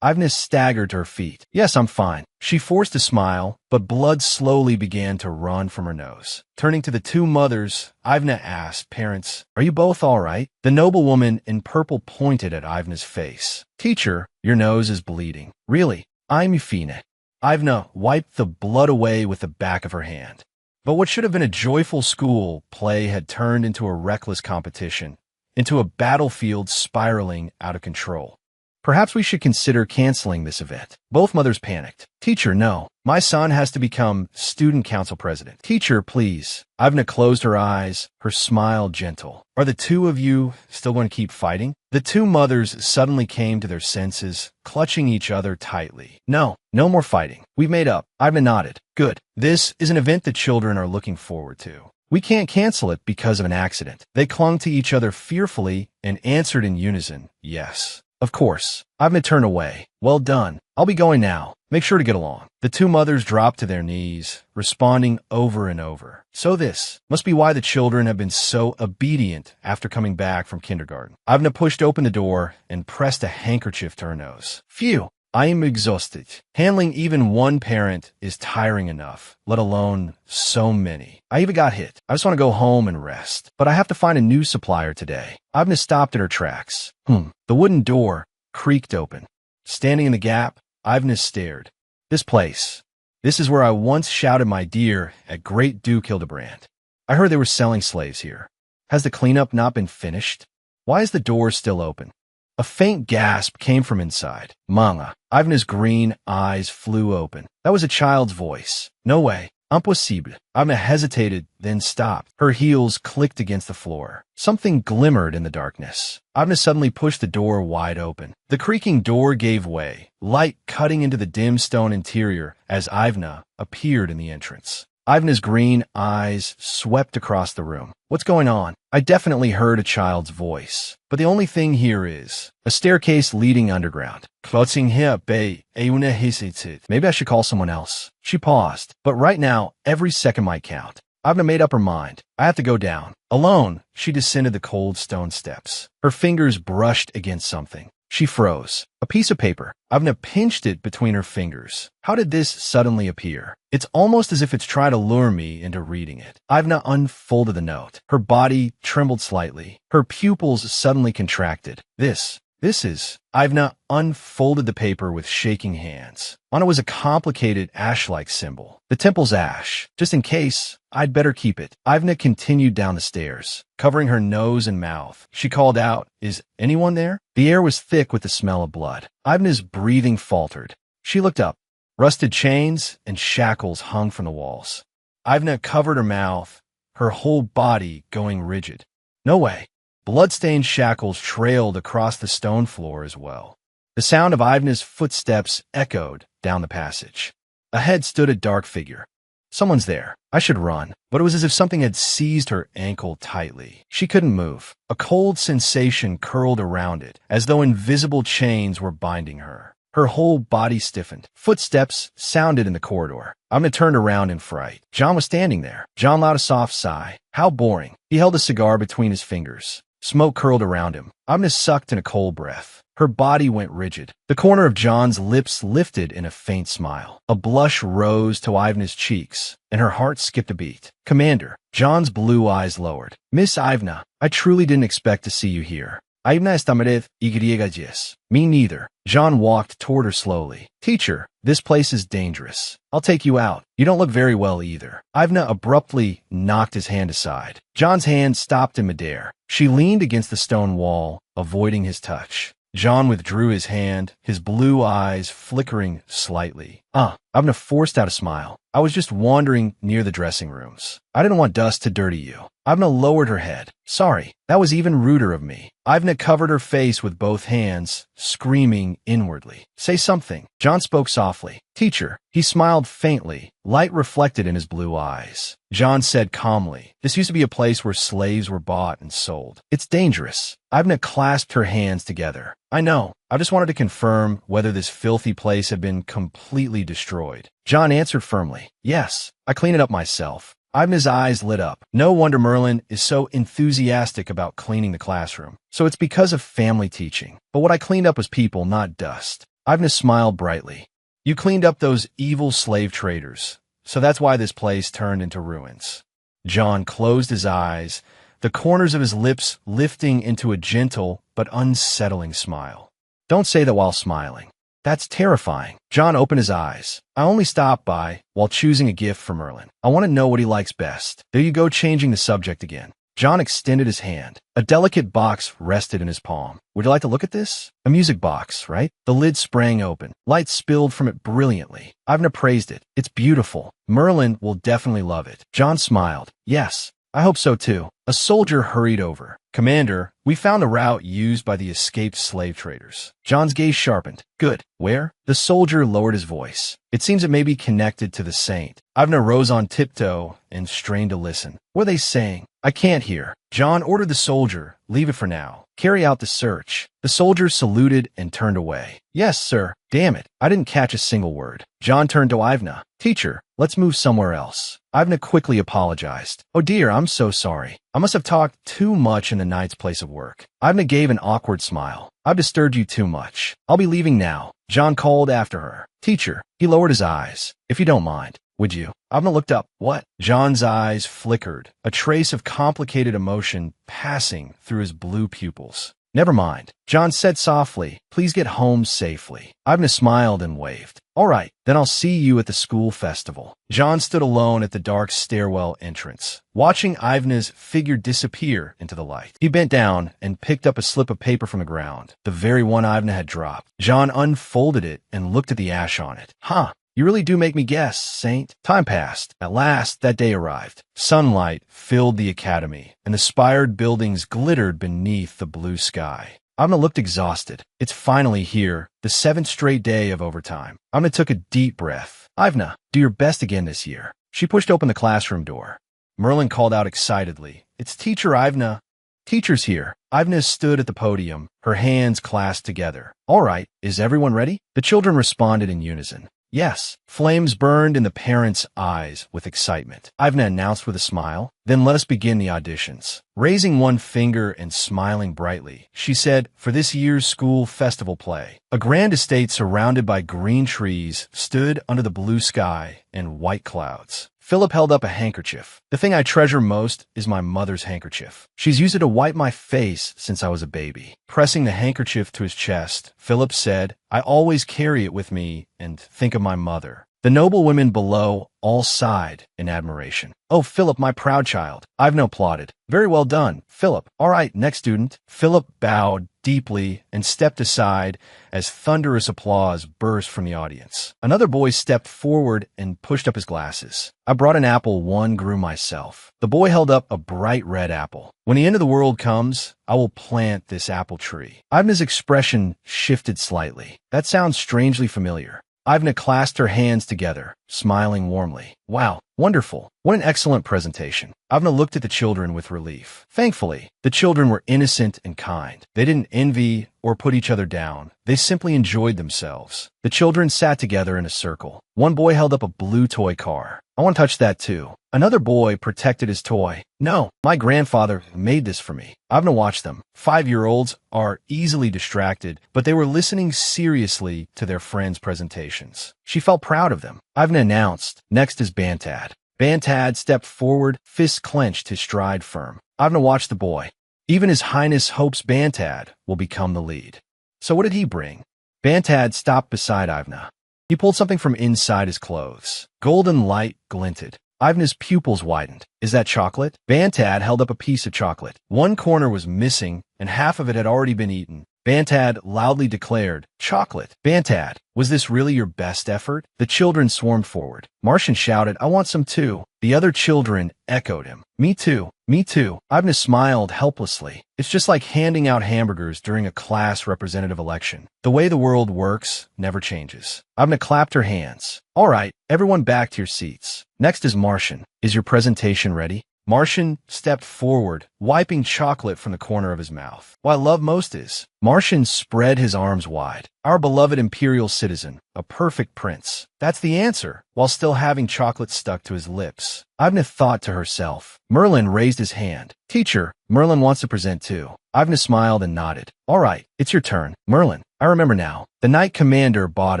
Ivna staggered to her feet. Yes, I'm fine. She forced a smile, but blood slowly began to run from her nose. Turning to the 2 mothers, Ivna asked, Parents, are you both all right? The noblewoman in purple pointed at Ivna's face. Teacher, your nose is bleeding. Really? I'm Euphina. Ivna wiped the blood away with the back of her hand. But what should have been a joyful school play had turned into a reckless competition, into a battlefield spiraling out of control. Perhaps we should consider canceling this event. Both mothers panicked. Teacher, no. My son has to become student council president. Teacher, please. Ivna closed her eyes, her smile gentle. Are the 2 of you still going to keep fighting? The 2 mothers suddenly came to their senses, clutching each other tightly. No, no more fighting. We've made up. Ivna nodded. Good. This is an event the children are looking forward to. We can't cancel it because of an accident. They clung to each other fearfully and answered in unison, yes. Of course. Ivna turned away. Well done. I'll be going now. Make sure to get along. The 2 mothers dropped to their knees, responding over and over. So this must be why the children have been so obedient after coming back from kindergarten. Ivna pushed open the door and pressed a handkerchief to her nose. Phew. I am exhausted. Handling even 1 parent is tiring enough, let alone so many. I even got hit. I just want to go home and rest. But I have to find a new supplier today. Ivna stopped in her tracks. The wooden door creaked open. Standing in the gap, Ivna stared. This place. This is where I once shouted my dear at Great Duke Hildebrand. I heard they were selling slaves here. Has the cleanup not been finished? Why is the door still open? A faint gasp came from inside. Manga. Ivna's green eyes flew open. That was a child's voice. No way. Impossible. Ivna hesitated, then stopped. Her heels clicked against the floor. Something glimmered in the darkness. Ivna suddenly pushed the door wide open. The creaking door gave way, light cutting into the dim stone interior as Ivna appeared in the entrance. Ivna's green eyes swept across the room. What's going on? I definitely heard a child's voice. But the only thing here is a staircase leading underground. Maybe I should call someone else. She paused. But right now, every second might count. Ivna made up her mind. I have to go down. Alone, she descended the cold stone steps. Her fingers brushed against something. She froze. A piece of paper. Ivna pinched it between her fingers. How did this suddenly appear? It's almost as if it's trying to lure me into reading it. Ivna unfolded the note. Her body trembled slightly. Her pupils suddenly contracted. This is... Ivna unfolded the paper with shaking hands. On it was a complicated ash-like symbol. The temple's ash. Just in case, I'd better keep it. Ivna continued down the stairs, covering her nose and mouth. She called out, Is anyone there? The air was thick with the smell of blood. Ivna's breathing faltered. She looked up. Rusted chains and shackles hung from the walls. Ivna covered her mouth, her whole body going rigid. No way. Blood-stained shackles trailed across the stone floor as well. The sound of Ivna's footsteps echoed down the passage. Ahead stood a dark figure. Someone's there. I should run. But it was as if something had seized her ankle tightly. She couldn't move. A cold sensation curled around it, as though invisible chains were binding her. Her whole body stiffened. Footsteps sounded in the corridor. Avna turned around in fright. John was standing there. John let out a soft sigh. How boring. He held a cigar between his fingers. Smoke curled around him. Avna sucked in a cold breath. Her body went rigid. The corner of John's lips lifted in a faint smile. A blush rose to Ivna's cheeks, and her heart skipped a beat. Commander, John's blue eyes lowered. Miss Ivna, I truly didn't expect to see you here. Ivna estamered y. Me neither. John walked toward her slowly. Teacher, this place is dangerous. I'll take you out. You don't look very well either. Ivna abruptly knocked his hand aside. John's hand stopped in midair. She leaned against the stone wall, avoiding his touch. John withdrew his hand, his blue eyes flickering slightly. Ivna forced out a smile. I was just wandering near the dressing rooms. I didn't want dust to dirty you. Ivna lowered her head. Sorry, that was even ruder of me. Ivna covered her face with both hands, screaming inwardly. Say something. John spoke softly. Teacher. He smiled faintly, light reflected in his blue eyes. John said calmly, this used to be a place where slaves were bought and sold. It's dangerous. Ivna clasped her hands together. I know. I just wanted to confirm whether this filthy place had been completely destroyed. John answered firmly. Yes, I clean it up myself. Ivna's eyes lit up. No wonder Merlin is so enthusiastic about cleaning the classroom. So it's because of family teaching. But what I cleaned up was people, not dust. Ivna smiled brightly. You cleaned up those evil slave traders. So that's why this place turned into ruins. John closed his eyes, the corners of his lips lifting into a gentle but unsettling smile. Don't say that while smiling. That's terrifying. John opened his eyes. I only stopped by while choosing a gift for Merlin. I want to know what he likes best. There you go, changing the subject again. John extended his hand. A delicate box rested in his palm. Would you like to look at this? A music box, right? The lid sprang open. Light spilled from it brilliantly. Ivna praised it. It's beautiful. Merlin will definitely love it. John smiled. Yes, I hope so too. A soldier hurried over. Commander, we found the route used by the escaped slave traders. John's gaze sharpened. Good. Where? The soldier lowered his voice. It seems it may be connected to the saint. Ivna rose on tiptoe and strained to listen. What are they saying? I can't hear. John ordered the soldier, leave it for now. Carry out the search. The soldier saluted and turned away. Yes, sir. Damn it. I didn't catch a single word. John turned to Ivna. Teacher, let's move somewhere else. Ivna quickly apologized. Oh dear, I'm so sorry. I must have talked too much in the knight's place of work. Ivna gave an awkward smile. I've disturbed you too much. I'll be leaving now. John called after her. Teacher. He lowered his eyes. If you don't mind, would you? Ivna looked up. What? John's eyes flickered, a trace of complicated emotion passing through his blue pupils. Never mind. John said softly, please get home safely. Ivna smiled and waved. All right, then I'll see you at the school festival. John stood alone at the dark stairwell entrance, watching Ivna's figure disappear into the light. He bent down and picked up a slip of paper from the ground, the very one Ivna had dropped. John unfolded it and looked at the ash on it. Huh. You really do make me guess, Saint. Time passed. At last, that day arrived. Sunlight filled the academy, and the spired buildings glittered beneath the blue sky. Ivna looked exhausted. It's finally here, the 7th straight day of overtime. Ivna took a deep breath. Ivna, do your best again this year. She pushed open the classroom door. Merlin called out excitedly, It's Teacher Ivna. Teacher's here. Ivna stood at the podium, her hands clasped together. All right, is everyone ready? The children responded in unison. Yes. Flames burned in the parents' eyes with excitement. Ivna announced with a smile. Then let us begin the auditions. Raising one finger and smiling brightly, she said, for this year's school festival play, a grand estate surrounded by green trees stood under the blue sky and white clouds. Philip held up a handkerchief. The thing I treasure most is my mother's handkerchief. She's used it to wipe my face since I was a baby. Pressing the handkerchief to his chest, Philip said, I always carry it with me and think of my mother. The noble women below all sighed in admiration. Oh, Philip, my proud child. Ivna applauded. Very well done, Philip. All right, next student. Philip bowed deeply and stepped aside as thunderous applause burst from the audience. Another boy stepped forward and pushed up his glasses. I brought an apple one grew myself. The boy held up a bright red apple. When the end of the world comes, I will plant this apple tree. Ivna's expression shifted slightly. That sounds strangely familiar. Ivna clasped her hands together, smiling warmly. Wow, Wonderful. What an excellent presentation. Avna looked at the children with relief. Thankfully, the children were innocent and kind. They didn't envy or put each other down. They simply enjoyed themselves. The children sat together in a circle. One boy held up a blue toy car. I want to touch that too. Another boy protected his toy. No, my grandfather made this for me. Avna watched them. 5-year-olds are easily distracted, but they were listening seriously to their friends' presentations. She felt proud of them. Avna announced, next is Bantad. Bantad stepped forward, fists clenched, his stride firm. Avna watched the boy. Even His Highness hopes Bantad will become the lead. So what did he bring? Bantad stopped beside Avna. He pulled something from inside his clothes. Golden light glinted. Avna's pupils widened. Is that chocolate? Bantad held up a piece of chocolate. One corner was missing, and half of it had already been eaten. Bantad loudly declared, chocolate. Bantad, was this really your best effort? The children swarmed forward. Martian shouted, I want some too. The other children echoed him. Me too. Me too. Avna smiled helplessly. It's just like handing out hamburgers during a class representative election. The way the world works never changes. Avna clapped her hands. All right, everyone back to your seats. Next is Martian. Is your presentation ready? Martian stepped forward, wiping chocolate from the corner of his mouth. What I love most is, Martian spread his arms wide. Our beloved imperial citizen, a perfect prince. That's the answer, while still having chocolate stuck to his lips. Avna thought to herself. Merlin raised his hand. Teacher, Merlin wants to present too. Avna smiled and nodded. All right, it's your turn. Merlin, I remember now. The Knight Commander bought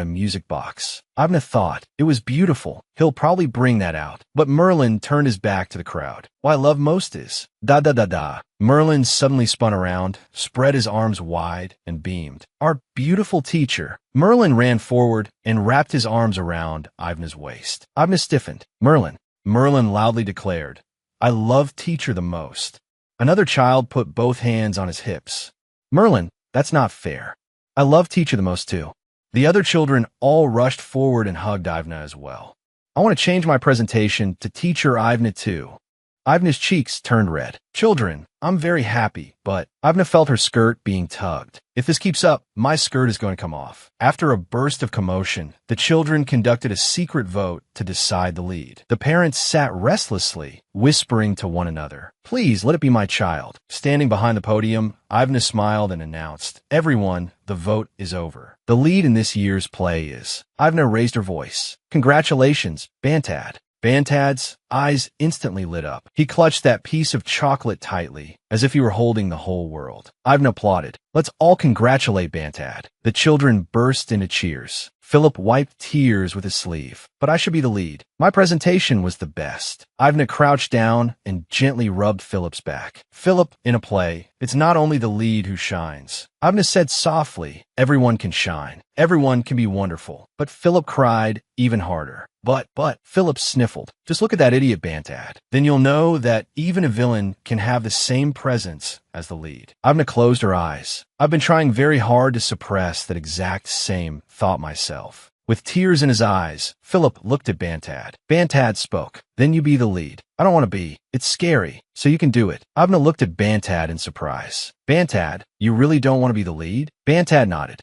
a music box. Avna thought, it was beautiful. He'll probably bring that out. But Merlin turned his back to the crowd. What I love most is, da-da-da-da. Merlin suddenly spun around, spread his arms wide, and beamed. Our beautiful teacher. Merlin ran forward and wrapped his arms around Avna's waist. Avna stiffened. Merlin loudly declared, I love teacher the most. Another child put both hands on his hips. Merlin, that's not fair. I love teacher the most too. The other children all rushed forward and hugged Avna as well. I want to change my presentation to teacher Avna too. Avna's cheeks turned red. Children, I'm very happy, but Avna felt her skirt being tugged. If this keeps up, my skirt is going to come off. After a burst of commotion, the children conducted a secret vote to decide the lead. The parents sat restlessly, whispering to one another. Please let it be my child. Standing behind the podium, Avna smiled and announced, everyone, the vote is over. The lead in this year's play is. Avna raised her voice. Congratulations, Bantad. Bantad's eyes instantly lit up. He clutched that piece of chocolate tightly, as if he were holding the whole world. Avna applauded. Let's all congratulate Bantad. The children burst into cheers. Philip wiped tears with his sleeve. But I should be the lead. My presentation was the best. Avna crouched down and gently rubbed Philip's back. Philip, in a play, it's not only the lead who shines. Avna said softly, everyone can shine. Everyone can be wonderful. But Philip cried even harder. But, Philip sniffled. Just look at that idiot Bantad. Then you'll know that even a villain can have the same presence as the lead. Avna closed her eyes. I've been trying very hard to suppress that exact same thought myself. With tears in his eyes, Philip looked at Bantad. Bantad spoke. Then you be the lead. I don't want to be. It's scary. So you can do it. Avna looked at Bantad in surprise. Bantad, you really don't want to be the lead? Bantad nodded.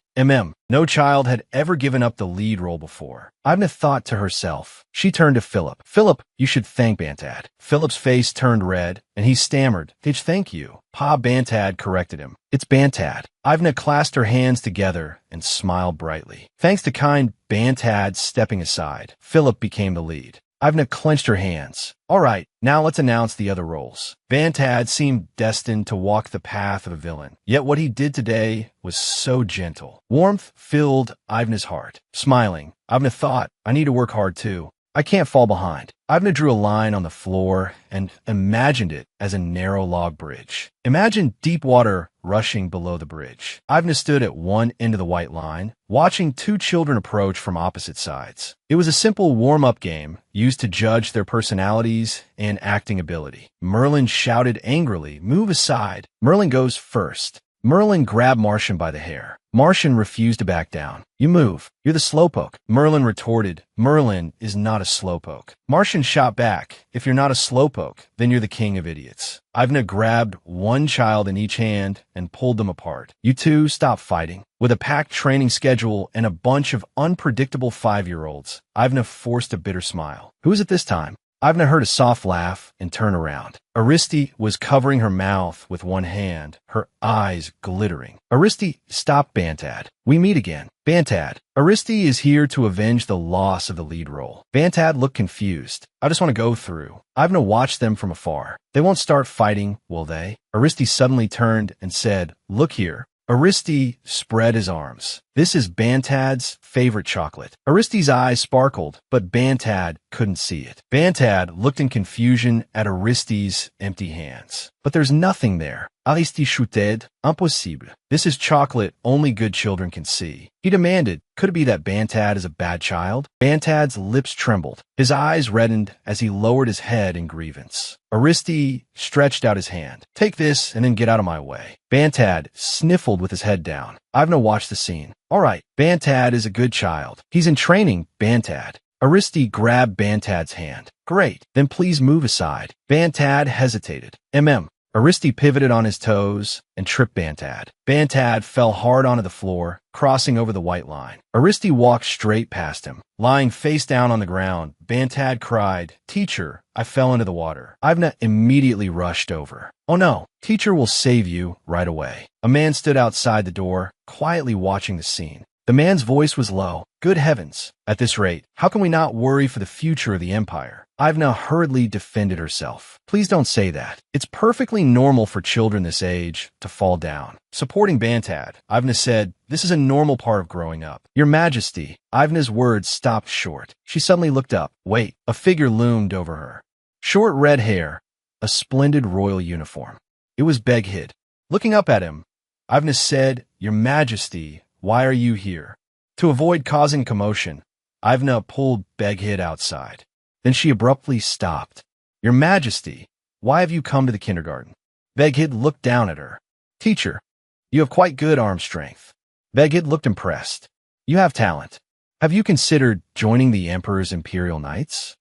No child had ever given up the lead role before. Avna thought to herself. She turned to Philip. Philip, you should thank Bantad. Philip's face turned red, and he stammered. Thank you. Pa Bantad corrected him. It's Bantad. Avna clasped her hands together and smiled brightly. Thanks to kind Bantad stepping aside, Philip became the lead. Avna clenched her hands. All right, now let's announce the other roles. Bantad seemed destined to walk the path of a villain. Yet what he did today was so gentle. Warmth filled Avna's heart. Smiling, Avna thought, I need to work hard too. I can't fall behind. Avna drew a line on the floor and imagined it as a narrow log bridge. Imagine deep water rushing below the bridge. Avna stood at one end of the white line, watching two children approach from opposite sides. It was a simple warm-up game used to judge their personalities and acting ability. Merlin shouted angrily, "Move aside." Merlin goes first. Merlin grabbed Martian by the hair. Martian refused to back down. You move. You're the slowpoke. Merlin retorted. Merlin is not a slowpoke. Martian shot back. If you're not a slowpoke, then you're the king of idiots. Avna grabbed one child in each hand and pulled them apart. You two stop fighting. With a packed training schedule and a bunch of unpredictable 5-year-olds, Avna forced a bitter smile. Who is it this time? Ivna heard a soft laugh and turned around. Aristi was covering her mouth with one hand, her eyes glittering. Aristi, stop, Bantad. We meet again. Bantad. Aristi is here to avenge the loss of the lead role. Bantad looked confused. I just want to go through. Ivna watched them from afar. They won't start fighting, will they? Aristi suddenly turned and said, look here. Aristi spread his arms. This is Bantad's favorite chocolate. Aristi's eyes sparkled, but Bantad couldn't see it. Bantad looked in confusion at Aristi's empty hands. But there's nothing there. Aristide, impossible. This is chocolate only good children can see. He demanded, could it be that Bantad is a bad child? Bantad's lips trembled. His eyes reddened as he lowered his head in grievance. Aristi stretched out his hand. Take this and then get out of my way. Bantad sniffled with his head down. Ivna watched the scene. All right, Bantad is a good child. He's in training, Bantad. Aristi grabbed Bantad's hand. Great, then please move aside. Bantad hesitated. Aristi pivoted on his toes and tripped Bantad. Bantad fell hard onto the floor, crossing over the white line. Aristi walked straight past him. Lying face down on the ground, Bantad cried, Teacher, I fell into the water. Ivna immediately rushed over. Oh no, Teacher will save you right away. A man stood outside the door, quietly watching the scene. The man's voice was low. Good heavens. At this rate, how can we not worry for the future of the empire? Ivna hurriedly defended herself. Please don't say that. It's perfectly normal for children this age to fall down. Supporting Bantad, Ivna said, this is a normal part of growing up. Your Majesty. Ivna's words stopped short. She suddenly looked up. Wait, a figure loomed over her. Short red hair, a splendid royal uniform. It was Beghid. Looking up at him, Ivna said, Your Majesty, why are you here? To avoid causing commotion, Ivna pulled Beghid outside. Then she abruptly stopped. Your Majesty, why have you come to the kindergarten? Beghid looked down at her. Teacher, you have quite good arm strength. Beghid looked impressed. You have talent. Have you considered joining the Emperor's Imperial Knights?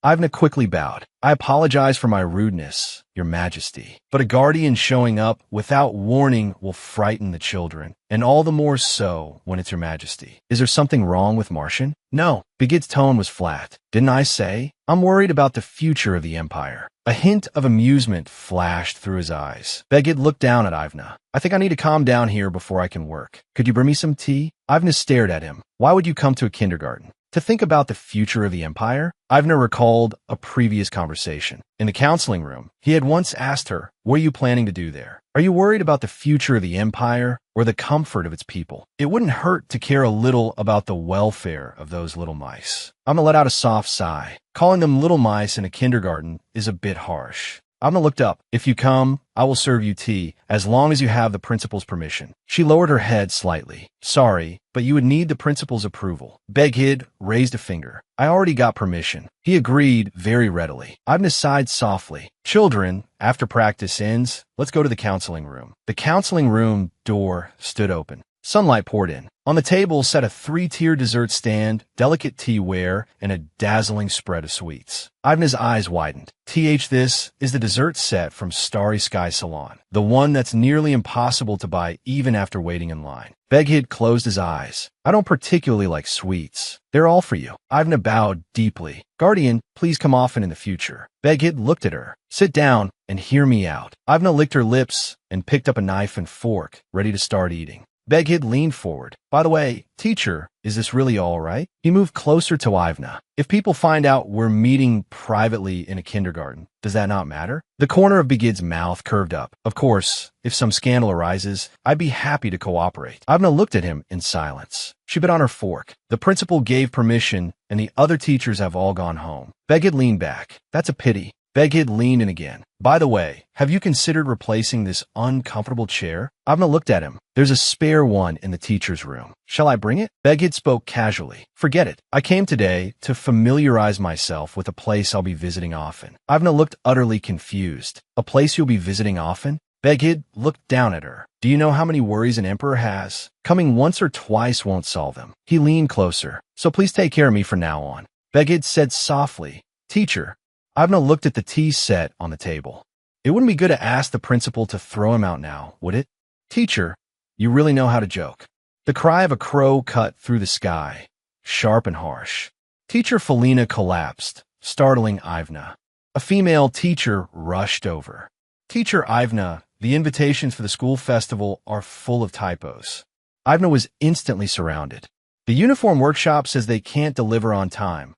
Ivna quickly bowed. I apologize for my rudeness, Your Majesty. But a guardian showing up without warning will frighten the children, and all the more so when it's Your Majesty. Is there something wrong with Martian? No. Beghid's tone was flat. Didn't I say? I'm worried about the future of the Empire. A hint of amusement flashed through his eyes. Beghid looked down at Ivna. I think I need to calm down here before I can work. Could you bring me some tea? Ivna stared at him. Why would you come to a kindergarten? To think about the future of the empire? Ivna recalled a previous conversation. In the counseling room, he had once asked her, what are you planning to do there? Are you worried about the future of the empire or the comfort of its people? It wouldn't hurt to care a little about the welfare of those little mice. Ivna let out a soft sigh. Calling them little mice in a kindergarten is a bit harsh. Ivna looked up. If you come, I will serve you tea, as long as you have the principal's permission. She lowered her head slightly. Sorry, but you would need the principal's approval. Beghid raised a finger. I already got permission. He agreed very readily. Ivna sighed softly. Children, after practice ends, let's go to the counseling room. The counseling room door stood open. Sunlight poured in. On the table sat a 3-tier dessert stand, delicate teaware, and a dazzling spread of sweets. Ivna's eyes widened. This is the dessert set from Starry Sky Salon, the one that's nearly impossible to buy even after waiting in line. Beghid closed his eyes. I don't particularly like sweets. They're all for you. Ivna bowed deeply. Guardian, please come often in the future. Beghid looked at her. Sit down and hear me out. Ivna licked her lips and picked up a knife and fork, ready to start eating. Beghid leaned forward. By the way, teacher, is this really all right? He moved closer to Ivna. If people find out we're meeting privately in a kindergarten, does that not matter? The corner of Beghid's mouth curved up. Of course, if some scandal arises, I'd be happy to cooperate. Ivna looked at him in silence. She bit on her fork. The principal gave permission, and the other teachers have all gone home. Beghid leaned back. That's a pity. Beghid leaned in again. By the way, have you considered replacing this uncomfortable chair? Ivna looked at him. There's a spare one in the teacher's room. Shall I bring it? Beghid spoke casually. Forget it. I came today to familiarize myself with a place I'll be visiting often. Ivna looked utterly confused. A place you'll be visiting often? Beghid looked down at her. Do you know how many worries an emperor has? Coming once or twice won't solve them. He leaned closer. So please take care of me from now on. Beghid said softly, Teacher. Ivna looked at the tea set on the table. It wouldn't be good to ask the principal to throw him out now, would it? Teacher, you really know how to joke. The cry of a crow cut through the sky, sharp and harsh. Teacher Felina collapsed, startling Ivna. A female teacher rushed over. "Teacher Ivna, the invitations for the school festival are full of typos." Ivna was instantly surrounded. "The uniform workshop says they can't deliver on time.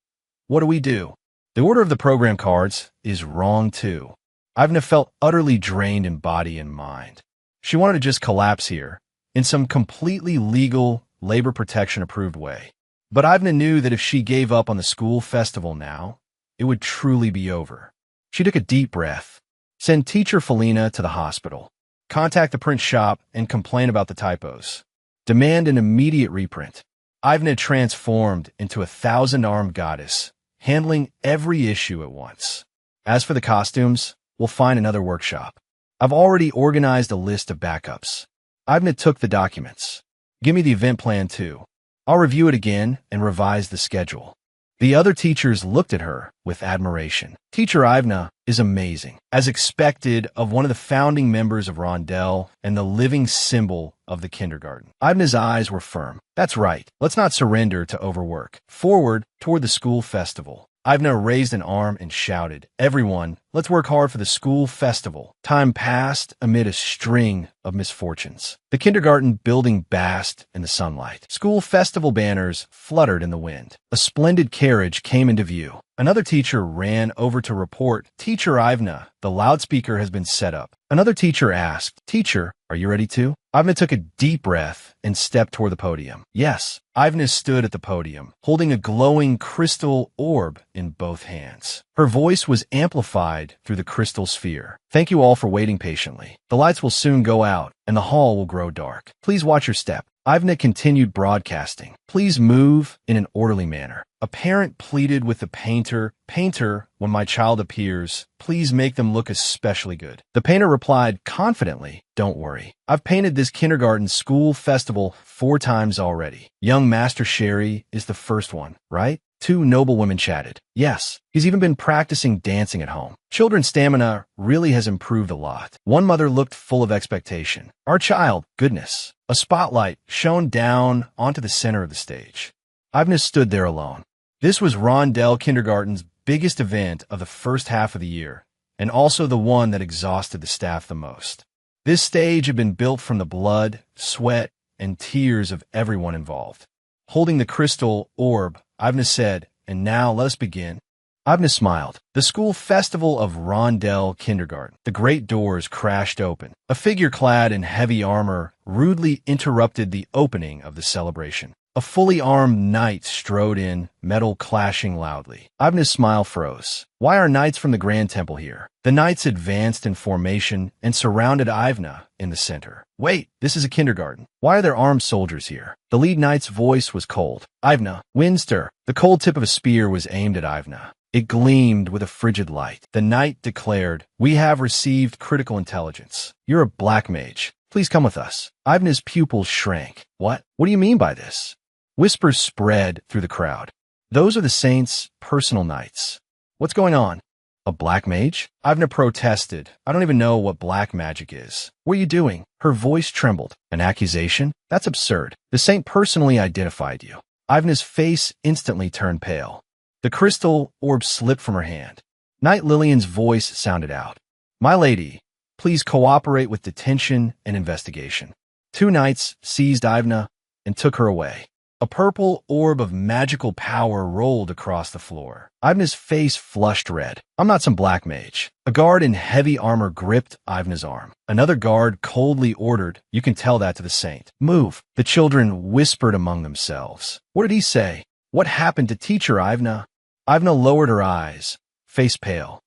What do we do?" "The order of the program cards is wrong too." Ivna felt utterly drained in body and mind. She wanted to just collapse here, in some completely legal, labor protection-approved way. But Ivna knew that if she gave up on the school festival now, it would truly be over. She took a deep breath. Send teacher Felina to the hospital. Contact the print shop and complain about the typos. Demand an immediate reprint. Ivna transformed into a thousand-armed goddess, handling every issue at once. As for the costumes, we'll find another workshop. I've already organized a list of backups. Ivna took the documents. Give me the event plan too. I'll review it again and revise the schedule. The other teachers looked at her with admiration. Teacher Ivna is amazing, as expected of one of the founding members of Rondell and the living symbol of the kindergarten. Ivna's eyes were firm. That's right. Let's not surrender to overwork. Forward toward the school festival. Ivna raised an arm and shouted, "Everyone, let's work hard for the school festival." Time passed amid a string of misfortunes. The kindergarten building basked in the sunlight. School festival banners fluttered in the wind. A splendid carriage came into view. Another teacher ran over to report, "Teacher Ivna, the loudspeaker has been set up." Another teacher asked, "Teacher, are you ready too?" Ivna took a deep breath and stepped toward the podium. Yes, Ivna stood at the podium, holding a glowing crystal orb in both hands. Her voice was amplified through the crystal sphere. "Thank you all for waiting patiently. The lights will soon go out, and the hall will grow dark. Please watch your step." Ivna continued broadcasting. "Please move in an orderly manner." A parent pleaded with the painter, "Painter, when my child appears, please make them look especially good." The painter replied confidently, "Don't worry. I've painted this kindergarten school festival 4 times already. Young Master Sherry is the first one, right?" 2 noble women chatted. "Yes, he's even been practicing dancing at home. Children's stamina really has improved a lot." One mother looked full of expectation. "Our child, goodness." A spotlight shone down onto the center of the stage. Ivna stood there alone. This was Rondell Kindergarten's biggest event of the first half of the year, and also the one that exhausted the staff the most. This stage had been built from the blood, sweat, and tears of everyone involved. Holding the crystal orb, Ivna said, "And now let us begin." Ivna smiled. The school festival of Rondell Kindergarten. The great doors crashed open. A figure clad in heavy armor rudely interrupted the opening of the celebration. A fully armed knight strode in, metal clashing loudly. Ivna's smile froze. "Why are knights from the Grand Temple here?" The knights advanced in formation and surrounded Ivna in the center. "Wait, this is a kindergarten. Why are there armed soldiers here?" The lead knight's voice was cold. "Ivna, Winster." The cold tip of a spear was aimed at Ivna. It gleamed with a frigid light. The knight declared, "We have received critical intelligence. You're a black mage. Please come with us." Ivna's pupils shrank. What do you mean by this?" Whispers spread through the crowd. "Those are the saints' personal knights." "What's going on?" "A black mage?" Ivna protested. "I don't even know what black magic is." "What are you doing?" Her voice trembled. "An accusation? That's absurd. The saint personally identified you." Ivna's face instantly turned pale. The crystal orb slipped from her hand. Knight Lillian's voice sounded out. "My lady, please cooperate with detention and investigation." 2 knights seized Ivna and took her away. A purple orb of magical power rolled across the floor. Ivna's face flushed red. "I'm not some black mage." A guard in heavy armor gripped Ivna's arm. Another guard coldly ordered, "You can tell that to the saint." "Move." The children whispered among themselves. "What did he say? What happened to Teacher Ivna?" Ivna lowered her eyes, face pale.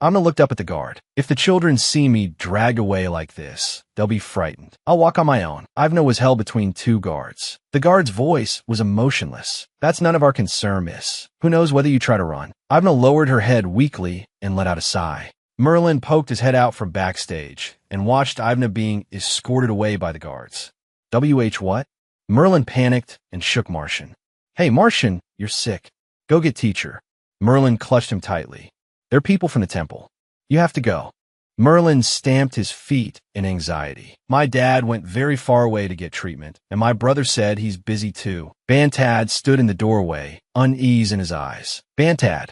Ivna looked up at the guard. "If the children see me dragged away like this, they'll be frightened. I'll walk on my own." Ivna was held between 2 guards. The guard's voice was emotionless. "That's none of our concern, miss. Who knows whether you try to run?" Ivna lowered her head weakly and let out a sigh. Merlin poked his head out from backstage and watched Ivna being escorted away by the guards. "WH what?" Merlin panicked and shook Martian. "Hey, Martian, you're sick. Go get teacher." Merlin clutched him tightly. "They're people from the temple. You have to go." Merlin stamped his feet in anxiety. My dad went very far away to get treatment, and my brother said he's busy too. Bantad stood in the doorway, unease in his eyes. Bantad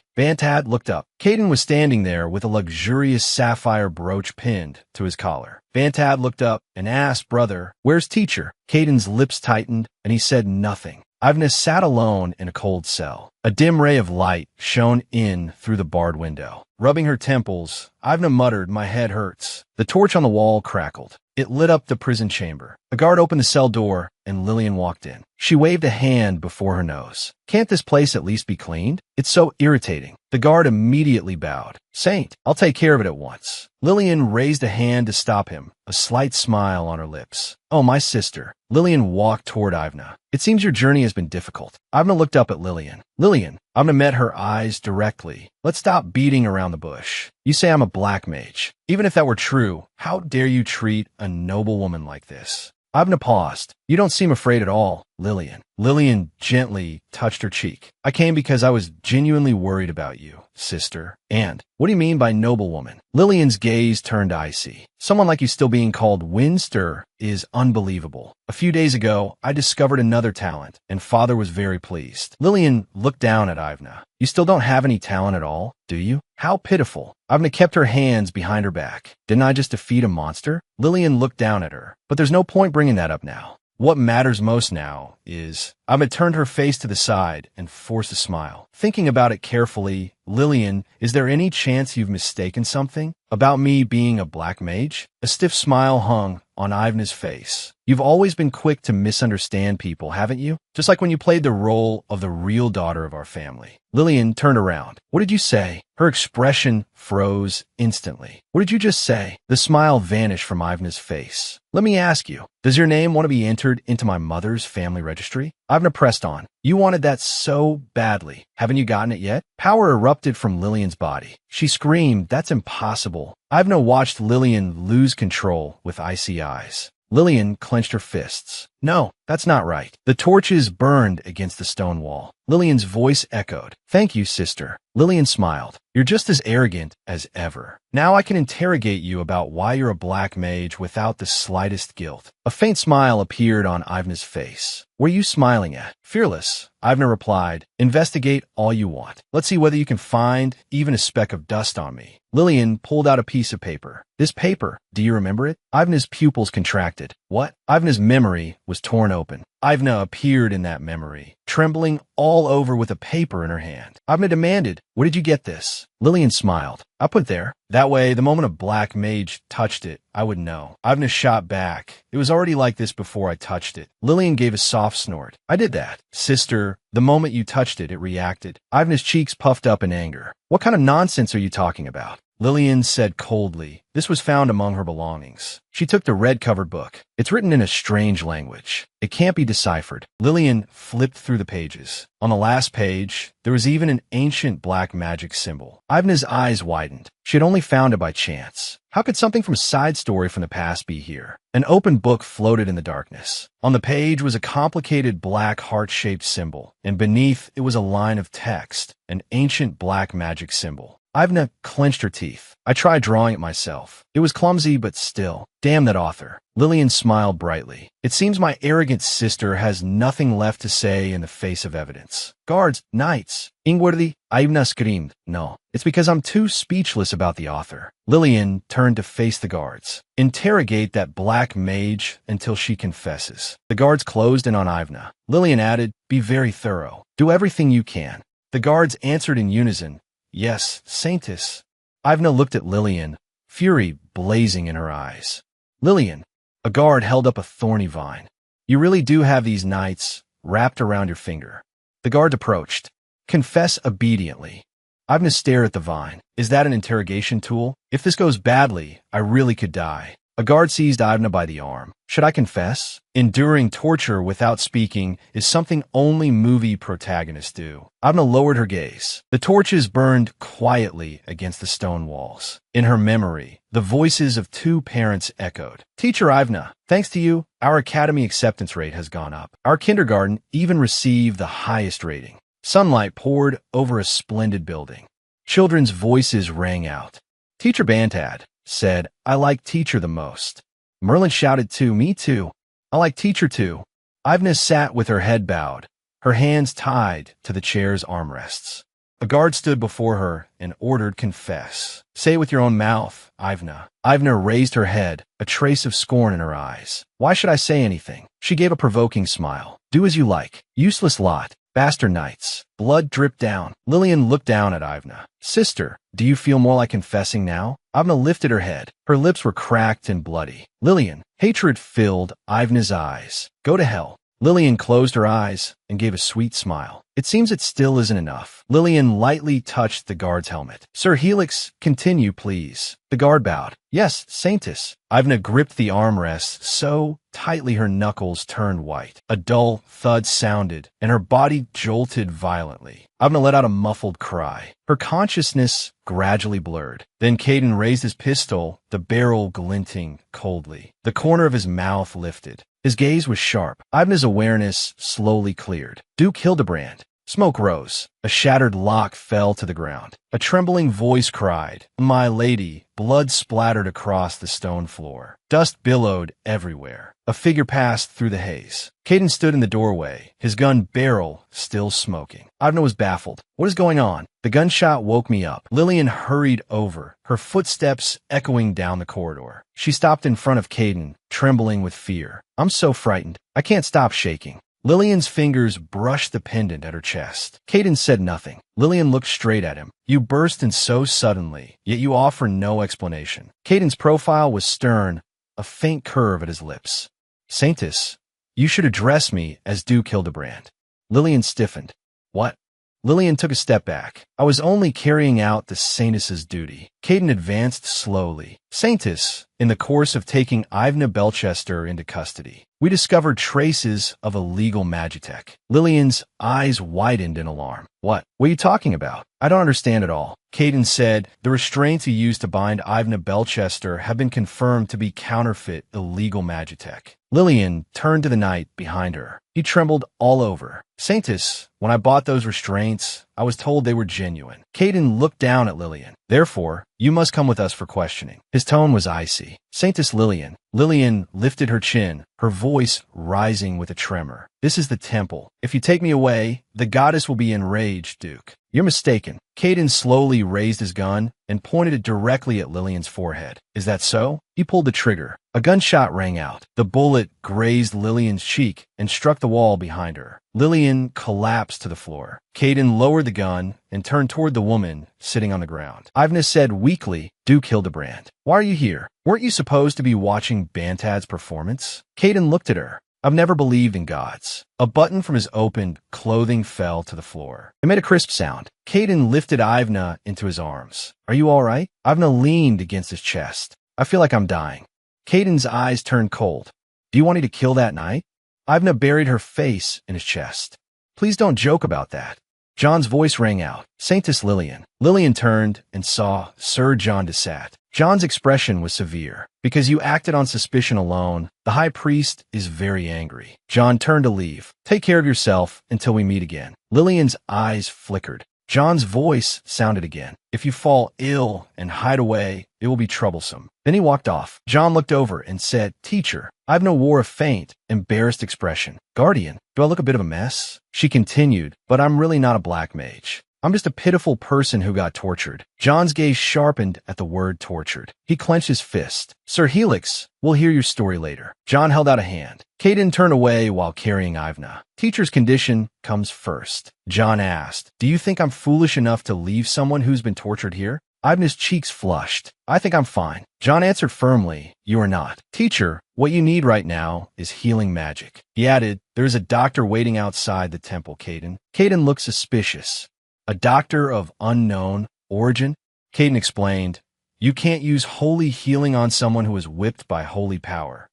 looked up. Caden was standing there with a luxurious sapphire brooch pinned to his collar. Bantad looked up and asked, "Brother, where's teacher?" Caden's lips tightened, and he said nothing. Ivna sat alone in a cold cell. A dim ray of light shone in through the barred window. Rubbing her temples, Ivna muttered, "My head hurts." The torch on the wall crackled. It lit up the prison chamber. A guard opened the cell door, and Lillian walked in. She waved a hand before her nose. "Can't this place at least be cleaned? It's so irritating." The guard immediately bowed. "Saint, I'll take care of it at once." Lillian raised a hand to stop him, a slight smile on her lips. "Oh, my sister." Lillian walked toward Ivna. "It seems your journey has been difficult." Ivna looked up at Lillian. "Lillian," Ivna met her eyes directly. "Let's stop beating around the bush. You say I'm a black mage. Even if that were true, how dare you treat a noble woman like this?" Ivna paused. "You don't seem afraid at all, Lillian." Lillian gently touched her cheek. "I came because I was genuinely worried about you, sister." "And what do you mean by noble woman?" Lillian's gaze turned icy. "Someone like you still being called Winster is unbelievable. A few days ago, I discovered another talent, and father was very pleased." Lillian looked down at Ivna. "You still don't have any talent at all, do you? How pitiful." Ivna kept her hands behind her back. "Didn't I just defeat a monster?" Lillian looked down at her. "But there's no point bringing that up now. What matters most now is..." Ivna turned her face to the side and forced a smile. Thinking about it carefully, "Lillian, is there any chance you've mistaken something about me being a black mage?" A stiff smile hung on Ivna's face. "You've always been quick to misunderstand people, haven't you? Just like when you played the role of the real daughter of our family." Lillian turned around. "What did you say?" Her expression froze instantly. "What did you just say?" The smile vanished from Ivna's face. "Let me ask you, does your name want to be entered into my mother's family registry?" Ivna pressed on. "You wanted that so badly. Haven't you gotten it yet?" Power erupted from Lillian's body. She screamed, "That's impossible." Ivna watched Lillian lose control with icy eyes. Lillian clenched her fists. "No, that's not right." The torches burned against the stone wall. Lillian's voice echoed. "Thank you, sister." Lillian smiled. "You're just as arrogant as ever. Now I can interrogate you about why you're a black mage without the slightest guilt." A faint smile appeared on Ivna's face. "What are you smiling at?" "Fearless," Ivna replied. "Investigate all you want. Let's see whether you can find even a speck of dust on me." Lillian pulled out a piece of paper. "This paper, do you remember it?" Ivna's pupils contracted. "What?" Ivna's memory was torn open. Ivna appeared in that memory, trembling all over with a paper in her hand. Ivna demanded, "Where did you get this?" Lillian smiled. "I put it there. That way, the moment a black mage touched it, I would know." Ivna shot back. "It was already like this before I touched it." Lillian gave a soft snort. "I did that. Sister, the moment you touched it, it reacted." Ivna's cheeks puffed up in anger. "What kind of nonsense are you talking about?" Lillian said coldly. This was found among her belongings. She took the red-covered book. "It's written in a strange language. It can't be deciphered." Lillian flipped through the pages. On the last page, there was even an ancient black magic symbol. Ivna's eyes widened. She had only found it by chance. How could something from a side story from the past be here? An open book floated in the darkness. On the page was a complicated black heart-shaped symbol, and beneath it was a line of text, an ancient black magic symbol. Ivna clenched her teeth. "I tried drawing it myself. It was clumsy, but still. Damn that author." Lillian smiled brightly. "It seems my arrogant sister has nothing left to say in the face of evidence." "Guards, knights." "Ingwardi," Ivna screamed. "No, it's because I'm too speechless about the author." Lillian turned to face the guards. "Interrogate that black mage until she confesses." The guards closed in on Ivna. Lillian added, "Be very thorough. Do everything you can." The guards answered in unison, "Yes, Saintess." Ivna looked at Lillian, fury blazing in her eyes. "Lillian." A guard held up a thorny vine. "You really do have these knights wrapped around your finger." The guard approached. "Confess obediently." Ivna stared at the vine. "Is that an interrogation tool? If this goes badly, I really could die." A guard seized Ivna by the arm. "Should I confess?" Enduring torture without speaking is something only movie protagonists do. Ivna lowered her gaze. The torches burned quietly against the stone walls. In her memory, the voices of two parents echoed. "Teacher Ivna, thanks to you, our academy acceptance rate has gone up. Our kindergarten even received the highest rating." Sunlight poured over a splendid building. Children's voices rang out. Teacher Bantad said, "I like teacher the most." Merlin shouted too. Me too. I like teacher too. Ivna sat with her head bowed, her hands tied to the chair's armrests. A guard stood before her and ordered confess. Say it with your own mouth, Ivna. Ivna raised her head, a trace of scorn in her eyes. Why should I say anything? She gave a provoking smile. Do as you like. Useless lot. Bastard knights. Blood dripped down. Lillian looked down at Ivna. Sister, do you feel more like confessing now? Ivna lifted her head. Her lips were cracked and bloody. Lillian, hatred filled Ivna's eyes. Go to hell. Lillian closed her eyes and gave a sweet smile. It seems it still isn't enough. Lillian lightly touched the guard's helmet. Sir Helix, continue, please. The guard bowed. Yes, Saintus. Ivna gripped the armrest so tightly her knuckles turned white. A dull thud sounded, and her body jolted violently. Ivna let out a muffled cry. Her consciousness gradually blurred. Then Caden raised his pistol, the barrel glinting coldly. The corner of his mouth lifted. His gaze was sharp. Ivna's awareness slowly cleared. Duke Hildebrand. Smoke rose. A shattered lock fell to the ground. A trembling voice cried, "My lady!" Blood splattered across the stone floor. Dust billowed everywhere. A figure passed through the haze. Caden stood in the doorway, his gun barrel still smoking. Ivna was baffled. What is going on? The gunshot woke me up. Lillian hurried over, her footsteps echoing down the corridor. She stopped in front of Caden, trembling with fear. I'm so frightened. I can't stop shaking. Lillian's fingers brushed the pendant at her chest. Caden said nothing. Lillian looked straight at him. You burst in so suddenly, yet you offer no explanation. Caden's profile was stern, a faint curve at his lips. Saintus, you should address me as Duke Hildebrand. Lillian stiffened. What? Lillian took a step back. I was only carrying out the Saintus's duty. Caden advanced slowly. Saintus, in the course of taking Ivna Belchester into custody, we discovered traces of illegal magitech. Lillian's eyes widened in alarm. What are you talking about? I don't understand at all. Caden said, the restraints you used to bind Ivna Belchester have been confirmed to be counterfeit illegal magitech. Lillian turned to the knight behind her. He trembled all over. Saintus, when I bought those restraints, I was told they were genuine. Caden looked down at Lillian. Therefore, you must come with us for questioning. His tone was icy. Saintus Lillian. Lillian lifted her chin, her voice rising with a tremor. This is the temple. If you take me away, the goddess will be enraged, Duke. You're mistaken. Caden slowly raised his gun and pointed it directly at Lillian's forehead. Is that so? He pulled the trigger. A gunshot rang out. The bullet grazed Lillian's cheek and struck the wall behind her. Lillian collapsed to the floor. Caden lowered the gun and turned toward the woman sitting on the ground. Ivna said weakly, Duke Hildebrand, why are you here? Weren't you supposed to be watching Bantad's performance? Caden looked at her. I've never believed in gods. A button from his opened clothing fell to the floor. It made a crisp sound. Caden lifted Ivna into his arms. Are you all right? Ivna leaned against his chest. I feel like I'm dying. Caden's eyes turned cold. Do you want me to kill that knight? Ivna buried her face in his chest. Please don't joke about that. John's voice rang out. Saintus Lillian. Lillian turned and saw Sir John de Sat. John's expression was severe. Because you acted on suspicion alone, the high priest is very angry. John turned to leave. Take care of yourself until we meet again. Lillian's eyes flickered. John's voice sounded again. If you fall ill and hide away, it will be troublesome. Then he walked off. John looked over and said, Teacher, Ivna wore a faint, embarrassed expression. Guardian, do I look a bit of a mess? She continued, but I'm really not a black mage. I'm just a pitiful person who got tortured. John's gaze sharpened at the word tortured. He clenched his fist. Sir Helix, we'll hear your story later. John held out a hand. Caden turned away while carrying Ivna. Teacher's condition comes first. John asked, do you think I'm foolish enough to leave someone who's been tortured here? Ivna's cheeks flushed. I think I'm fine. John answered firmly, you are not. Teacher, what you need right now is healing magic. He added, there's a doctor waiting outside the temple, Caden. Caden looked suspicious. A doctor of unknown origin? Caden explained, you can't use holy healing on someone who is whipped by holy power.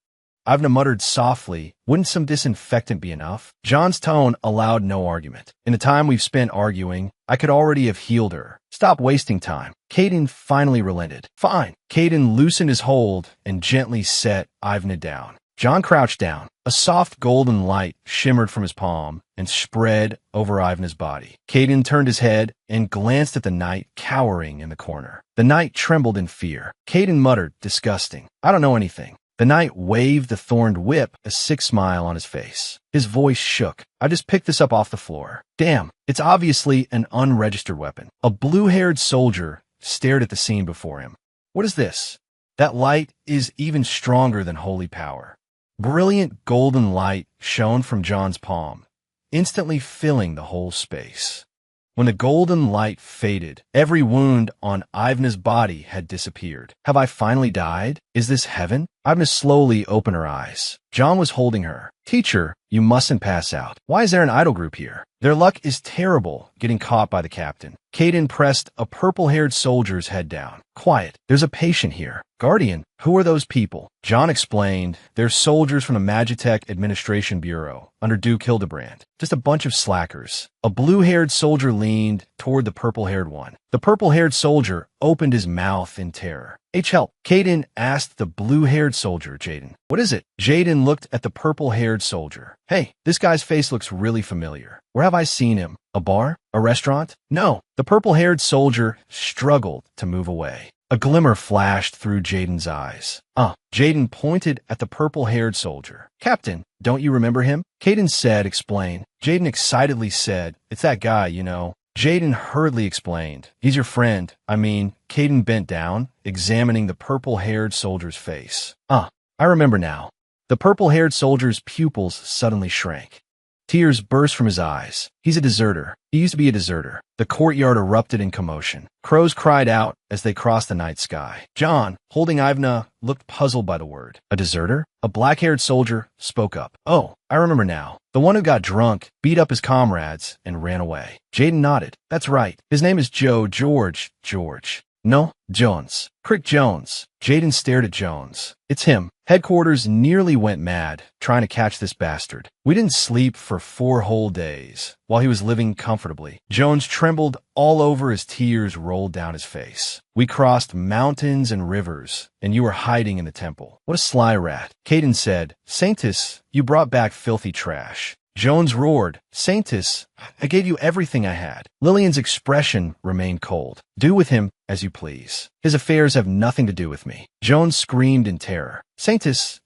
Ivna muttered softly, wouldn't some disinfectant be enough? John's tone allowed no argument. In the time we've spent arguing, I could already have healed her. Stop wasting time. Caden finally relented. Fine. Caden loosened his hold and gently set Ivna down. John crouched down. A soft golden light shimmered from his palm and spread over Ivna's body. Caden turned his head and glanced at the knight cowering in the corner. The knight trembled in fear. Caden muttered, disgusting. I don't know anything. The knight waved the thorned whip, a sick smile on his face. His voice shook. I just picked this up off the floor. Damn, it's obviously an unregistered weapon. A blue-haired soldier stared at the scene before him. What is this? That light is even stronger than holy power. Brilliant golden light shone from John's palm, instantly filling the whole space. When the golden light faded, every wound on Ivna's body had disappeared. Have I finally died? Is this heaven? Ivna slowly opened her eyes. John was holding her. Teacher, you mustn't pass out. Why is there an idol group here? Their luck is terrible, getting caught by the captain. Caden pressed a purple-haired soldier's head down. Quiet, there's a patient here. Guardian, who are those people? John explained, they're soldiers from the Magitech Administration Bureau, under Duke Hildebrand. Just a bunch of slackers. A blue-haired soldier leaned toward the purple-haired one. The purple-haired soldier opened his mouth in terror. Help. Caden asked the blue-haired soldier, Jaden. What is it? Jaden looked at the purple-haired soldier. Hey, this guy's face looks really familiar. Where have I seen him? A bar? A restaurant? No. The purple-haired soldier struggled to move away. A glimmer flashed through Jaden's eyes. Jaden pointed at the purple-haired soldier. Captain, don't you remember him? Caden said, explain. Jaden excitedly said, it's that guy, you know. Jaden hurriedly explained. He's your friend. Caden bent down, examining the purple-haired soldier's face. I remember now. The purple-haired soldier's pupils suddenly shrank. Tears burst from his eyes. He's a deserter. He used to be a deserter. The courtyard erupted in commotion. Crows cried out as they crossed the night sky. John, holding Ivna, looked puzzled by the word. A deserter? A black-haired soldier spoke up. Oh, I remember now. The one who got drunk, beat up his comrades, and ran away. Jaden nodded. That's right. His name is George. No, Jones. Crick Jones. Jaden stared at Jones. It's him. Headquarters nearly went mad, trying to catch this bastard. We didn't sleep for 4 whole days, while he was living comfortably. Jones trembled all over as tears rolled down his face. We crossed mountains and rivers, and you were hiding in the temple. What a sly rat. Caden said, Saintus, you brought back filthy trash. Jones roared, Saintus, I gave you everything I had. Lillian's expression remained cold. Do with him as you please. His affairs have nothing to do with me. Jones screamed in terror. Saintus,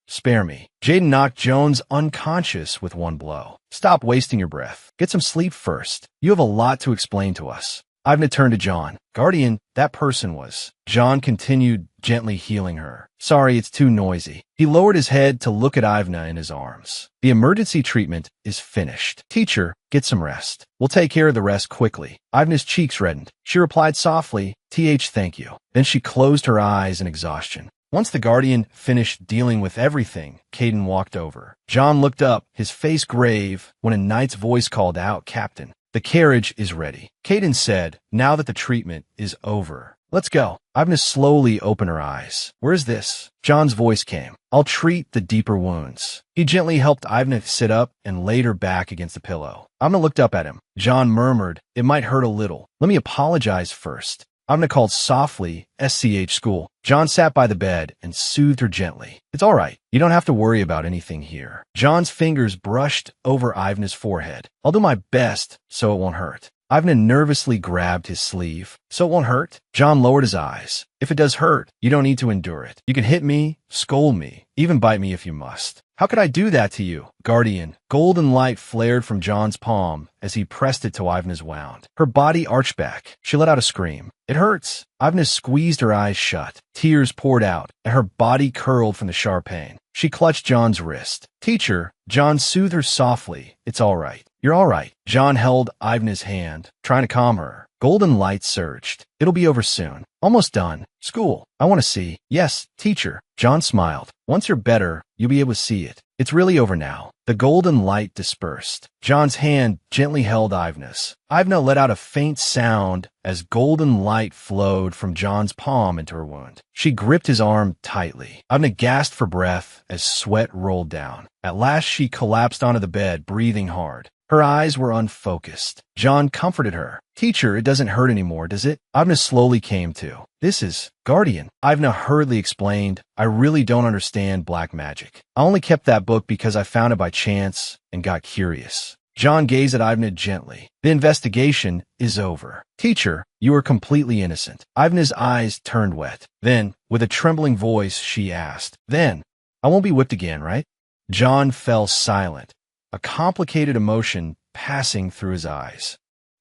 spare me. Jaden knocked Jones unconscious with one blow. Stop wasting your breath. Get some sleep first. You have a lot to explain to us. Ivna turned to John. Guardian, that person was. John continued gently healing her. Sorry, it's too noisy. He lowered his head to look at Ivna in his arms. The emergency treatment is finished. Teacher, get some rest. We'll take care of the rest quickly. Ivna's cheeks reddened. She replied softly, thank you. Then she closed her eyes in exhaustion. Once the Guardian finished dealing with everything, Caden walked over. John looked up, his face grave, when a knight's voice called out, Captain. The carriage is ready. Caden said, now that the treatment is over. Let's go. Ivna slowly opened her eyes. Where is this? John's voice came. I'll treat the deeper wounds. He gently helped Ivna sit up and laid her back against the pillow. Ivna looked up at him. John murmured, it might hurt a little. Let me apologize first. Ivna called softly, SCH school. John sat by the bed and soothed her gently. It's all right. You don't have to worry about anything here. John's fingers brushed over Ivna's forehead. I'll do my best so it won't hurt. Ivna nervously grabbed his sleeve. So it won't hurt? John lowered his eyes. If it does hurt, you don't need to endure it. You can hit me, scold me, even bite me if you must. How could I do that to you? Guardian. Golden light flared from John's palm as he pressed it to Ivna's wound. Her body arched back. She let out a scream. It hurts. Ivna squeezed her eyes shut. Tears poured out, and her body curled from the sharp pain. She clutched John's wrist. Teacher, John soothed her softly. It's all right. You're all right. John held Ivna's hand, trying to calm her. Golden light surged. It'll be over soon. Almost done. School. I want to see. Yes, teacher. John smiled. Once you're better, you'll be able to see it. It's really over now. The golden light dispersed. John's hand gently held Ivna's. Ivna let out a faint sound as golden light flowed from John's palm into her wound. She gripped his arm tightly. Ivna gasped for breath as sweat rolled down. At last she collapsed onto the bed, breathing hard. Her eyes were unfocused. John comforted her. Teacher, it doesn't hurt anymore, does it? Ivna slowly came to. This is Guardian. Ivna hurriedly explained, I really don't understand black magic. I only kept that book because I found it by chance and got curious. John gazed at Ivna gently. The investigation is over. Teacher, you are completely innocent. Ivna's eyes turned wet. Then, with a trembling voice, she asked, Then, I won't be whipped again, right? John fell silent, a complicated emotion passing through his eyes.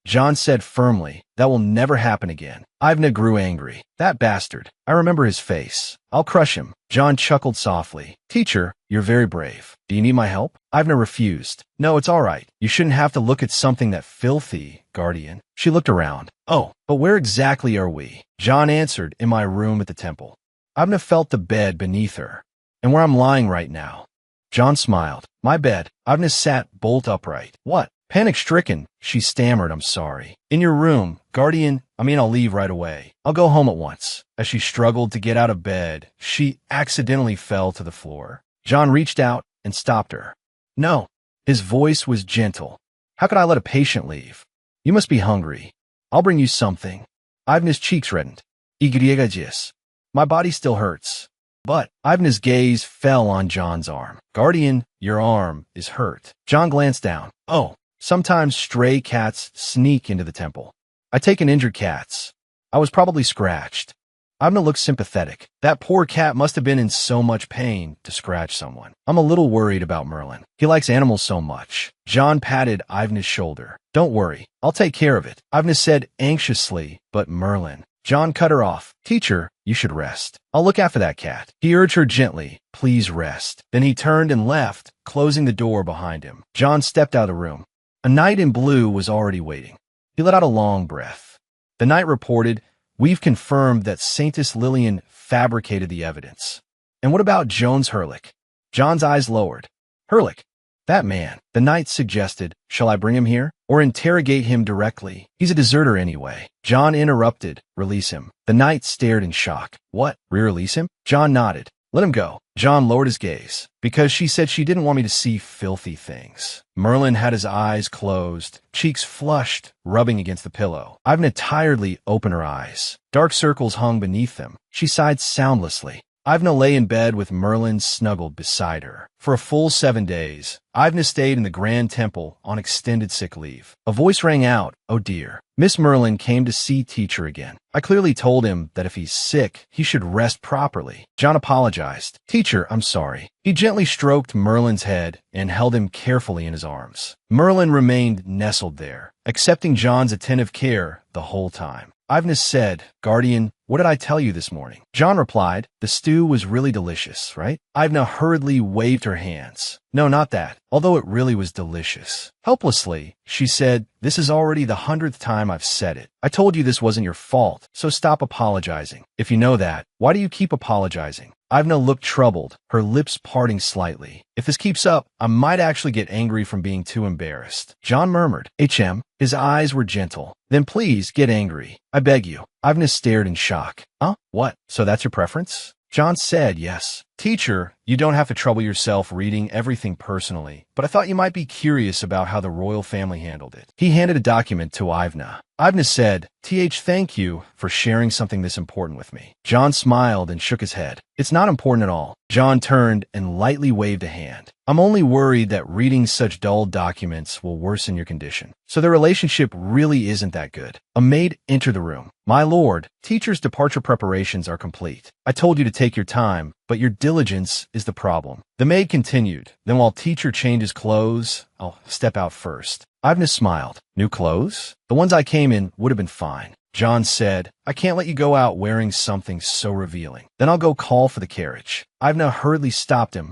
John said firmly, That will never happen again. Ivna grew angry. That bastard. I remember his face. I'll crush him. John chuckled softly. Teacher, you're very brave. Do you need my help? Ivna refused. No, it's all right. You shouldn't have to look at something that filthy, guardian. She looked around. Oh, but where exactly are we? John answered, In my room at the temple. Ivna felt the bed beneath her. And where I'm lying right now. John smiled. My bed. Ivna sat bolt upright. What? Panic-stricken, she stammered, I'm sorry. In your room, guardian, I'll leave right away. I'll go home at once. As she struggled to get out of bed, she accidentally fell to the floor. John reached out and stopped her. No. His voice was gentle. How could I let a patient leave? You must be hungry. I'll bring you something. Ivna's cheeks reddened. Igriegagis. My body still hurts. But Ivna's gaze fell on John's arm. Guardian, your arm is hurt. John glanced down. Oh. Sometimes stray cats sneak into the temple. I take in injured cats. I was probably scratched. Ivna looked sympathetic. That poor cat must have been in so much pain to scratch someone. I'm a little worried about Merlin. He likes animals so much. John patted Ivna's shoulder. Don't worry. I'll take care of it. Ivna said anxiously, but Merlin. John cut her off. Teacher, you should rest. I'll look after that cat. He urged her gently. Please rest. Then he turned and left, closing the door behind him. John stepped out of the room. A knight in blue was already waiting. He let out a long breath. The knight reported, We've confirmed that Saintess Lillian fabricated the evidence. And what about Jones Hurlick? John's eyes lowered. Hurlick? That man. The knight suggested, Shall I bring him here? Or interrogate him directly? He's a deserter anyway. John interrupted. Release him. The knight stared in shock. What? Re-release him? John nodded. Let him go. John lowered his gaze. Because she said she didn't want me to see filthy things. Merlin had his eyes closed, cheeks flushed, rubbing against the pillow. Ivna tiredly opened her eyes. Dark circles hung beneath them. She sighed soundlessly. Ivna lay in bed with Merlin snuggled beside her. For a full 7 days, Ivna stayed in the Grand Temple on extended sick leave. A voice rang out, Oh dear. Miss Merlin came to see teacher again. I clearly told him that if he's sick, he should rest properly. John apologized. Teacher, I'm sorry. He gently stroked Merlin's head and held him carefully in his arms. Merlin remained nestled there, accepting John's attentive care the whole time. Ivna said, Guardian, what did I tell you this morning? John replied, The stew was really delicious, right? Ivna hurriedly waved her hands. No, not that, although it really was delicious. Helplessly, she said, This is already the 100th time I've said it. I told you this wasn't your fault, so stop apologizing. If you know that, why do you keep apologizing? Ivna looked troubled, her lips parting slightly. If this keeps up, I might actually get angry from being too embarrassed. John murmured, HM. His eyes were gentle. Then please get angry. I beg you. Ivna stared in shock. Huh? What? So that's your preference? John said yes. Teacher, you don't have to trouble yourself reading everything personally, but I thought you might be curious about how the royal family handled it. He handed a document to Ivna. Ivna said, thank you for sharing something this important with me. John smiled and shook his head. It's not important at all. John turned and lightly waved a hand. I'm only worried that reading such dull documents will worsen your condition. So the relationship really isn't that good. A maid entered the room. My lord, teacher's departure preparations are complete. I told you to take your time, but your diligence is the problem. The maid continued. Then while teacher changes clothes, I'll step out first. Ivna smiled. New clothes? The ones I came in would have been fine. John said, I can't let you go out wearing something so revealing. Then I'll go call for the carriage. Ivna hurriedly stopped him.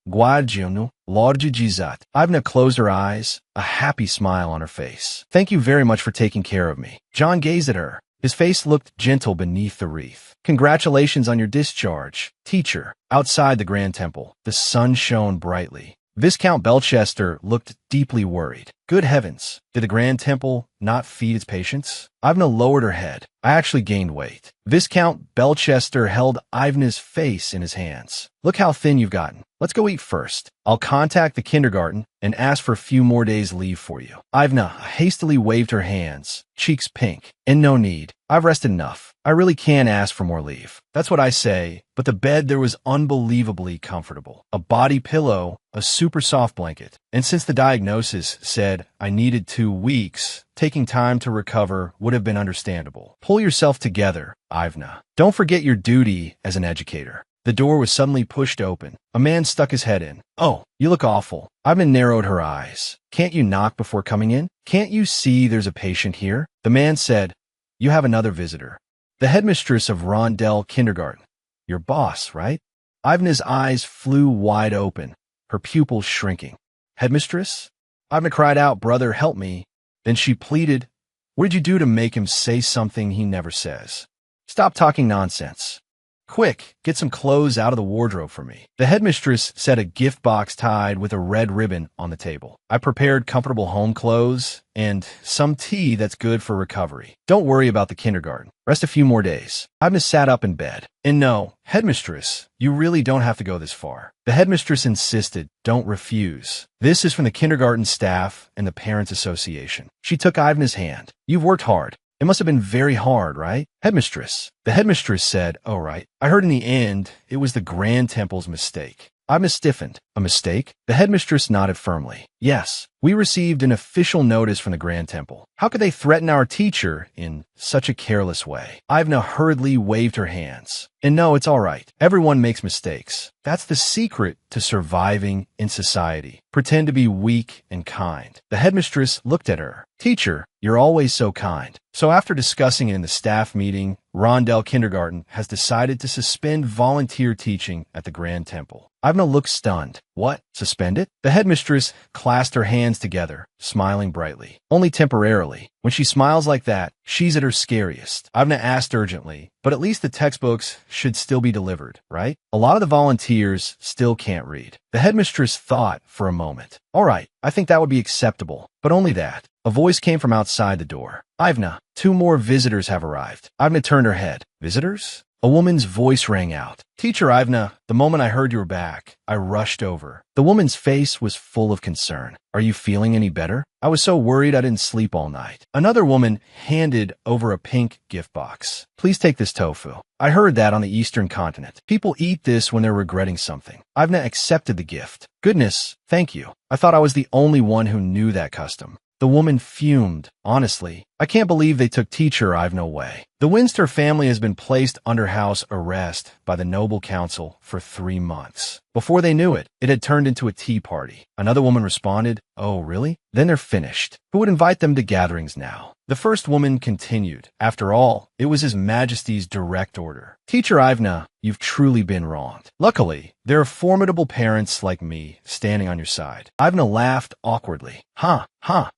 Guardiano, Lordjizat. Ivna closed her eyes, a happy smile on her face. Thank you very much for taking care of me. John gazed at her. His face looked gentle beneath the wreath. Congratulations on your discharge, teacher. Outside the Grand Temple, the sun shone brightly. Viscount Belchester looked deeply worried. Good heavens, did the Grand Temple not feed its patients? Ivna lowered her head. I actually gained weight. Viscount Belchester held Ivna's face in his hands. Look how thin you've gotten. Let's go eat first. I'll contact the kindergarten and ask for a few more days' leave for you. Ivna hastily waved her hands, cheeks pink. And no need. I've rested enough. I really can't ask for more leave. That's what I say, but the bed there was unbelievably comfortable. A body pillow, a super soft blanket. And since the diagnosis said I needed 2 weeks, taking time to recover would have been understandable. Pull yourself together, Ivna. Don't forget your duty as an educator. The door was suddenly pushed open. A man stuck his head in. Oh, you look awful. Ivna narrowed her eyes. Can't you knock before coming in? Can't you see there's a patient here? The man said, you have another visitor. The headmistress of Rondell Kindergarten. Your boss, right? Ivna's eyes flew wide open, her pupils shrinking. Headmistress? Ivna cried out, brother, help me. Then she pleaded, what did you do to make him say something he never says? Stop talking nonsense. Quick, get some clothes out of the wardrobe for me. The headmistress set a gift box tied with a red ribbon on the table. I prepared comfortable home clothes and some tea that's good for recovery. Don't worry about the kindergarten. Rest a few more days. Ivna sat up in bed. And no, headmistress, you really don't have to go this far. The headmistress insisted, don't refuse. This is from the kindergarten staff and the Parents Association. She took Ivna's hand. You've worked hard. It must have been very hard, right? Headmistress. The headmistress said, oh, right. I heard in the end it was the Grand Temple's mistake. Ivna stiffened. A mistake? The headmistress nodded firmly. Yes, we received an official notice from the Grand Temple. How could they threaten our teacher in such a careless way? Ivna hurriedly waved her hands. And no, it's all right. Everyone makes mistakes. That's the secret to surviving in society. Pretend to be weak and kind. The headmistress looked at her. Teacher, you're always so kind. So after discussing it in the staff meeting, Rondell Kindergarten has decided to suspend volunteer teaching at the Grand Temple. Ivna looked stunned. What? Suspend it? The headmistress clasped her hands together, smiling brightly. Only temporarily. When she smiles like that, she's at her scariest. Ivna asked urgently, but at least the textbooks should still be delivered, right? A lot of the volunteers still can't read. The headmistress thought for a moment. All right, I think that would be acceptable, but only that. A voice came from outside the door. Ivna, 2 more visitors have arrived. Ivna turned her head. Visitors? A woman's voice rang out. Teacher Ivna, the moment I heard you were back, I rushed over. The woman's face was full of concern. Are you feeling any better? I was so worried I didn't sleep all night. Another woman handed over a pink gift box. Please take this tofu. I heard that on the Eastern continent. People eat this when they're regretting something. Ivna accepted the gift. Goodness, thank you. I thought I was the only one who knew that custom. The woman fumed. Honestly, I can't believe they took teacher Ivna away. The Winster family has been placed under house arrest by the Noble Council for 3 months. Before they knew it, it had turned into a tea party. Another woman responded, oh, really? Then they're finished. Who would invite them to gatherings now? The first woman continued. After all, it was His Majesty's direct order. Teacher Ivna, you've truly been wronged. Luckily, there are formidable parents like me standing on your side. Ivna laughed awkwardly. Huh.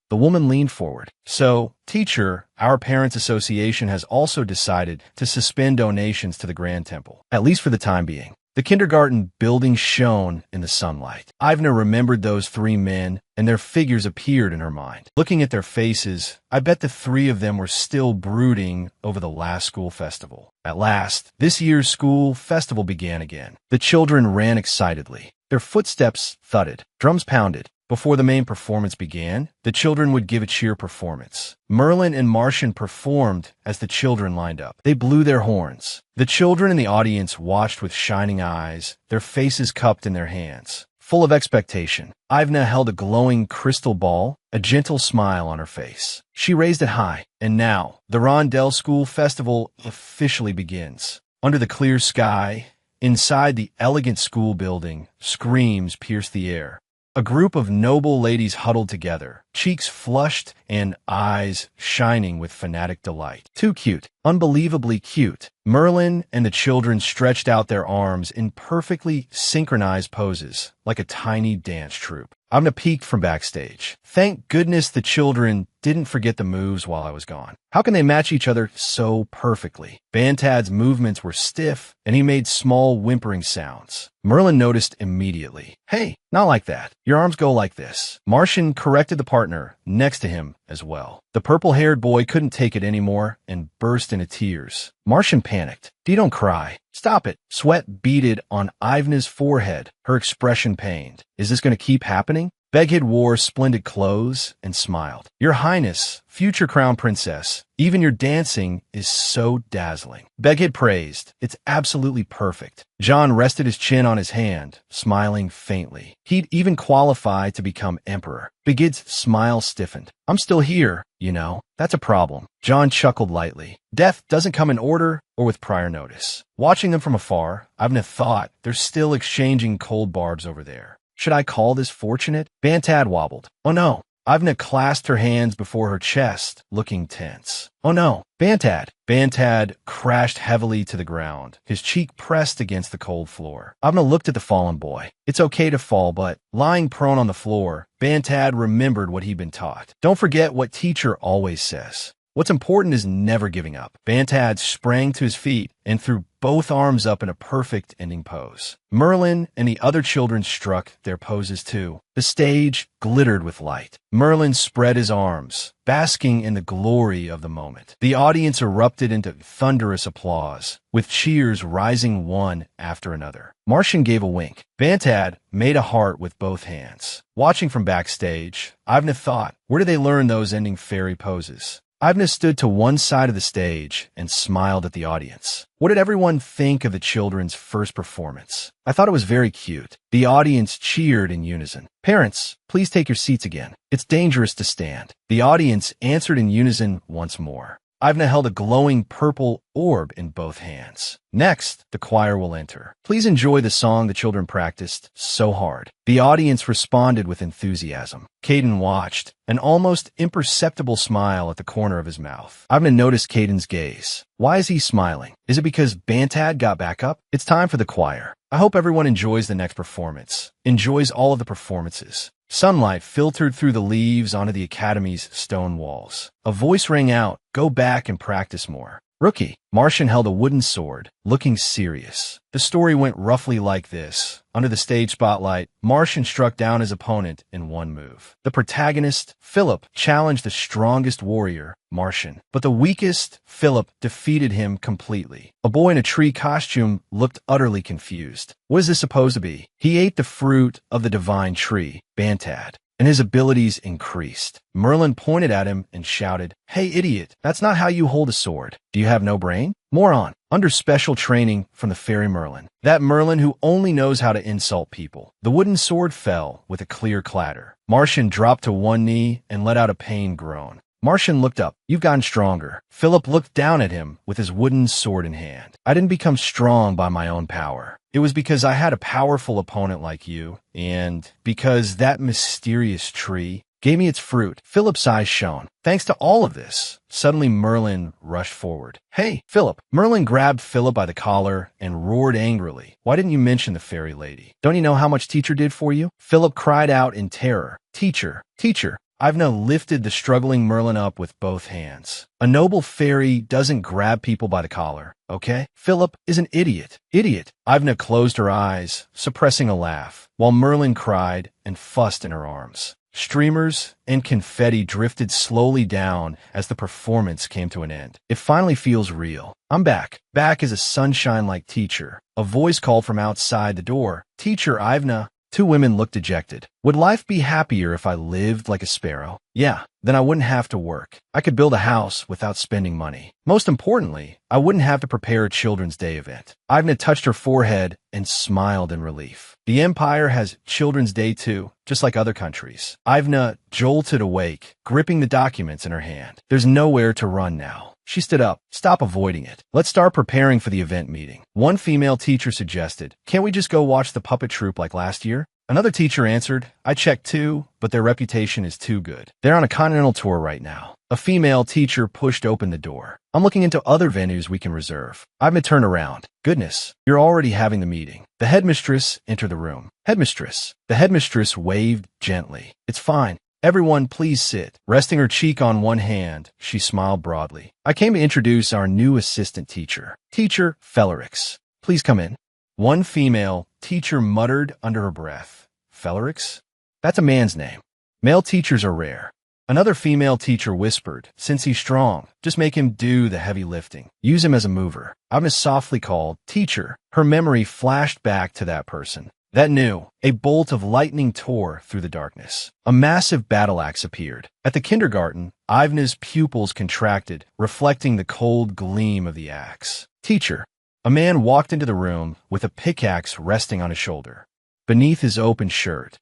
The woman leaned forward. So, teacher, our Parents Association has also decided to suspend donations to the Grand Temple, at least for the time being. The kindergarten building shone in the sunlight. Ivna remembered those 3 men, and their figures appeared in her mind. Looking at their faces, I bet the 3 of them were still brooding over the last school festival. At last, this year's school festival began again. The children ran excitedly. Their footsteps thudded. Drums pounded. Before the main performance began, the children would give a cheer performance. Merlin and Martian performed as the children lined up. They blew their horns. The children in the audience watched with shining eyes, their faces cupped in their hands. Full of expectation, Ivna held a glowing crystal ball, a gentle smile on her face. She raised it high, and now, the Rondell School Festival officially begins. Under the clear sky, inside the elegant school building, screams pierced the air. A group of noble ladies huddled together, cheeks flushed and eyes shining with fanatic delight. Too cute, unbelievably cute. Merlin and the children stretched out their arms in perfectly synchronized poses, like a tiny dance troupe. Ivna peeked from backstage. Thank goodness the children didn't forget the moves while I was gone. How can they match each other so perfectly? Bantad's movements were stiff, and he made small whimpering sounds. Merlin noticed immediately. Hey, not like that. Your arms go like this. Martian corrected the partner next to him as well. The purple-haired boy couldn't take it anymore and burst into tears. Martian panicked. Dee, don't cry. Stop it. Sweat beaded on Ivna's forehead, her expression pained. Is this going to keep happening? Begid wore splendid clothes and smiled. Your Highness, future crown princess, even your dancing is so dazzling. Begid praised. It's absolutely perfect. John rested his chin on his hand, smiling faintly. He'd even qualify to become emperor. Begid's smile stiffened. I'm still here, you know. That's a problem. John chuckled lightly. Death doesn't come in order or with prior notice. Watching them from afar, Ivna thought they're still exchanging cold barbs over there. Should I call this fortunate? Bantad wobbled. Oh no. Ivna clasped her hands before her chest, looking tense. Oh no. Bantad. Bantad crashed heavily to the ground, his cheek pressed against the cold floor. Ivna looked at the fallen boy. It's okay to fall, but lying prone on the floor, Bantad remembered what he'd been taught. Don't forget what teacher always says. What's important is never giving up. Bantad sprang to his feet and threw both arms up in a perfect ending pose. Merlin and the other children struck their poses too. The stage glittered with light. Merlin spread his arms, basking in the glory of the moment. The audience erupted into thunderous applause, with cheers rising one after another. Martian gave a wink. Bantad made a heart with both hands. Watching from backstage, Ivna thought, where did they learn those ending fairy poses? Ivna stood to one side of the stage and smiled at the audience. What did everyone think of the children's first performance? I thought it was very cute. The audience cheered in unison. Parents, please take your seats again. It's dangerous to stand. The audience answered in unison once more. Ivna held a glowing purple orb in both hands. Next, the choir will enter. Please enjoy the song the children practiced so hard. The audience responded with enthusiasm. Caden watched, an almost imperceptible smile at the corner of his mouth. Ivna noticed Caden's gaze. Why is he smiling? Is it because Bantad got back up? It's time for the choir. I hope everyone enjoys the next performance. Enjoys all of the performances. Sunlight filtered through the leaves onto the academy's stone walls. A voice rang out, go back and practice more. Rookie. Martian held a wooden sword, looking serious. The story went roughly like this. Under the stage spotlight, Martian struck down his opponent in one move. The protagonist, Philip, challenged the strongest warrior, Martian. But the weakest, Philip, defeated him completely. A boy in a tree costume looked utterly confused. What is this supposed to be? He ate the fruit of the divine tree, Bantad, and his abilities increased. Merlin pointed at him and shouted, Hey idiot, that's not how you hold a sword. Do you have no brain? Moron. Under special training from the fairy Merlin. That Merlin who only knows how to insult people. The wooden sword fell with a clear clatter. Martian dropped to one knee and let out a pained groan. Martian looked up. You've gotten stronger. Philip looked down at him with his wooden sword in hand. I didn't become strong by my own power. It was because I had a powerful opponent like you, and because that mysterious tree gave me its fruit. Philip's eyes shone. Thanks to all of this, suddenly Merlin rushed forward. Hey, Philip. Merlin grabbed Philip by the collar and roared angrily. Why didn't you mention the fairy lady? Don't you know how much teacher did for you? Philip cried out in terror. Teacher, teacher. Ivna lifted the struggling Merlin up with both hands. A noble fairy doesn't grab people by the collar, okay? Philip is an idiot. Idiot. Ivna closed her eyes, suppressing a laugh, while Merlin cried and fussed in her arms. Streamers and confetti drifted slowly down as the performance came to an end. It finally feels real. I'm back. Back as a sunshine-like teacher. A voice called from outside the door. Teacher, Ivna. Two women looked dejected. Would life be happier if I lived like a sparrow? Yeah, then I wouldn't have to work. I could build a house without spending money. Most importantly, I wouldn't have to prepare a Children's Day event. Ivna touched her forehead and smiled in relief. The Empire has Children's Day too, just like other countries. Ivna jolted awake, gripping the documents in her hand. There's nowhere to run now. She stood up. Stop avoiding it. Let's start preparing for the event meeting. One female teacher suggested, can't we just go watch the puppet troupe like last year? Another teacher answered, I checked too, but their reputation is too good. They're on a continental tour right now. A female teacher pushed open the door. I'm looking into other venues we can reserve. Ivna turned around. Goodness, you're already having the meeting. The headmistress entered the room. Headmistress. The headmistress waved gently. It's fine. Everyone, please sit. Resting her cheek on one hand, she smiled broadly. I came to introduce our new assistant teacher. Teacher Fellerix. Please come in. One female teacher muttered under her breath. Fellerix? That's a man's name. Male teachers are rare. Another female teacher whispered, since he's strong, just make him do the heavy lifting. Use him as a mover. Ivna softly called, Teacher. Her memory flashed back to that person. That knew, a bolt of lightning tore through the darkness. A massive battle axe appeared. At the kindergarten, Ivna's pupils contracted, reflecting the cold gleam of the axe. Teacher. A man walked into the room with a pickaxe resting on his shoulder. Beneath his open shirt,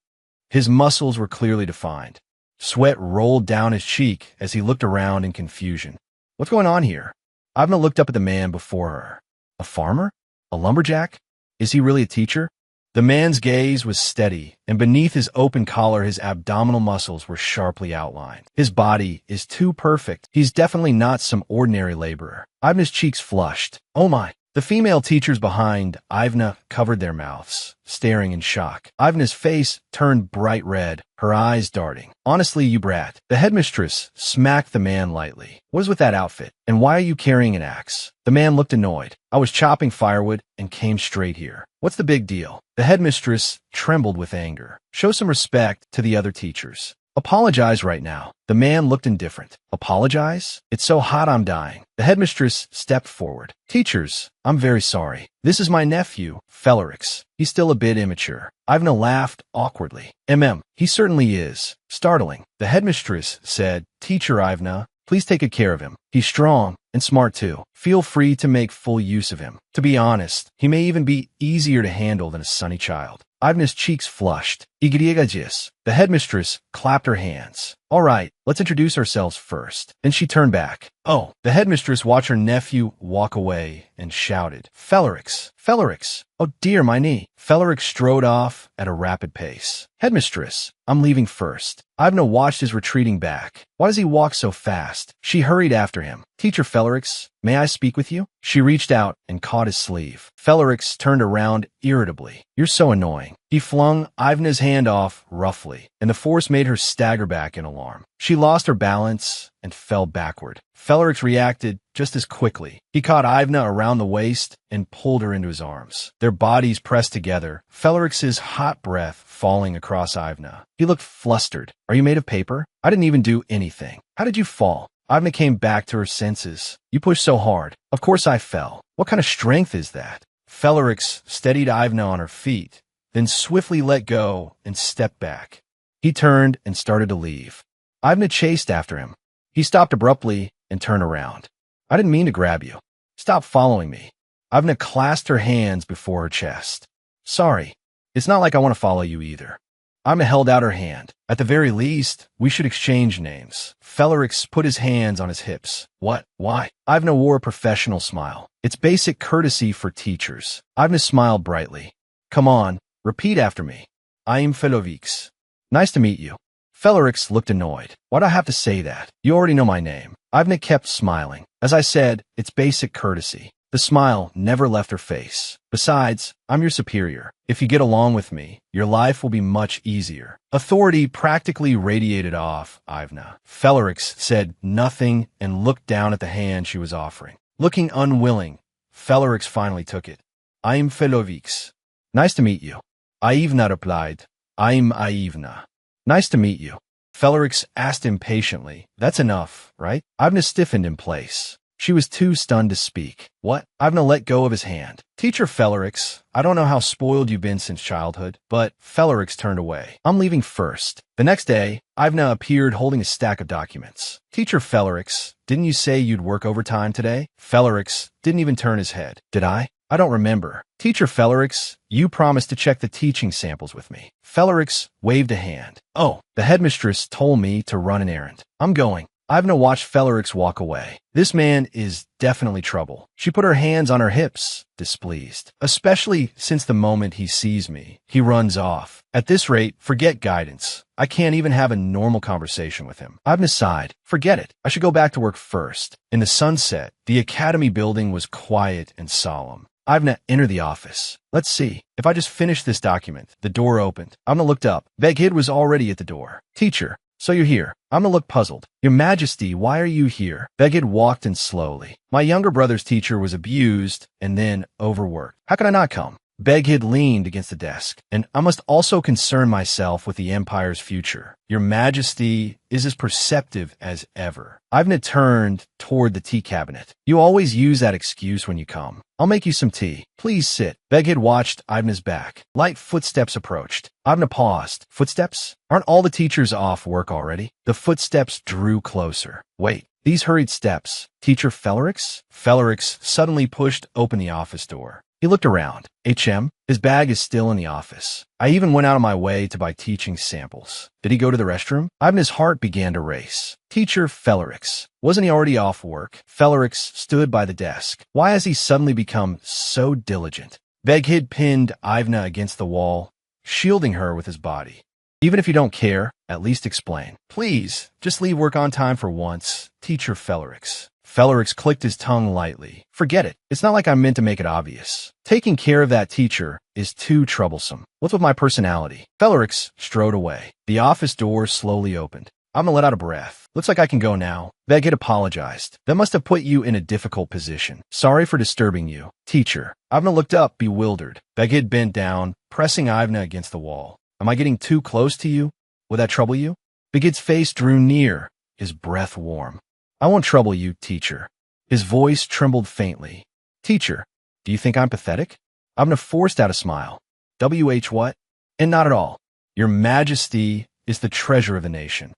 his muscles were clearly defined. Sweat rolled down his cheek as he looked around in confusion. What's going on here? Ivna looked up at the man before her. A farmer? A lumberjack? Is he really a teacher? The man's gaze was steady, and beneath his open collar his abdominal muscles were sharply outlined. His body is too perfect. He's definitely not some ordinary laborer. Ivna's cheeks flushed. Oh my! The female teachers behind Ivna covered their mouths, staring in shock. Ivna's face turned bright red, her eyes darting. Honestly, you brat. The headmistress smacked the man lightly. What is with that outfit? And why are you carrying an axe? The man looked annoyed. I was chopping firewood and came straight here. What's the big deal? The headmistress trembled with anger. Show some respect to the other teachers. Apologize right now. The man looked indifferent. Apologize? It's so hot I'm dying. The headmistress stepped forward. Teachers, I'm very sorry. This is my nephew, Felix. He's still a bit immature. Ivna laughed awkwardly. He certainly is. Startling. The headmistress said, Teacher Ivna, please take care of him. He's strong and smart too. Feel free to make full use of him. To be honest, he may even be easier to handle than a sunny child. Ivna's cheeks flushed. Igriegagis. The headmistress clapped her hands. All right, let's introduce ourselves first. Then she turned back. Oh, the headmistress watched her nephew walk away and shouted, Felix. Oh dear, my knee. Felix strode off at a rapid pace. Headmistress, I'm leaving first. Ivna watched his retreating back. Why does he walk so fast? She hurried after him. Teacher Felix, may I speak with you? She reached out and caught his sleeve. Felix turned around irritably. You're so annoying. He flung Ivna's hand off roughly, and the force made her stagger back in alarm. She lost her balance and fell backward. Felix reacted just as quickly. He caught Ivna around the waist and pulled her into his arms. Their bodies pressed together, Felix's hot breath falling across Ivna. He looked flustered. Are you made of paper? I didn't even do anything. How did you fall? Ivna came back to her senses. You pushed so hard. Of course I fell. What kind of strength is that? Felix steadied Ivna on her feet, then swiftly let go and stepped back. He turned and started to leave. Ivna chased after him. He stopped abruptly and turned around. I didn't mean to grab you. Stop following me. Ivna clasped her hands before her chest. Sorry. It's not like I want to follow you either. Ivna held out her hand. At the very least, we should exchange names. Felix put his hands on his hips. What? Why? Ivna wore a professional smile. It's basic courtesy for teachers. Ivna smiled brightly. Come on, repeat after me. I am Felix. Nice to meet you. Felix looked annoyed. Why'd I have to say that? You already know my name. Ivna kept smiling. As I said, it's basic courtesy. The smile never left her face. Besides, I'm your superior. If you get along with me, your life will be much easier. Authority practically radiated off Ivna. Felix said nothing and looked down at the hand she was offering. Looking unwilling, Felix finally took it. I'm Felix. Nice to meet you. Ivna replied. I'm Ivna. Nice to meet you. Felix asked impatiently. That's enough, right? Ivna stiffened in place. She was too stunned to speak. What? Ivna let go of his hand. Teacher Felix, I don't know how spoiled you've been since childhood, but Felix turned away. I'm leaving first. The next day, Ivna appeared holding a stack of documents. Teacher Felix, didn't you say you'd work overtime today? Felix didn't even turn his head. Did I? I don't remember. Teacher Felix, you promised to check the teaching samples with me. Felix waved a hand. Oh, the headmistress told me to run an errand. I'm going. Ivna watched Felix walk away. This man is definitely trouble. She put her hands on her hips, displeased. Especially since the moment he sees me, he runs off. At this rate, forget guidance. I can't even have a normal conversation with him. Ivna sighed. Forget it. I should go back to work first. In the sunset, the academy building was quiet and solemn. Ivna entered the office. Let's see. If I just finish this document. The door opened. Ivna looked up. Begid was already at the door. Teacher. So you're here. Ivna looked puzzled. Your Majesty, why are you here? Begid walked in slowly. My younger brother's teacher was abused and then overworked. How could I not come? Beghid leaned against the desk. And I must also concern myself with the Empire's future. Your Majesty is as perceptive as ever. Ivna turned toward the tea cabinet. You always use that excuse when you come. I'll make you some tea. Please sit. Beghid watched Ivna's back. Light footsteps approached. Ivna paused. Footsteps? Aren't all the teachers off work already? The footsteps drew closer. Wait. These hurried steps. Teacher Fellerix? Fellerix suddenly pushed open the office door. He looked around. His bag is still in the office. I even went out of my way to buy teaching samples. Did he go to the restroom? Ivna's heart began to race. Teacher Fellerix. Wasn't he already off work? Fellerix stood by the desk. Why has he suddenly become so diligent? Beghid pinned Ivna against the wall, shielding her with his body. Even if you don't care, at least explain. Please, just leave work on time for once, Teacher Fellerix. Fellerix clicked his tongue lightly. Forget it. It's not like I meant to make it obvious. Taking care of that teacher is too troublesome. What's with my personality? Fellerix strode away. The office door slowly opened. I'm gonna let out a breath. Looks like I can go now. Beghid apologized. That must have put you in a difficult position. Sorry for disturbing you. Teacher. Ivna looked up, bewildered. Beghid bent down, pressing Ivna against the wall. Am I getting too close to you? Would that trouble you? Beghid's face drew near, his breath warm. I won't trouble you, teacher. His voice trembled faintly. Teacher, do you think I'm pathetic? Ivna forced out a smile. What? And not at all. Your Majesty is the treasure of the nation.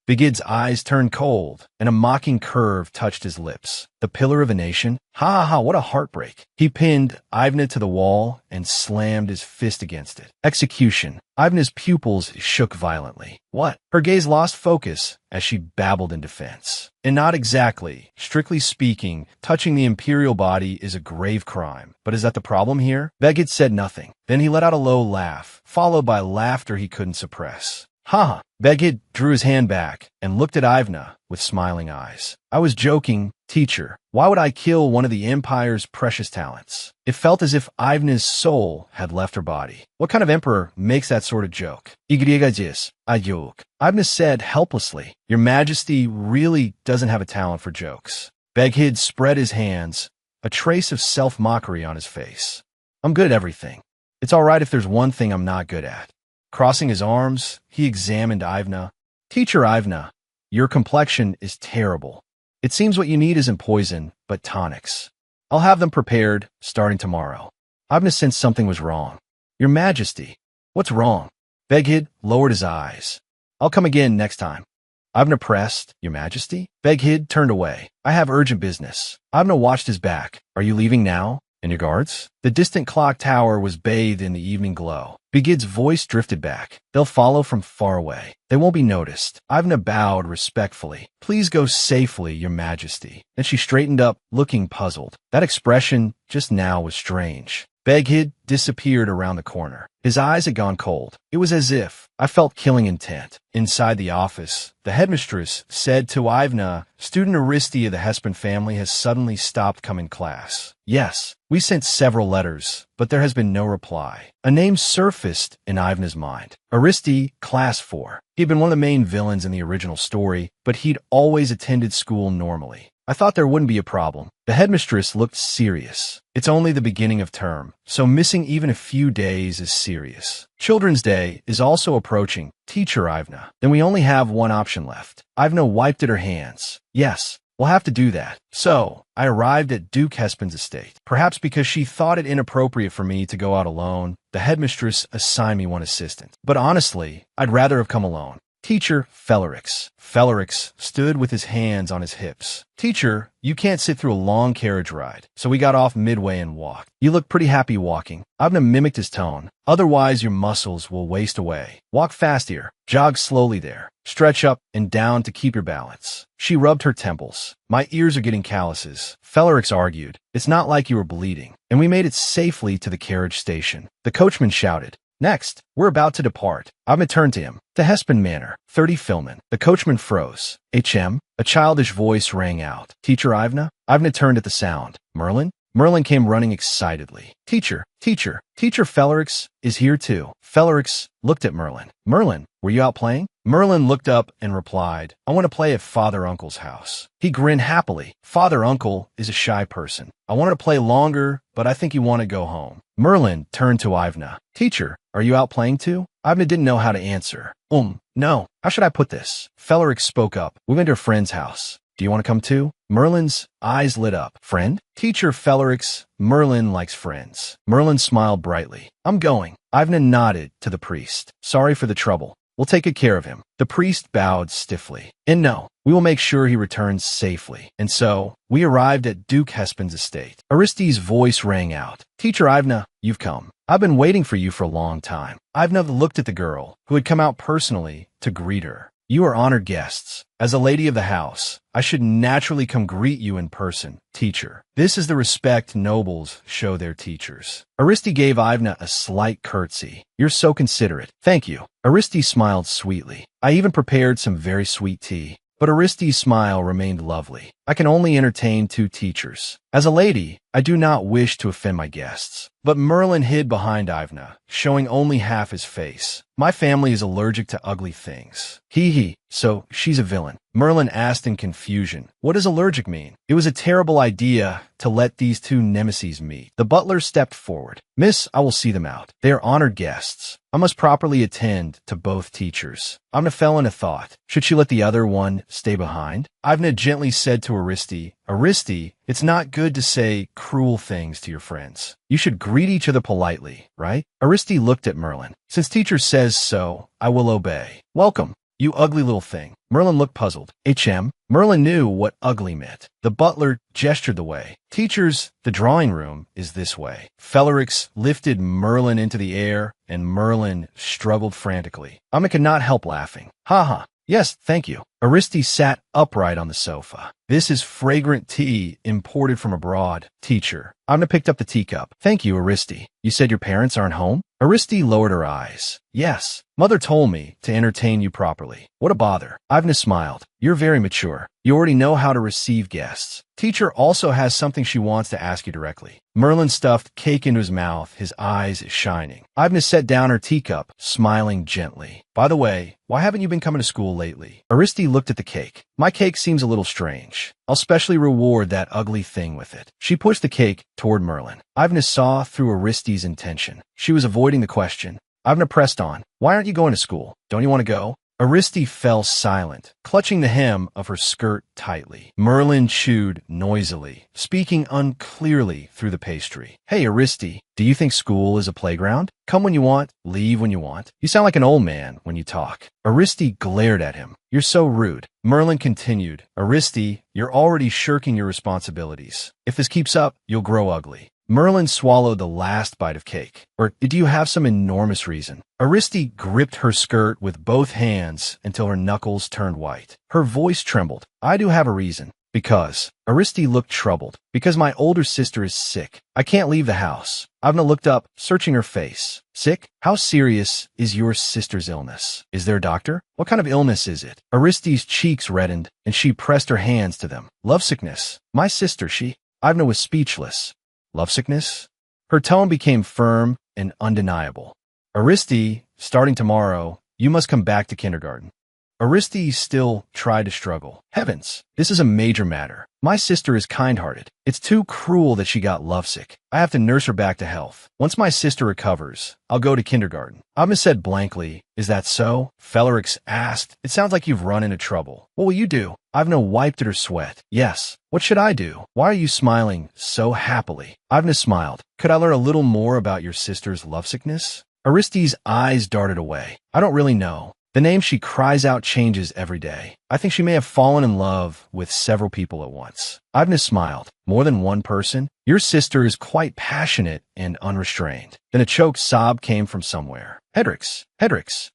Beghid's eyes turned cold, and a mocking curve touched his lips. The pillar of a nation? Ha ha ha, what a heartbreak. He pinned Ivna to the wall and slammed his fist against it. Execution. Ivna's pupils shook violently. What? Her gaze lost focus as she babbled in defense. And not exactly. Strictly speaking, touching the imperial body is a grave crime. But is that the problem here? Beghid said nothing. Then he let out a low laugh, followed by laughter he couldn't suppress. Ha! Beghid drew his hand back and looked at Ivna with smiling eyes. I was joking, teacher. Why would I kill one of the Empire's precious talents? It felt as if Ivna's soul had left her body. What kind of emperor makes that sort of joke? Ivna said helplessly. Your Majesty really doesn't have a talent for jokes. Beghid spread his hands, a trace of self-mockery on his face. I'm good at everything. It's all right if there's one thing I'm not good at. Crossing his arms, he examined Ivna. Teacher Ivna, your complexion is terrible. It seems what you need isn't poison, but tonics. I'll have them prepared, starting tomorrow. Ivna sensed something was wrong. Your Majesty, what's wrong? Beghid lowered his eyes. I'll come again next time. Ivna pressed, Your Majesty? Beghid turned away. I have urgent business. Ivna watched his back. Are you leaving now? And your guards? The distant clock tower was bathed in the evening glow. Beghid's voice drifted back. They'll follow from far away. They won't be noticed. Ivna bowed respectfully. Please go safely, Your Majesty. Then she straightened up, looking puzzled. That expression just now was strange. Beghid disappeared around the corner. His eyes had gone cold. It was as if I felt killing intent. Inside the office, the headmistress said to Ivna, Student Aristi of the Hespen family has suddenly stopped coming class. Yes, we sent several letters, but there has been no reply. A name surfaced in Ivna's mind. Aristi, Class 4. He'd been one of the main villains in the original story, but he'd always attended school normally. I thought there wouldn't be a problem. The headmistress looked serious. It's only the beginning of term, so missing even a few days is serious. Children's Day is also approaching. Teacher Ivna. Then we only have one option left. Ivna wiped at her hands. Yes, we'll have to do that. So, I arrived at Duke Hespen's estate. Perhaps because she thought it inappropriate for me to go out alone, the headmistress assigned me one assistant. But honestly, I'd rather have come alone. Teacher Fellerix. Fellerix stood with his hands on his hips. Teacher, you can't sit through a long carriage ride, so we got off midway and walked. You look pretty happy walking. Ivna mimicked his tone. Otherwise, your muscles will waste away. Walk fast here. Jog slowly there. Stretch up and down to keep your balance. She rubbed her temples. My ears are getting calluses. Fellerix argued. It's not like you were bleeding. And we made it safely to the carriage station. The coachman shouted. Next, we're about to depart. Ivna turned to him. To Hespen Manor, 30 Filman. The coachman froze. A childish voice rang out. Teacher Ivna? Ivna turned at the sound. Merlin? Merlin came running excitedly. Teacher Fellerix is here too. Fellerix looked at Merlin. Merlin, were you out playing? Merlin looked up and replied, I want to play at Father Uncle's house. He grinned happily. Father Uncle is a shy person. I wanted to play longer, but I think you want to go home. Merlin turned to Ivna. Teacher, are you out playing too? Ivna didn't know how to answer. No. How should I put this? Feleric spoke up. We went to a friend's house. Do you want to come too? Merlin's eyes lit up. Friend? Teacher Feleric's. Merlin likes friends. Merlin smiled brightly. I'm going. Ivna nodded to the priest. Sorry for the trouble. We'll take good care of him. The priest bowed stiffly. And no, we will make sure he returns safely. And so, we arrived at Duke Hespen's estate. Aristide's voice rang out. Teacher Ivna, you've come. I've been waiting for you for a long time. Ivna looked at the girl, who had come out personally to greet her. You are honored guests. As a lady of the house, I should naturally come greet you in person, teacher. This is the respect nobles show their teachers. Aristide gave Ivna a slight curtsy. You're so considerate. Thank you. Aristide smiled sweetly. I even prepared some very sweet tea. But Aristide's smile remained lovely. I can only entertain 2 teachers. As a lady, I do not wish to offend my guests. But Merlin hid behind Ivna, showing only half his face. My family is allergic to ugly things. So she's a villain. Merlin asked in confusion. What does allergic mean? It was a terrible idea to let these 2 nemeses meet. The butler stepped forward. Miss, I will see them out. They are honored guests. I must properly attend to both teachers. Ivna fell into thought. Should she let the other one stay behind? Ivna gently said to Aristide, it's not good to say cruel things to your friends. You should greet each other politely, right? Aristide looked at Merlin. Since teacher says so, I will obey. Welcome, you ugly little thing. Merlin looked puzzled. Merlin knew what ugly meant. The butler gestured the way. Teachers, the drawing room is this way. Feleric lifted Merlin into the air, and Merlin struggled frantically. Ivna could not help laughing. Ha. Yes, thank you. Aristide sat upright on the sofa. This is fragrant tea imported from abroad, teacher. Ivna picked up the teacup. Thank you, Aristide. You said your parents aren't home? Aristide lowered her eyes. Yes. Mother told me to entertain you properly. What a bother. Ivna smiled. You're very mature. You already know how to receive guests. Teacher also has something she wants to ask you directly. Merlin stuffed cake into his mouth, his eyes shining. Ivna set down her teacup, smiling gently. By the way, why haven't you been coming to school lately? Aristide looked at the cake. My cake seems a little strange. I'll specially reward that ugly thing with it. She pushed the cake toward Merlin. Ivna saw through Aristide's intention. She was avoiding the question. Ivna pressed on. Why aren't you going to school? Don't you want to go? Aristide fell silent, clutching the hem of her skirt tightly. Merlin chewed noisily, speaking unclearly through the pastry. Hey, Aristide, do you think school is a playground? Come when you want, leave when you want. You sound like an old man when you talk. Aristide glared at him. You're so rude. Merlin continued. Aristide, you're already shirking your responsibilities. If this keeps up, you'll grow ugly. Merlin swallowed the last bite of cake. Or do you have some enormous reason? Aristide gripped her skirt with both hands until her knuckles turned white. Her voice trembled. I do have a reason. Because. Aristide looked troubled. Because my older sister is sick. I can't leave the house. Ivna looked up, searching her face. Sick? How serious is your sister's illness? Is there a doctor? What kind of illness is it? Aristide's cheeks reddened, and she pressed her hands to them. Lovesickness. My sister, Ivna was speechless. Lovesickness? Her tone became firm and undeniable. Aristide, starting tomorrow, you must come back to kindergarten. Aristide still tried to struggle. Heavens, this is a major matter. My sister is kind-hearted. It's too cruel that she got lovesick. I have to nurse her back to health. Once my sister recovers, I'll go to kindergarten. Ivna said blankly, is that so? Feleric asked. It sounds like you've run into trouble. What will you do? Ivna wiped at her sweat. Yes. What should I do? Why are you smiling so happily? Ivna smiled. Could I learn a little more about your sister's lovesickness? Aristide's eyes darted away. I don't really know. The name she cries out changes every day. I think she may have fallen in love with several people at once. Ivna smiled. More than one person? Your sister is quite passionate and unrestrained. Then a choked sob came from somewhere. Hedrix,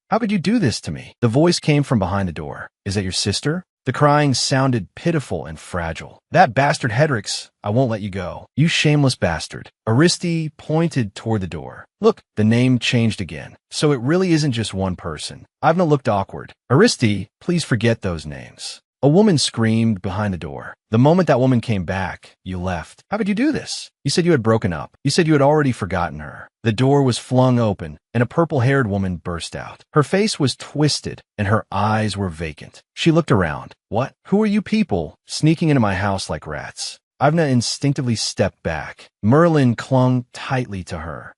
how could you do this to me? The voice came from behind the door. Is that your sister? The crying sounded pitiful and fragile. That bastard Hedrix, I won't let you go. You shameless bastard. Aristide pointed toward the door. Look, the name changed again. So it really isn't just one person. Ivna looked awkward. Aristide, please forget those names. A woman screamed behind the door. The moment that woman came back, you left. How could you do this? You said you had broken up. You said you had already forgotten her. The door was flung open, and a purple-haired woman burst out. Her face was twisted, and her eyes were vacant. She looked around. What? Who are you people, sneaking into my house like rats? Ivna instinctively stepped back. Merlin clung tightly to her.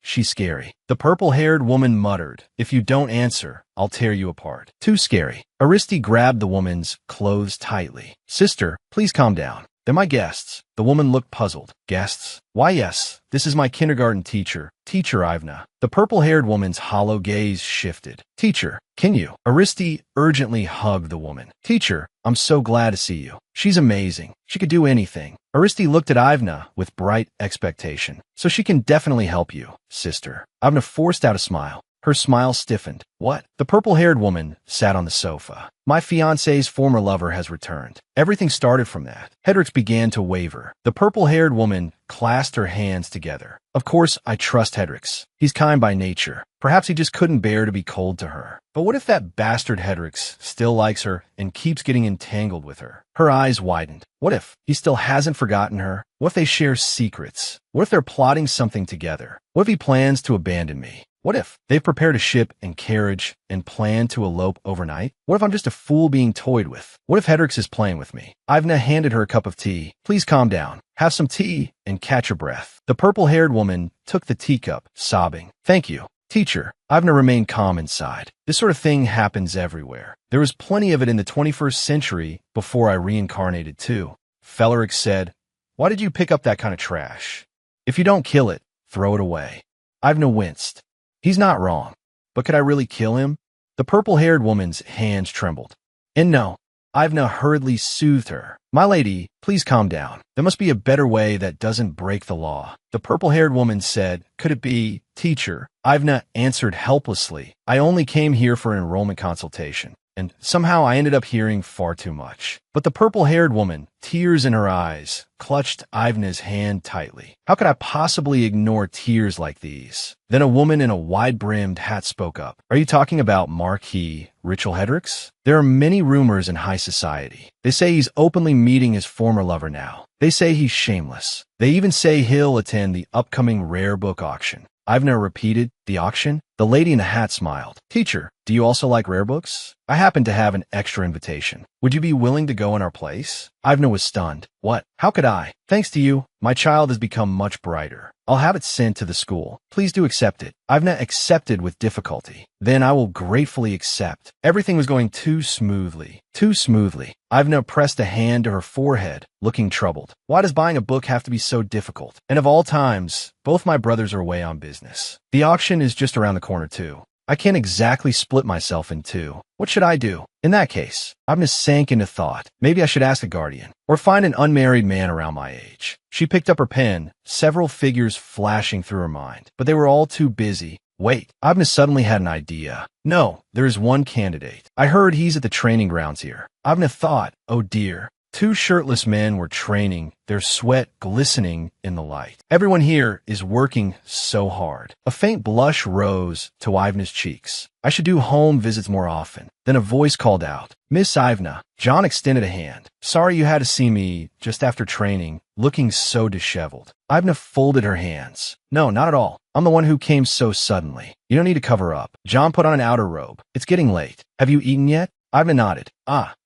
She's scary. The purple-haired woman muttered, if you don't answer, I'll tear you apart. Too scary. Aristi grabbed the woman's clothes tightly. Sister, please calm down. They're my guests. The woman looked puzzled. Guests? Why, yes. This is my kindergarten teacher. Teacher Ivna. The purple-haired woman's hollow gaze shifted. Teacher, can you? Aristi urgently hugged the woman. Teacher, I'm so glad to see you. She's amazing. She could do anything. Aristi looked at Ivna with bright expectation. So she can definitely help you, sister. Ivna forced out a smile. Her smile stiffened. What? The purple-haired woman sat on the sofa. My fiancé's former lover has returned. Everything started from that. Hedrix began to waver. The purple-haired woman clasped her hands together. Of course, I trust Hedrix. He's kind by nature. Perhaps he just couldn't bear to be cold to her. But what if that bastard Hedrix still likes her and keeps getting entangled with her? Her eyes widened. What if he still hasn't forgotten her? What if they share secrets? What if they're plotting something together? What if he plans to abandon me? What if they've prepared a ship and carriage and plan to elope overnight? What if I'm just a fool being toyed with? What if Hedrix is playing with me? Ivna handed her a cup of tea. Please calm down. Have some tea and catch your breath. The purple-haired woman took the teacup, sobbing. Thank you. Teacher, Ivna remained calm inside. This sort of thing happens everywhere. There was plenty of it in the 21st century before I reincarnated too. Feleric said, why did you pick up that kind of trash? If you don't kill it, throw it away. Ivna winced. He's not wrong. But could I really kill him? The purple-haired woman's hands trembled. And no, Ivna hurriedly soothed her. My lady, please calm down. There must be a better way that doesn't break the law. The purple-haired woman said, could it be, teacher? Ivna answered helplessly. I only came here for an enrollment consultation. And somehow I ended up hearing far too much. But the purple-haired woman, tears in her eyes, clutched Ivna's hand tightly. How could I possibly ignore tears like these? Then a woman in a wide-brimmed hat spoke up. Are you talking about Marquis Ritual Hedrix? There are many rumors in high society. They say he's openly meeting his former lover now. They say he's shameless. They even say he'll attend the upcoming rare book auction. Ivna repeated, the auction? The lady in the hat smiled. Teacher, do you also like rare books? I happen to have an extra invitation. Would you be willing to go in our place? Ivna was stunned. What? How could I? Thanks to you, my child has become much brighter. I'll have it sent to the school. Please do accept it. Ivna accepted with difficulty. Then I will gratefully accept. Everything was going too smoothly. Too smoothly. Ivna pressed a hand to her forehead, looking troubled. Why does buying a book have to be so difficult? And of all times, both my brothers are away on business. The auction is just around the corner too. I can't exactly split myself in two. What should I do? In that case, Ivna sank into thought. Maybe I should ask a guardian, or find an unmarried man around my age. She picked up her pen, several figures flashing through her mind, but they were all too busy. Wait, Ivna suddenly had an idea. No, there is one candidate. I heard he's at the training grounds here. Ivna thought, oh dear. Two shirtless men were training, their sweat glistening in the light. Everyone here is working so hard. A faint blush rose to Ivna's cheeks. I should do home visits more often. Then a voice called out, Miss Ivna. John extended a hand. Sorry you had to see me just after training, looking so disheveled. Ivna folded her hands. No, not at all. I'm the one who came so suddenly. You don't need to cover up. John put on an outer robe. It's getting late. Have you eaten yet? Ivna nodded.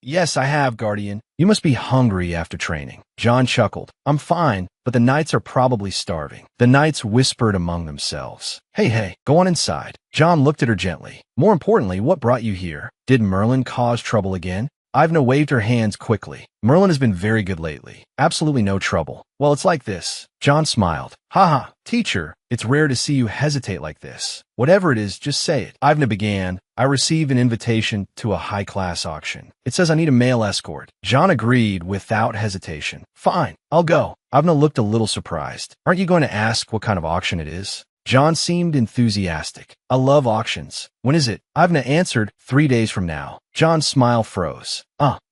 Yes, I have, Guardian. You must be hungry after training. John chuckled. I'm fine, but the knights are probably starving. The knights whispered among themselves. Hey, go on inside. John looked at her gently. More importantly, what brought you here? Did Merlin cause trouble again? Ivna waved her hands quickly. Merlin has been very good lately. Absolutely no trouble. Well, it's like this. John smiled. Haha, teacher, it's rare to see you hesitate like this. Whatever it is, just say it. Ivna began. I received an invitation to a high-class auction. It says I need a male escort. John agreed without hesitation. Fine, I'll go. Ivna looked a little surprised. Aren't you going to ask what kind of auction it is? John seemed enthusiastic. I love auctions. When is it? Ivna answered, 3 days from now. John's smile froze.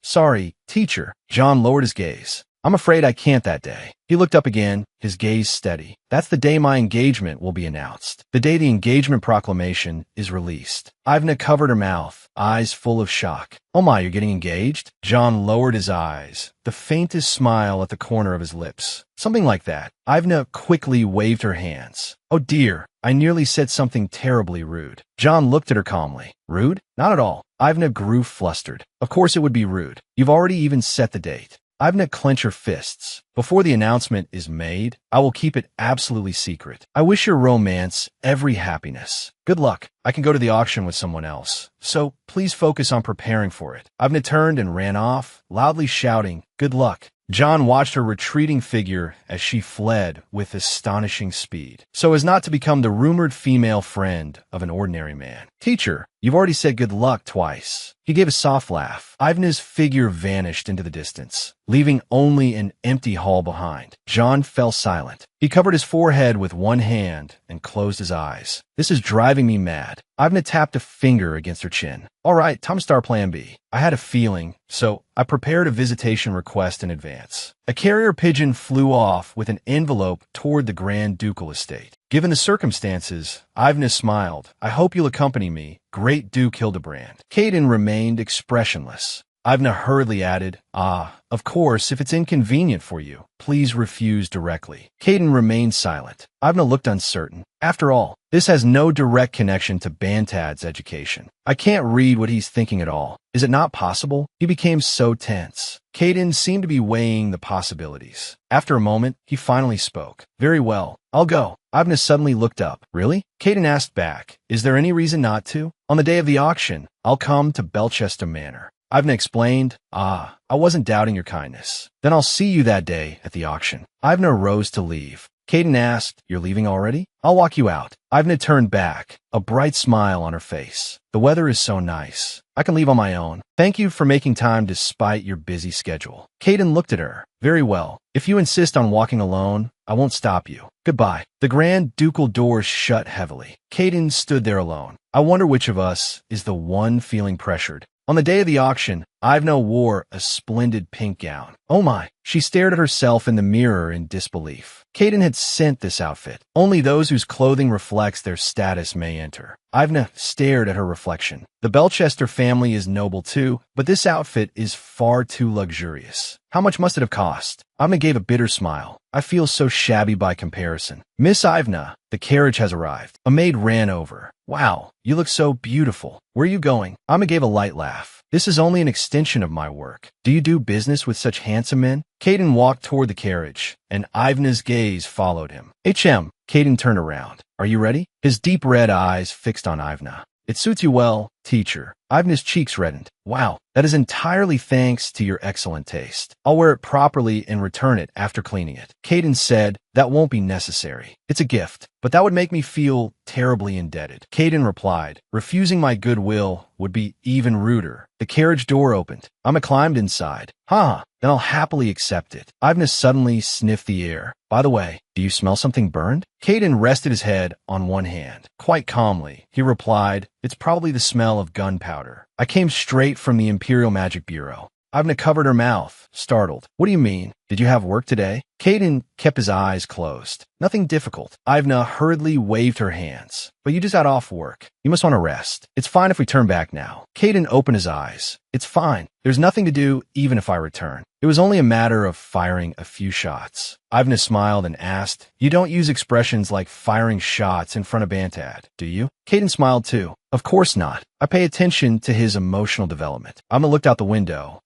Sorry, teacher. John lowered his gaze. I'm afraid I can't that day. He looked up again, his gaze steady. That's the day my engagement will be announced. The day the engagement proclamation is released. Ivna covered her mouth, eyes full of shock. Oh my, you're getting engaged? John lowered his eyes, the faintest smile at the corner of his lips. Something like that. Ivna quickly waved her hands. Oh dear, I nearly said something terribly rude. John looked at her calmly. Rude? Not at all. Ivna grew flustered. Of course it would be rude. You've already even set the date. Ivna clenched her fists. Before the announcement is made, I will keep it absolutely secret. I wish your romance every happiness. Good luck. I can go to the auction with someone else, so please focus on preparing for it. Ivna turned and ran off, loudly shouting, good luck. John watched her retreating figure as she fled with astonishing speed, so as not to become the rumored female friend of an ordinary man. Teacher, you've already said good luck twice. He gave a soft laugh. Ivna's figure vanished into the distance, leaving only an empty hall behind. John fell silent. He covered his forehead with one hand and closed his eyes. This is driving me mad. Ivna tapped a finger against her chin. All right, time to start plan B. I had a feeling, so I prepared a visitation request in advance. A carrier pigeon flew off with an envelope toward the Grand Ducal estate. Given the circumstances, Ivna smiled. I hope you'll accompany me, Great Duke Hildebrand. Caden remained expressionless. Ivna hurriedly added, of course, if it's inconvenient for you, please refuse directly. Caden remained silent. Ivna looked uncertain. After all, this has no direct connection to Bantad's education. I can't read what he's thinking at all. Is it not possible? He became so tense. Caden seemed to be weighing the possibilities. After a moment, he finally spoke. Very well, I'll go. Ivna suddenly looked up. Really? Caden asked back. Is there any reason not to? On the day of the auction, I'll come to Belchester Manor. Ivna explained, I wasn't doubting your kindness. Then I'll see you that day at the auction. Ivna rose to leave. Caden asked, you're leaving already? I'll walk you out. Ivna turned back, a bright smile on her face. The weather is so nice. I can leave on my own. Thank you for making time despite your busy schedule. Caden looked at her. Very well. If you insist on walking alone, I won't stop you. Goodbye. The Grand Ducal doors shut heavily. Caden stood there alone. I wonder which of us is the one feeling pressured. On the day of the auction, Ivna wore a splendid pink gown. Oh my! She stared at herself in the mirror in disbelief. Caden had sent this outfit. Only those whose clothing reflects their status may enter. Ivna stared at her reflection. The Belchester family is noble too, but this outfit is far too luxurious. How much must it have cost? Ivna gave a bitter smile. I feel so shabby by comparison. Miss Ivna, the carriage has arrived. A maid ran over. Wow, you look so beautiful. Where are you going? Ivna gave a light laugh. This is only an extension of my work. Do you do business with such handsome men? Caden walked toward the carriage, and Ivna's gaze followed him. HM. Caden turned around. Are you ready? His deep red eyes fixed on Ivna. It suits you well, teacher. Ivna's cheeks reddened. Wow, that is entirely thanks to your excellent taste. I'll wear it properly and return it after cleaning it. Caden said, that won't be necessary. It's a gift, but that would make me feel terribly indebted. Caden replied, refusing my goodwill would be even ruder. The carriage door opened. Ivna climbed inside. Then I'll happily accept it. Ivna suddenly sniffed the air. By the way, do you smell something burned? Caden rested his head on one hand. Quite calmly, he replied, it's probably the smell of gunpowder. I came straight from the Imperial Magic Bureau. Ivna covered her mouth, startled. What do you mean? Did you have work today? Caden kept his eyes closed. Nothing difficult. Ivna hurriedly waved her hands. But you just got off work. You must want to rest. It's fine if we turn back now. Caden opened his eyes. It's fine. There's nothing to do even if I return. It was only a matter of firing a few shots. Ivna smiled and asked, you don't use expressions like firing shots in front of Bantad, do you? Caden smiled too. Of course not. I pay attention to his emotional development. Ivna looked out the window.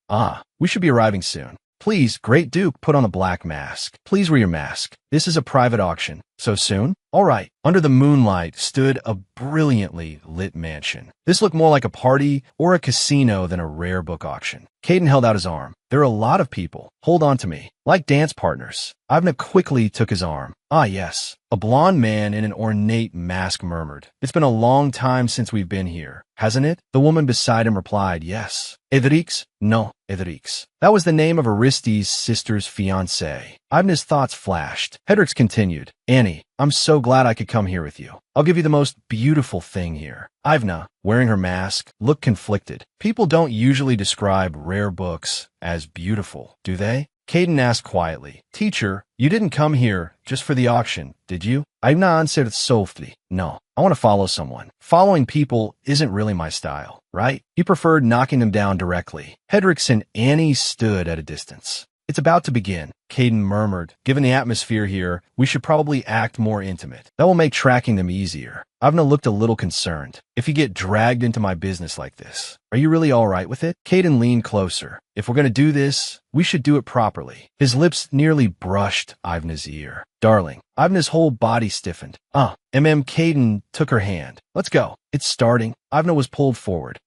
We should be arriving soon. Please, Great Duke, put on a black mask. Please wear your mask. This is a private auction. So soon? All right. Under the moonlight stood a brilliantly lit mansion. This looked more like a party or a casino than a rare book auction. Caden held out his arm. There are a lot of people. Hold on to me. Like dance partners. Ivna quickly took his arm. Yes. A blond man in an ornate mask murmured. It's been a long time since we've been here, hasn't it? The woman beside him replied, yes. Edrix? No, Edrix. That was the name of Aristides' sister's fiancé. Ivna's thoughts flashed. Hedrix continued, Annie, I'm so glad I could come here with you. I'll give you the most beautiful thing here. Ivna, wearing her mask, looked conflicted. People don't usually describe rare books as beautiful, do they? Caden asked quietly. Teacher, you didn't come here just for the auction, did you? Ivna answered softly. No, I want to follow someone. Following people isn't really my style, right? He preferred knocking them down directly. Hedrix and Annie stood at a distance. It's about to begin, Caden murmured. Given the atmosphere here, we should probably act more intimate. That will make tracking them easier. Ivna looked a little concerned. If you get dragged into my business like this, are you really all right with it? Caden leaned closer. If we're going to do this, we should do it properly. His lips nearly brushed Ivna's ear. Darling. Ivna's whole body stiffened. Caden took her hand. Let's go. It's starting. Ivna was pulled forward.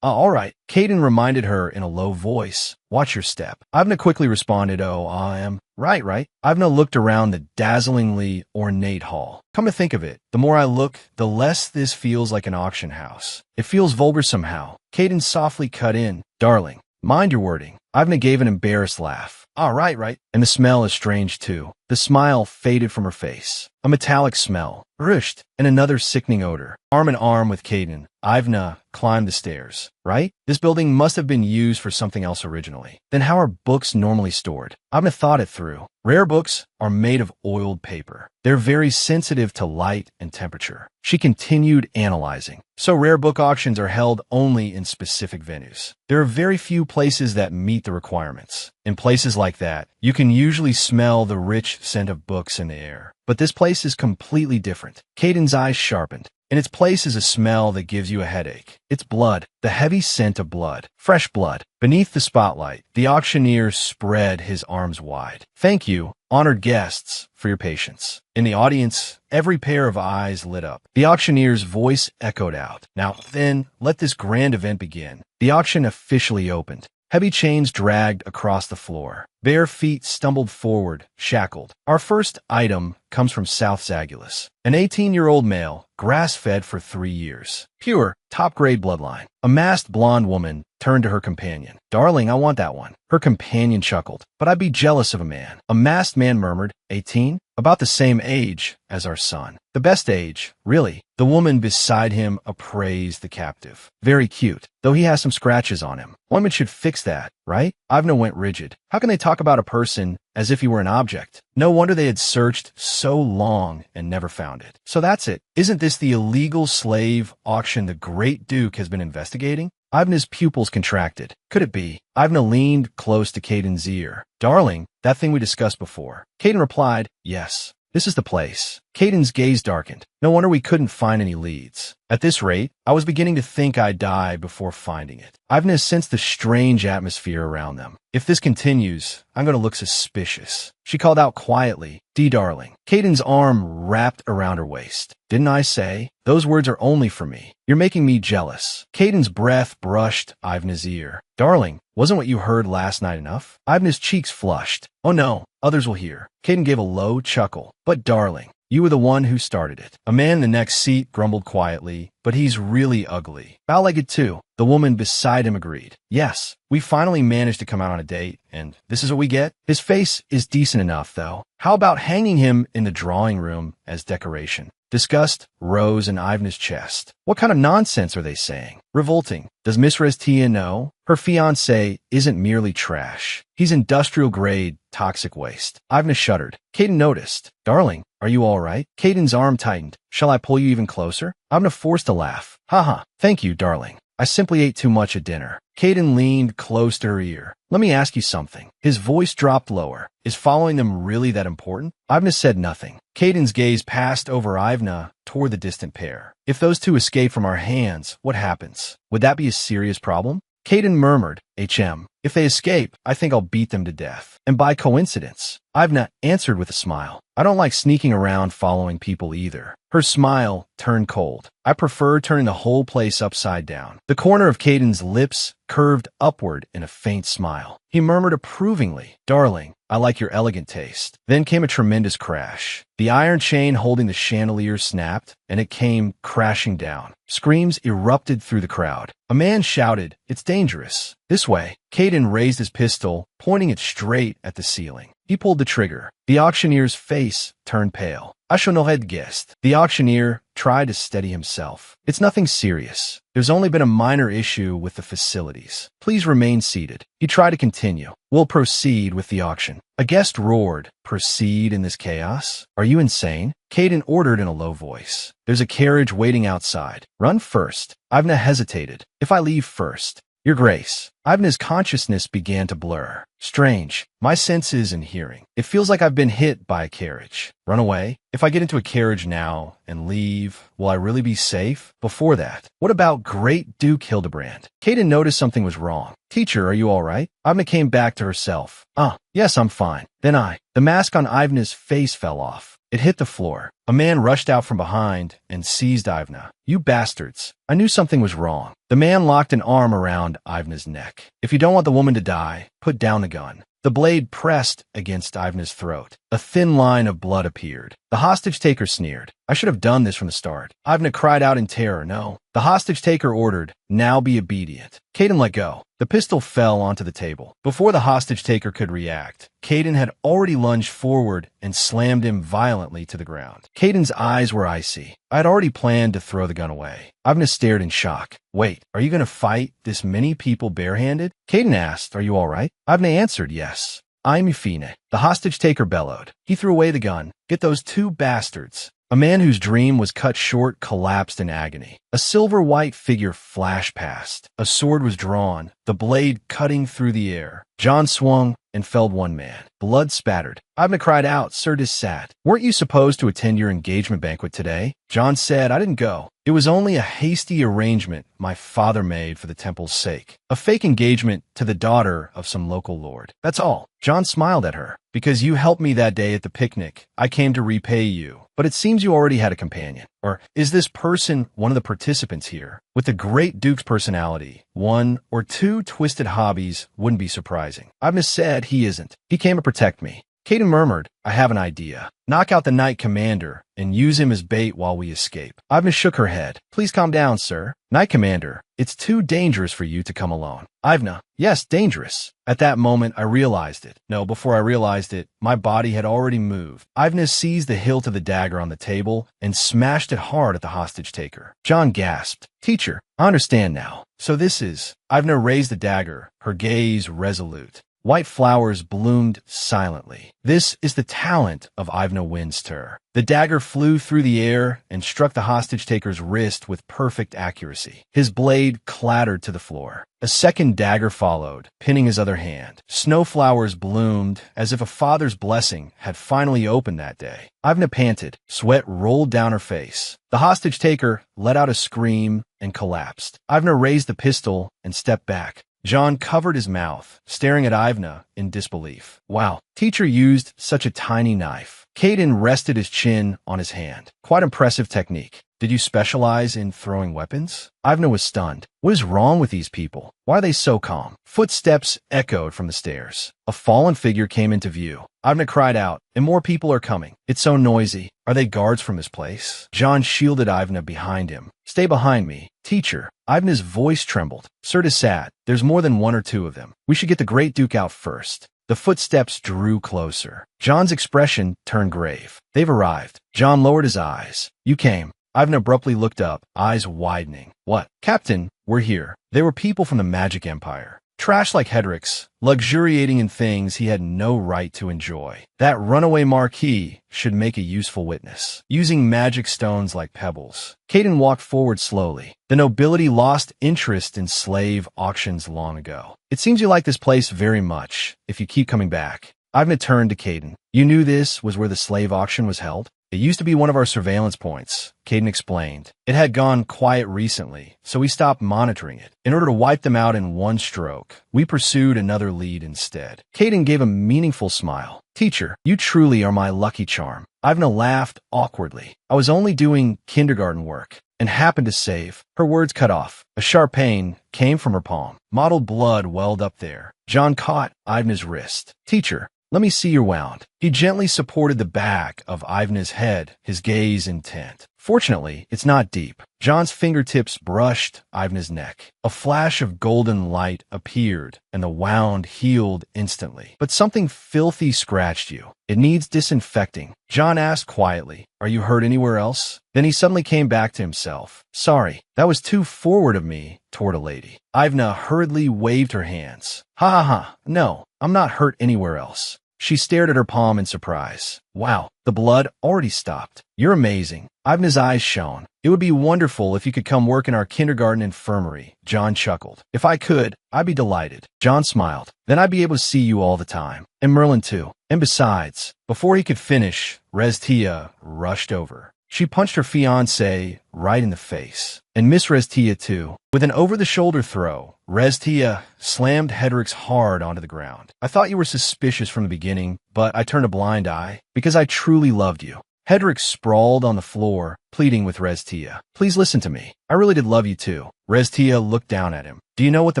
All right. Caden reminded her in a low voice. Watch your step. Ivna quickly responded, I am. Right. Ivna looked around the dazzlingly ornate hall. Come to think of it, the more I look, the less this feels like an auction house. It feels vulgar somehow. Caden softly cut in. Darling, mind your wording. Ivna gave an embarrassed laugh. Right. And the smell is strange too. The smile faded from her face. A metallic smell, rushed, and another sickening odor. Arm in arm with Caden, Ivna climbed the stairs. Right? This building must have been used for something else originally. Then how are books normally stored? Ivna thought it through. Rare books are made of oiled paper. They're very sensitive to light and temperature. She continued analyzing. So rare book auctions are held only in specific venues. There are very few places that meet the requirements. In places like that, you can usually smell the rich scent of books in the air. But this place is completely different. Caden's eyes sharpened. In its place is a smell that gives you a headache. It's blood, the heavy scent of blood, fresh blood. Beneath the spotlight, the auctioneer spread his arms wide. Thank you, honored guests, for your patience. In the audience, every pair of eyes lit up. The auctioneer's voice echoed out. Now then, let this grand event begin. The auction officially opened. Heavy chains dragged across the floor. Bare feet stumbled forward, shackled. Our first item comes from South Zagulus. An 18-year-old male, grass-fed for 3 years. Pure, top-grade bloodline. A masked blonde woman turned to her companion. Darling, I want that one. Her companion chuckled. But I'd be jealous of a man. A masked man murmured, 18? About the same age as our son. The best age, really. The woman beside him appraised the captive. Very cute, though he has some scratches on him. Women should fix that, right? Ivna went rigid. How can they talk about a person as if he were an object? No wonder they had searched so long and never found it. So that's it. Isn't this the illegal slave auction the Great Duke has been investigating? Ivna's pupils contracted. Could it be? Ivna leaned close to Caden's ear. Darling, that thing we discussed before. Caden replied, yes. This is the place. Caden's gaze darkened. No wonder we couldn't find any leads. At this rate, I was beginning to think I'd die before finding it. Ivna sensed the strange atmosphere around them. If this continues, I'm going to look suspicious. She called out quietly, darling. Caden's arm wrapped around her waist. Didn't I say? Those words are only for me. You're making me jealous. Caden's breath brushed Ivna's ear. Darling, wasn't what you heard last night enough? Ivna's cheeks flushed. Oh no, others will hear. Caden gave a low chuckle. But darling, you were the one who started it. A man in the next seat grumbled quietly, but he's really ugly. Bow-legged too. The woman beside him agreed. Yes, we finally managed to come out on a date, and this is what we get? His face is decent enough, though. How about hanging him in the drawing room as decoration? Disgust rose in Ivna's chest. What kind of nonsense are they saying? Revolting. Does Miss Restia know? Her fiancé isn't merely trash. He's industrial-grade toxic waste. Ivna shuddered. Caden noticed. Darling, are you all right? Caden's arm tightened. Shall I pull you even closer? Ivna forced a laugh. Haha. Thank you, darling. I simply ate too much at dinner. Caden leaned close to her ear. Let me ask you something. His voice dropped lower. Is following them really that important? Ivna said nothing. Caden's gaze passed over Ivna toward the distant pair. If those two escape from our hands, what happens? Would that be a serious problem? Caden murmured, If they escape, I think I'll beat them to death. And by coincidence, Ivna answered with a smile. I don't like sneaking around following people either. Her smile turned cold. I prefer turning the whole place upside down. The corner of Caden's lips curved upward in a faint smile. He murmured approvingly, Darling, I like your elegant taste. Then came a tremendous crash. The iron chain holding the chandelier snapped, and it came crashing down. Screams erupted through the crowd. A man shouted, It's dangerous. This way. Caden raised his pistol, pointing it straight at the ceiling. He pulled the trigger. The auctioneer's face turned pale. I shall not have guessed. The auctioneer tried to steady himself. It's nothing serious. There's only been a minor issue with the facilities. Please remain seated. He tried to continue. We'll proceed with the auction. A guest roared. Proceed in this chaos? Are you insane? Caden ordered in a low voice. There's a carriage waiting outside. Run first. Ivna hesitated. If I leave first. Your Grace. Ivna's consciousness began to blur. Strange. My senses and hearing. It feels like I've been hit by a carriage. Run away? If I get into a carriage now and leave, will I really be safe? Before that, what about Great Duke Hildebrand? Caden noticed something was wrong. Teacher, are you all right? Ivna came back to herself. Yes, I'm fine. Then the mask on Ivna's face fell off. It hit the floor. A man rushed out from behind and seized Ivna. You bastards. I knew something was wrong. The man locked an arm around Ivna's neck. If you don't want the woman to die, put down the gun. The blade pressed against Ivna's throat. A thin line of blood appeared. The hostage-taker sneered. I should have done this from the start. Ivna cried out in terror. No. The hostage-taker ordered, now be obedient. Caden let go. The pistol fell onto the table. Before the hostage-taker could react, Caden had already lunged forward and slammed him violently to the ground. Caden's eyes were icy. I had already planned to throw the gun away. Ivna stared in shock. Wait, are you going to fight this many people barehanded? Caden asked, are you all right? Ivna answered, yes. I'm Euphine. The hostage-taker bellowed. He threw away the gun. Get those two bastards. A man whose dream was cut short collapsed in agony. A silver-white figure flashed past. A sword was drawn, the blade cutting through the air. John swung and felled one man. Blood spattered. Ivna cried out, Sir Dissat, weren't you supposed to attend your engagement banquet today? John said, I didn't go. It was only a hasty arrangement my father made for the temple's sake. A fake engagement to the daughter of some local lord. That's all. John smiled at her. Because you helped me that day at the picnic, I came to repay you. But it seems you already had a companion. Or is this person one of the participants here? With the Great Duke's personality, one or two twisted hobbies wouldn't be surprising. Ivna said he isn't. He came to protect me. Caden murmured, I have an idea. Knock out the Knight Commander and use him as bait while we escape. Ivna shook her head. Please calm down, sir. Knight Commander, it's too dangerous for you to come alone. Ivna, yes, dangerous. At that moment, I realized it. No, before I realized it, my body had already moved. Ivna seized the hilt of the dagger on the table and smashed it hard at the hostage-taker. John gasped. Teacher, I understand now. So this is... Ivna raised the dagger, her gaze resolute. White flowers bloomed silently. This is the talent of Ivna Winster. The dagger flew through the air and struck the hostage-taker's wrist with perfect accuracy. His blade clattered to the floor. A second dagger followed, pinning his other hand. Snowflowers bloomed as if a father's blessing had finally opened that day. Ivna panted. Sweat rolled down her face. The hostage-taker let out a scream and collapsed. Ivna raised the pistol and stepped back. John covered his mouth, staring at Ivna in disbelief. Wow, teacher used such a tiny knife. Caden rested his chin on his hand. Quite impressive technique. Did you specialize in throwing weapons? Ivna was stunned. What is wrong with these people? Why are they so calm? Footsteps echoed from the stairs. A fallen figure came into view. Ivna cried out, and more people are coming. It's so noisy. Are they guards from this place? John shielded Ivna behind him. Stay behind me. Teacher. Ivna's voice trembled. Sir Dissat, there's more than one or two of them. We should get the Great Duke out first. The footsteps drew closer. John's expression turned grave. They've arrived. John lowered his eyes. You came. Ivna abruptly looked up, eyes widening. What? Captain, we're here. They were people from the Magic Empire. Trash like Hedrick's, luxuriating in things he had no right to enjoy. That runaway marquis should make a useful witness, using magic stones like pebbles. Caden walked forward slowly. The nobility lost interest in slave auctions long ago. It seems you like this place very much, if you keep coming back. Ivna turned to Caden. You knew this was where the slave auction was held? It used to be one of our surveillance points, Caden explained. It had gone quiet recently, so we stopped monitoring it. In order to wipe them out in one stroke, we pursued another lead instead. Caden gave a meaningful smile. Teacher, you truly are my lucky charm. Ivna laughed awkwardly. I was only doing kindergarten work and happened to save. Her words cut off. A sharp pain came from her palm. Mottled blood welled up there. John caught Ivna's wrist. Teacher, let me see your wound. He gently supported the back of Ivna's head, his gaze intent. Fortunately, it's not deep. John's fingertips brushed Ivan's neck. A flash of golden light appeared, and the wound healed instantly. But something filthy scratched you. It needs disinfecting. John asked quietly, "Are you hurt anywhere else?" Then he suddenly came back to himself. "Sorry, that was too forward of me toward a lady." Ivna hurriedly waved her hands. "Ha ha ha, no, I'm not hurt anywhere else." She stared at her palm in surprise. "Wow, the blood already stopped. You're amazing." Ivna's eyes shone. "It would be wonderful if you could come work in our kindergarten infirmary." John chuckled. "If I could, I'd be delighted." John smiled. "Then I'd be able to see you all the time. And Merlin too. And besides," before he could finish, Restia rushed over. She punched her fiancé right in the face. And Miss Restia too. With an over-the-shoulder throw, Restia slammed Hedrick's hard onto the ground. "I thought you were suspicious from the beginning, but I turned a blind eye because I truly loved you." Hedrick sprawled on the floor, pleading with Restia. "Please listen to me. I really did love you too." Restia looked down at him. "Do you know what the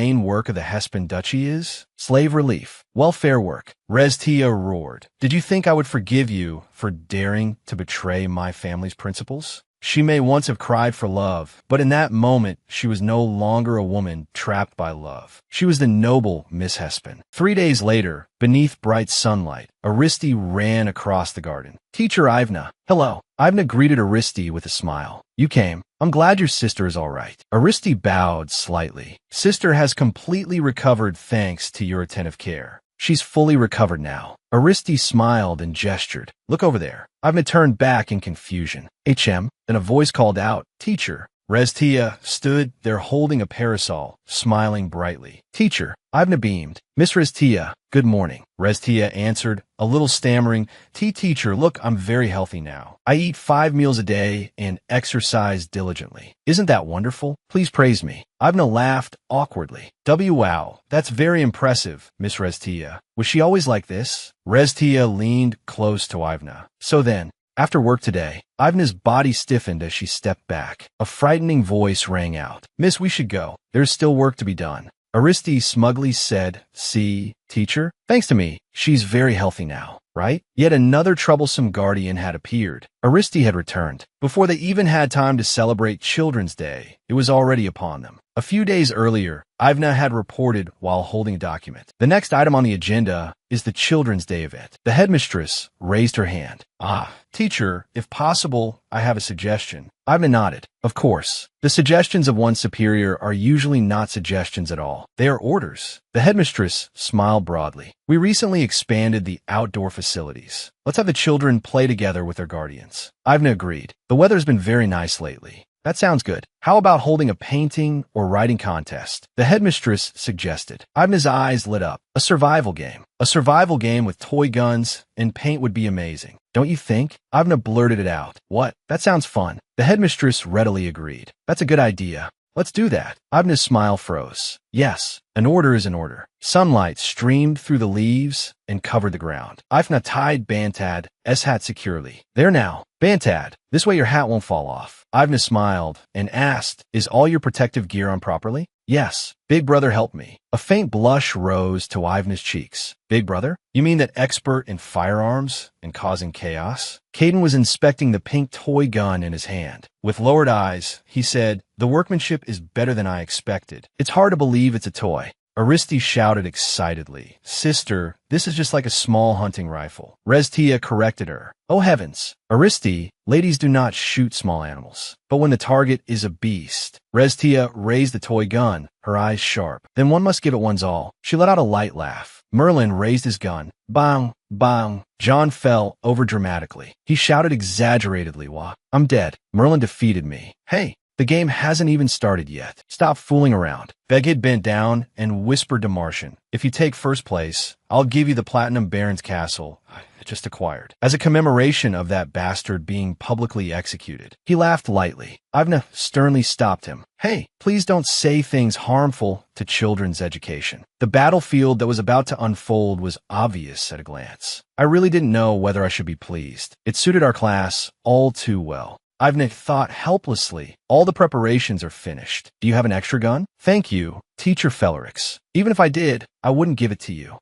main work of the Hespen Duchy is? Slave relief. Welfare work." Restia roared. "Did you think I would forgive you for daring to betray my family's principles?" She may once have cried for love, but in that moment, she was no longer a woman trapped by love. She was the noble Miss Hespen. 3 days later, beneath bright sunlight, Aristi ran across the garden. "Teacher Ivna." "Hello." Ivna greeted Aristi with a smile. "You came. I'm glad your sister is all right." Aristi bowed slightly. "Sister has completely recovered thanks to your attentive care. She's fully recovered now." Aristi smiled and gestured. "Look over there." Ivna turned back in confusion. "HM?" Then a voice called out, "Teacher." Restia stood there holding a parasol, smiling brightly. "Teacher." Ivna beamed. "Miss Restia, good morning." Restia answered, a little stammering, Teacher, look, I'm very healthy now. I eat 5 meals a day and exercise diligently. Isn't that wonderful? Please praise me." Ivna laughed awkwardly. Wow, that's very impressive, Miss Restia. Was she always like this?" Restia leaned close to Ivna. "So then, after work today," Ivna's body stiffened as she stepped back. A frightening voice rang out. "Miss, we should go. There's still work to be done." Aristi smugly said, "See, teacher? Thanks to me, she's very healthy now, right?" Yet another troublesome guardian had appeared. Aristi had returned. Before they even had time to celebrate Children's Day, it was already upon them. A few days earlier, Ivna had reported while holding a document. The next item on the agenda is the Children's Day event. The headmistress raised her hand. Teacher, if possible, I have a suggestion." Ivna nodded. "Of course. The suggestions of one superior are usually not suggestions at all. They are orders." The headmistress smiled broadly. "We recently expanded the outdoor facilities. Let's have the children play together with their guardians." Ivna agreed. "The weather's been very nice lately." "That sounds good. How about holding a painting or writing contest?" the headmistress suggested. Ivna's eyes lit up. "A survival game. A survival game with toy guns and paint would be amazing. Don't you think?" Ivna blurted it out. "What? That sounds fun." The headmistress readily agreed. "That's a good idea. Let's do that." Ivna's smile froze. "Yes, an order is an order." Sunlight streamed through the leaves and covered the ground. Ivna tied Bantad's hat securely. "There now. Bantad, this way your hat won't fall off." Ivna smiled and asked, "Is all your protective gear on properly?" "Yes. Big Brother helped me." A faint blush rose to Ivna's cheeks. "Big Brother? You mean that expert in firearms and causing chaos?" Caden was inspecting the pink toy gun in his hand. With lowered eyes, he said, "The workmanship is better than I expected. It's hard to believe it's a toy." Aristi shouted excitedly, "Sister, this is just like a small hunting rifle." Restia corrected her. "Oh heavens. Aristi, ladies do not shoot small animals. But when the target is a beast." Restia raised the toy gun, her eyes sharp. "Then one must give it one's all." She let out a light laugh. Merlin raised his gun. Bang, bang. John fell over dramatically. He shouted exaggeratedly, "Wah, I'm dead. Merlin defeated me." "Hey, the game hasn't even started yet. Stop fooling around." Begid bent down and whispered to Martian, "If you take first place, I'll give you the Platinum Baron's castle I just acquired, as a commemoration of that bastard being publicly executed." He laughed lightly. Ivna sternly stopped him. "Hey, please don't say things harmful to children's education." The battlefield that was about to unfold was obvious at a glance. I really didn't know whether I should be pleased. It suited our class all too well. Ivna thought helplessly. All the preparations are finished. Do you have an extra gun? Thank you, Teacher Fellerix. Even if I did, I wouldn't give it to you.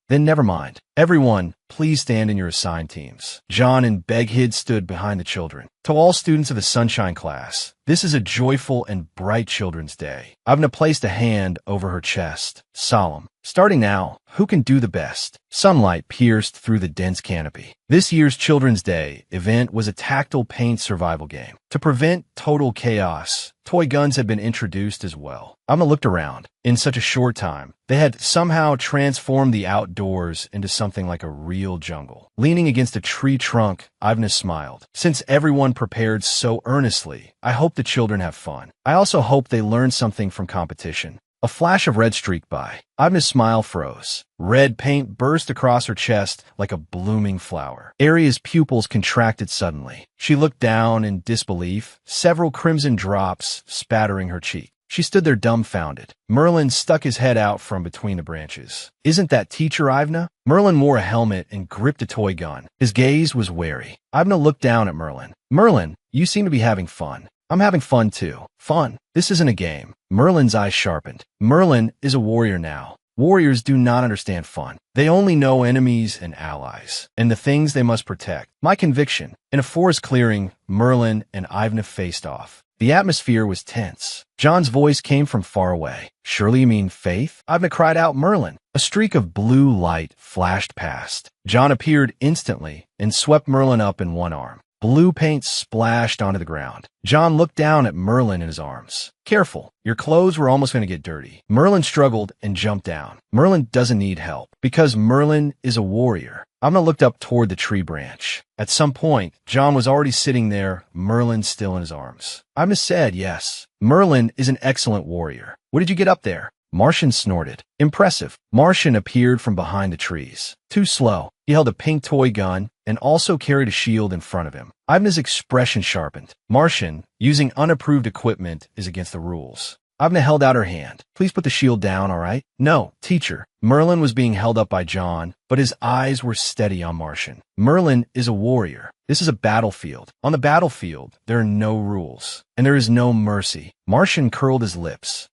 Then never mind. Everyone, please stand in your assigned teams. John and Beghid stood behind the children. To all students of the Sunshine class, this is a joyful and bright Children's Day. Ivna placed a hand over her chest, solemn. Starting now, who can do the best? Sunlight pierced through the dense canopy. This year's Children's Day event was a tactile paint survival game. To prevent total chaos, toy guns had been introduced as well. Ivna looked around. In such a short time, they had somehow transformed the outdoors into something like a real jungle. Leaning against a tree trunk, Ivna smiled. Since everyone prepared so earnestly, I hope the children have fun. I also hope they learn something from competition. A flash of red streaked by. Ivna's smile froze. Red paint burst across her chest like a blooming flower. Aria's pupils contracted suddenly. She looked down in disbelief, several crimson drops spattering her cheek. She stood there dumbfounded. Merlin stuck his head out from between the branches. Isn't that Teacher Ivna? Merlin wore a helmet and gripped a toy gun. His gaze was wary. Ivna looked down at Merlin. Merlin, you seem to be having fun. I'm having fun too. Fun? This isn't a game. Merlin's eyes sharpened. Merlin is a warrior now. Warriors do not understand fun. They only know enemies and allies, and the things they must protect. My conviction. In a forest clearing, Merlin and Ivna faced off. The atmosphere was tense. John's voice came from far away. Surely you mean Faith? Ivna cried out, Merlin. A streak of blue light flashed past. John appeared instantly and swept Merlin up in one arm. Blue paint splashed onto the ground. John looked down at Merlin in his arms. Careful, your clothes were almost going to get dirty. Merlin struggled and jumped down. Merlin doesn't need help because Merlin is a warrior. Ivna looked up toward the tree branch. At some point, John was already sitting there, Merlin still in his arms. Ivna said, yes, Merlin is an excellent warrior. What did you get up there? Martian snorted. Impressive. Martian appeared from behind the trees. Too slow. He held a pink toy gun and also carried a shield in front of him. Ivna's expression sharpened. Martian, using unapproved equipment is against the rules. Ivna held out her hand. Please put the shield down, all right? No, teacher. Merlin was being held up by John, but his eyes were steady on Martian. Merlin is a warrior. This is a battlefield. On the battlefield, there are no rules, and there is no mercy. Martian curled his lips.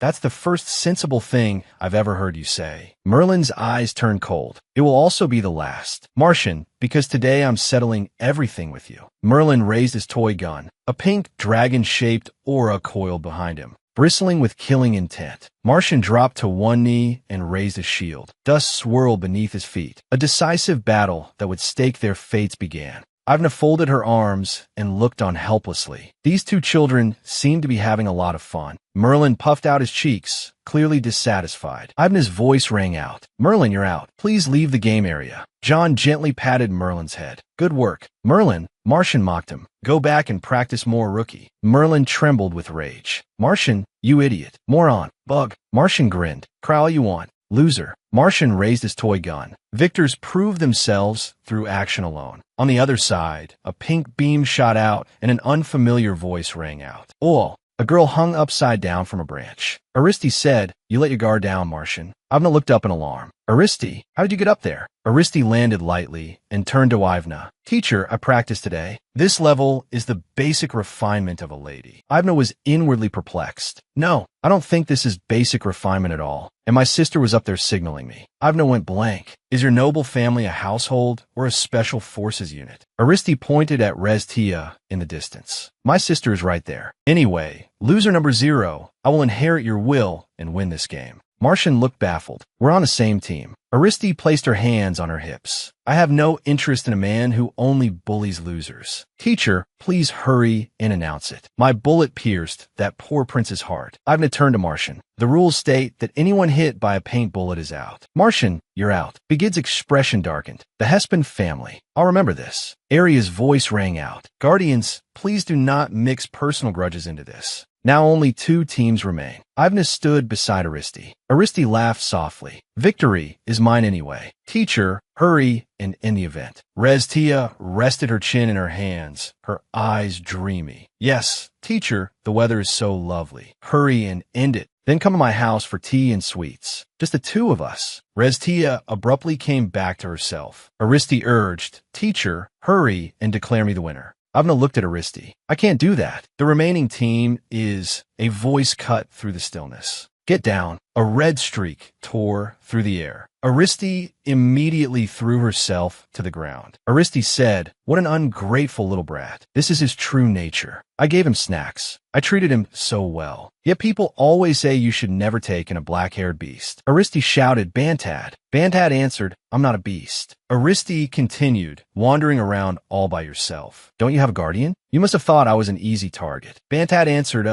That's the first sensible thing I've ever heard you say. Merlin's eyes turned cold. It will also be the last. Martian, because today I'm settling everything with you. Merlin raised his toy gun. A pink dragon-shaped aura coiled behind him, bristling with killing intent. Martian dropped to one knee and raised his shield. Dust swirled beneath his feet. A decisive battle that would stake their fates began. Ivna folded her arms and looked on helplessly. These two children seemed to be having a lot of fun. Merlin puffed out his cheeks, clearly dissatisfied. Ivna's voice rang out. Merlin, you're out. Please leave the game area. John gently patted Merlin's head. Good work. Merlin, Martian mocked him. Go back and practice more, rookie. Merlin trembled with rage. Martian, you idiot. Moron. Bug. Martian grinned. Cry all you want. Loser. Martian raised his toy gun. Victors prove themselves through action alone. On the other side, a pink beam shot out and an unfamiliar voice rang out. Oh! A girl hung upside down from a branch. Aristi said, you let your guard down, Martian. Ivna looked up in alarm. Aristi, how did you get up there? Aristi landed lightly and turned to Ivna. Teacher, I practiced today. This level is the basic refinement of a lady. Ivna was inwardly perplexed. No, I don't think this is basic refinement at all. And my sister was up there signaling me. Ivna went blank. Is your noble family a household or a special forces unit? Aristi pointed at Restia in the distance. My sister is right there. Anyway, loser number 0, I will inherit your will and win this game. Martian looked baffled. We're on the same team. Aristi placed her hands on her hips. I have no interest in a man who only bullies losers. Teacher, please hurry and announce it. My bullet pierced that poor prince's heart. Ivna turned to Martian. The rules state that anyone hit by a paint bullet is out. Martian, you're out. Begid's expression darkened. The Hespin family. I'll remember this. Aria's voice rang out. Guardians, please do not mix personal grudges into this. Now only 2 teams remain. Ivna stood beside Aristi. Aristi laughed softly. Victory is mine anyway. Teacher, hurry and end the event. Restia rested her chin in her hands, her eyes dreamy. Yes, teacher, the weather is so lovely. Hurry and end it. Then come to my house for tea and sweets. Just the 2 of us. Restia abruptly came back to herself. Aristi urged, Teacher, hurry and declare me the winner. Avna looked at Aristi. I can't do that. The remaining team is a voice cut through the stillness. Get down. A red streak tore through the air. Aristi immediately threw herself to the ground. Aristi said, what an ungrateful little brat. This is his true nature. I gave him snacks. I treated him so well. Yet people always say you should never take in a black-haired beast. Aristi shouted, Bantad. Bantad answered, I'm not a beast. Aristi continued, wandering around all by yourself. Don't you have a guardian? You must have thought I was an easy target. Bantad answered,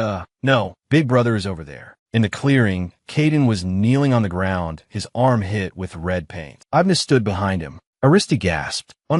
no, Big Brother is over there. In the clearing, Caden was kneeling on the ground, his arm hit with red paint. Ivna stood behind him. Aristi gasped. Oh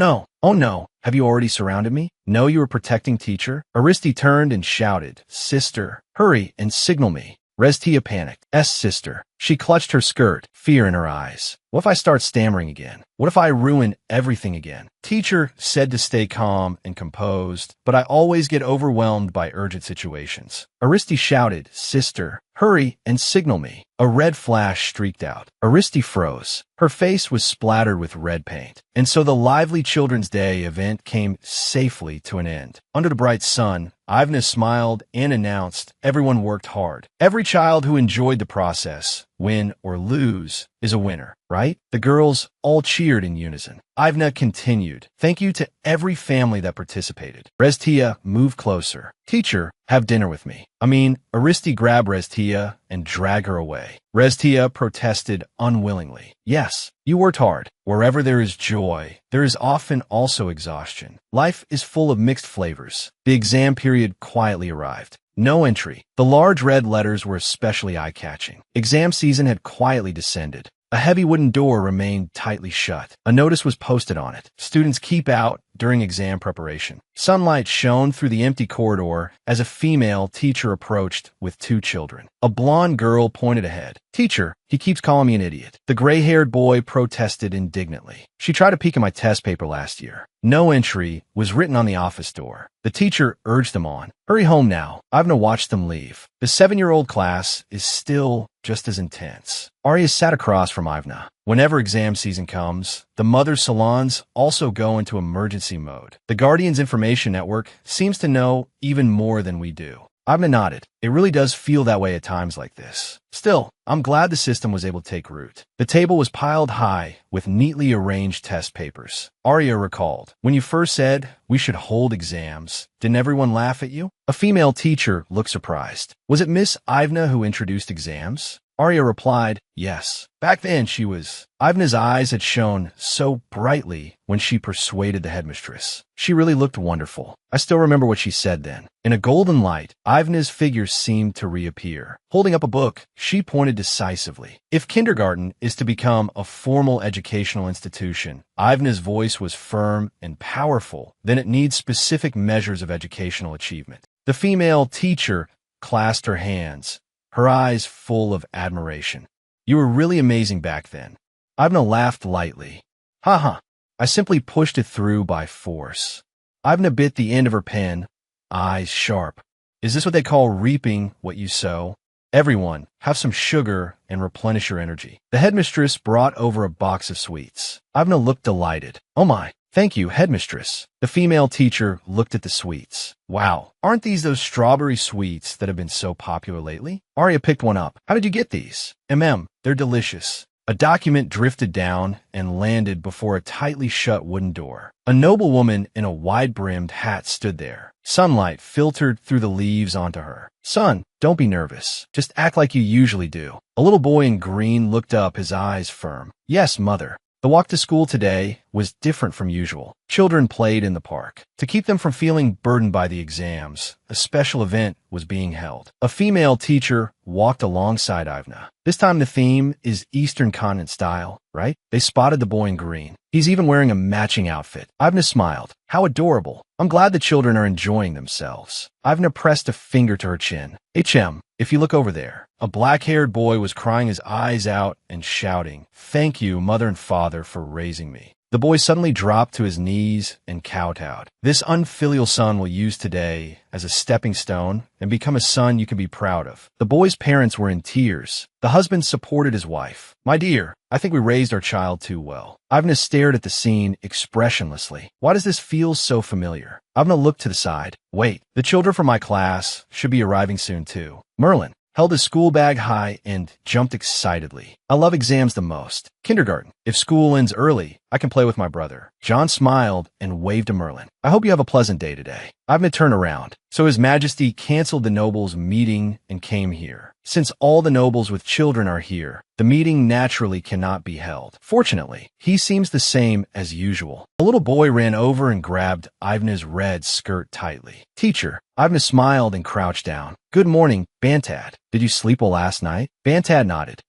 no, have you already surrounded me? No, you were protecting teacher? Aristi turned and shouted, Sister, hurry and signal me. Restia panicked. Sister. She clutched her skirt, fear in her eyes. What if I start stammering again? What if I ruin everything again? Teacher said to stay calm and composed, but I always get overwhelmed by urgent situations. Aristi shouted, Sister, hurry and signal me. A red flash streaked out. Aristi froze. Her face was splattered with red paint. And so the lively Children's Day event came safely to an end. Under the bright sun, Ivna smiled and announced everyone worked hard. Every child who enjoyed the process, win or lose, is a winner, right? The girls all cheered in unison. Ivna continued. Thank you to every family that participated. Restia, move closer. Teacher, have dinner with me. Aristi grabbed Restia and drag her away. Restia protested unwillingly. Yes, you worked hard. Wherever there is joy, there is often also exhaustion. Life is full of mixed flavors. The exam period quietly arrived. No entry. The large red letters were especially eye-catching. Exam season had quietly descended. A heavy wooden door remained tightly shut. A notice was posted on it. Students keep out during exam preparation. Sunlight shone through the empty corridor as a female teacher approached with 2 children. A blonde girl pointed ahead. Teacher, he keeps calling me an idiot. The gray-haired boy protested indignantly. She tried to peek at my test paper last year. No entry was written on the office door. The teacher urged them on. Hurry home now. Ivna watched them leave. The 7-year-old class is still just as intense. Arya sat across from Ivna. Whenever exam season comes, the mother salons also go into emergency mode. The Guardian's information network seems to know even more than we do. Ivna nodded. It really does feel that way at times like this. Still, I'm glad the system was able to take root. The table was piled high with neatly arranged test papers. Arya recalled, when you first said we should hold exams, didn't everyone laugh at you? A female teacher looked surprised. Was it Miss Ivna who introduced exams? Arya replied, yes. Back then she was. Ivna's eyes had shone so brightly when she persuaded the headmistress. She really looked wonderful. I still remember what she said then. In a golden light, Ivna's figure seemed to reappear. Holding up a book, she pointed decisively. If kindergarten is to become a formal educational institution, Ivna's voice was firm and powerful, then it needs specific measures of educational achievement. The female teacher clasped her hands, her eyes full of admiration. You were really amazing back then. Ivna laughed lightly. Ha. I simply pushed it through by force. Ivna bit the end of her pen, eyes sharp. Is this what they call reaping what you sow? Everyone, have some sugar and replenish your energy. The headmistress brought over a box of sweets. Ivna looked delighted. Oh my. Thank you, headmistress. The female teacher looked at the sweets. Wow, aren't these those strawberry sweets that have been so popular lately? Arya picked one up. How did you get these? They're delicious. A document drifted down and landed before a tightly shut wooden door. A noblewoman in a wide-brimmed hat stood there. Sunlight filtered through the leaves onto her. Son, don't be nervous. Just act like you usually do. A little boy in green looked up, his eyes firm. Yes, mother. The walk to school today was different from usual. Children played in the park. To keep them from feeling burdened by the exams, a special event was being held. A female teacher walked alongside Ivna. This time the theme is Eastern Continent style, right? They spotted the boy in green. He's even wearing a matching outfit. Ivna smiled. How adorable. I'm glad the children are enjoying themselves. Ivna pressed a finger to her chin. HM, if you look over there. A black-haired boy was crying his eyes out and shouting, Thank you, mother and father, for raising me. The boy suddenly dropped to his knees and kowtowed. This unfilial son will use today as a stepping stone and become a son you can be proud of. The boy's parents were in tears. The husband supported his wife. My dear, I think we raised our child too well. Ivna stared at the scene expressionlessly. Why does this feel so familiar? Ivna looked to the side. Wait, the children from my class should be arriving soon too. Merlin held his school bag high and jumped excitedly. I love exams the most. Kindergarten. If school ends early, I can play with my brother. John smiled and waved to Merlin. I hope you have a pleasant day today. Ivna turned around. So His Majesty canceled the nobles' meeting and came here. Since all the nobles with children are here, the meeting naturally cannot be held. Fortunately, he seems the same as usual. A little boy ran over and grabbed Ivna's red skirt tightly. Teacher. Ivna smiled and crouched down. Good morning, Bantad. Did you sleep well last night? Bantad nodded.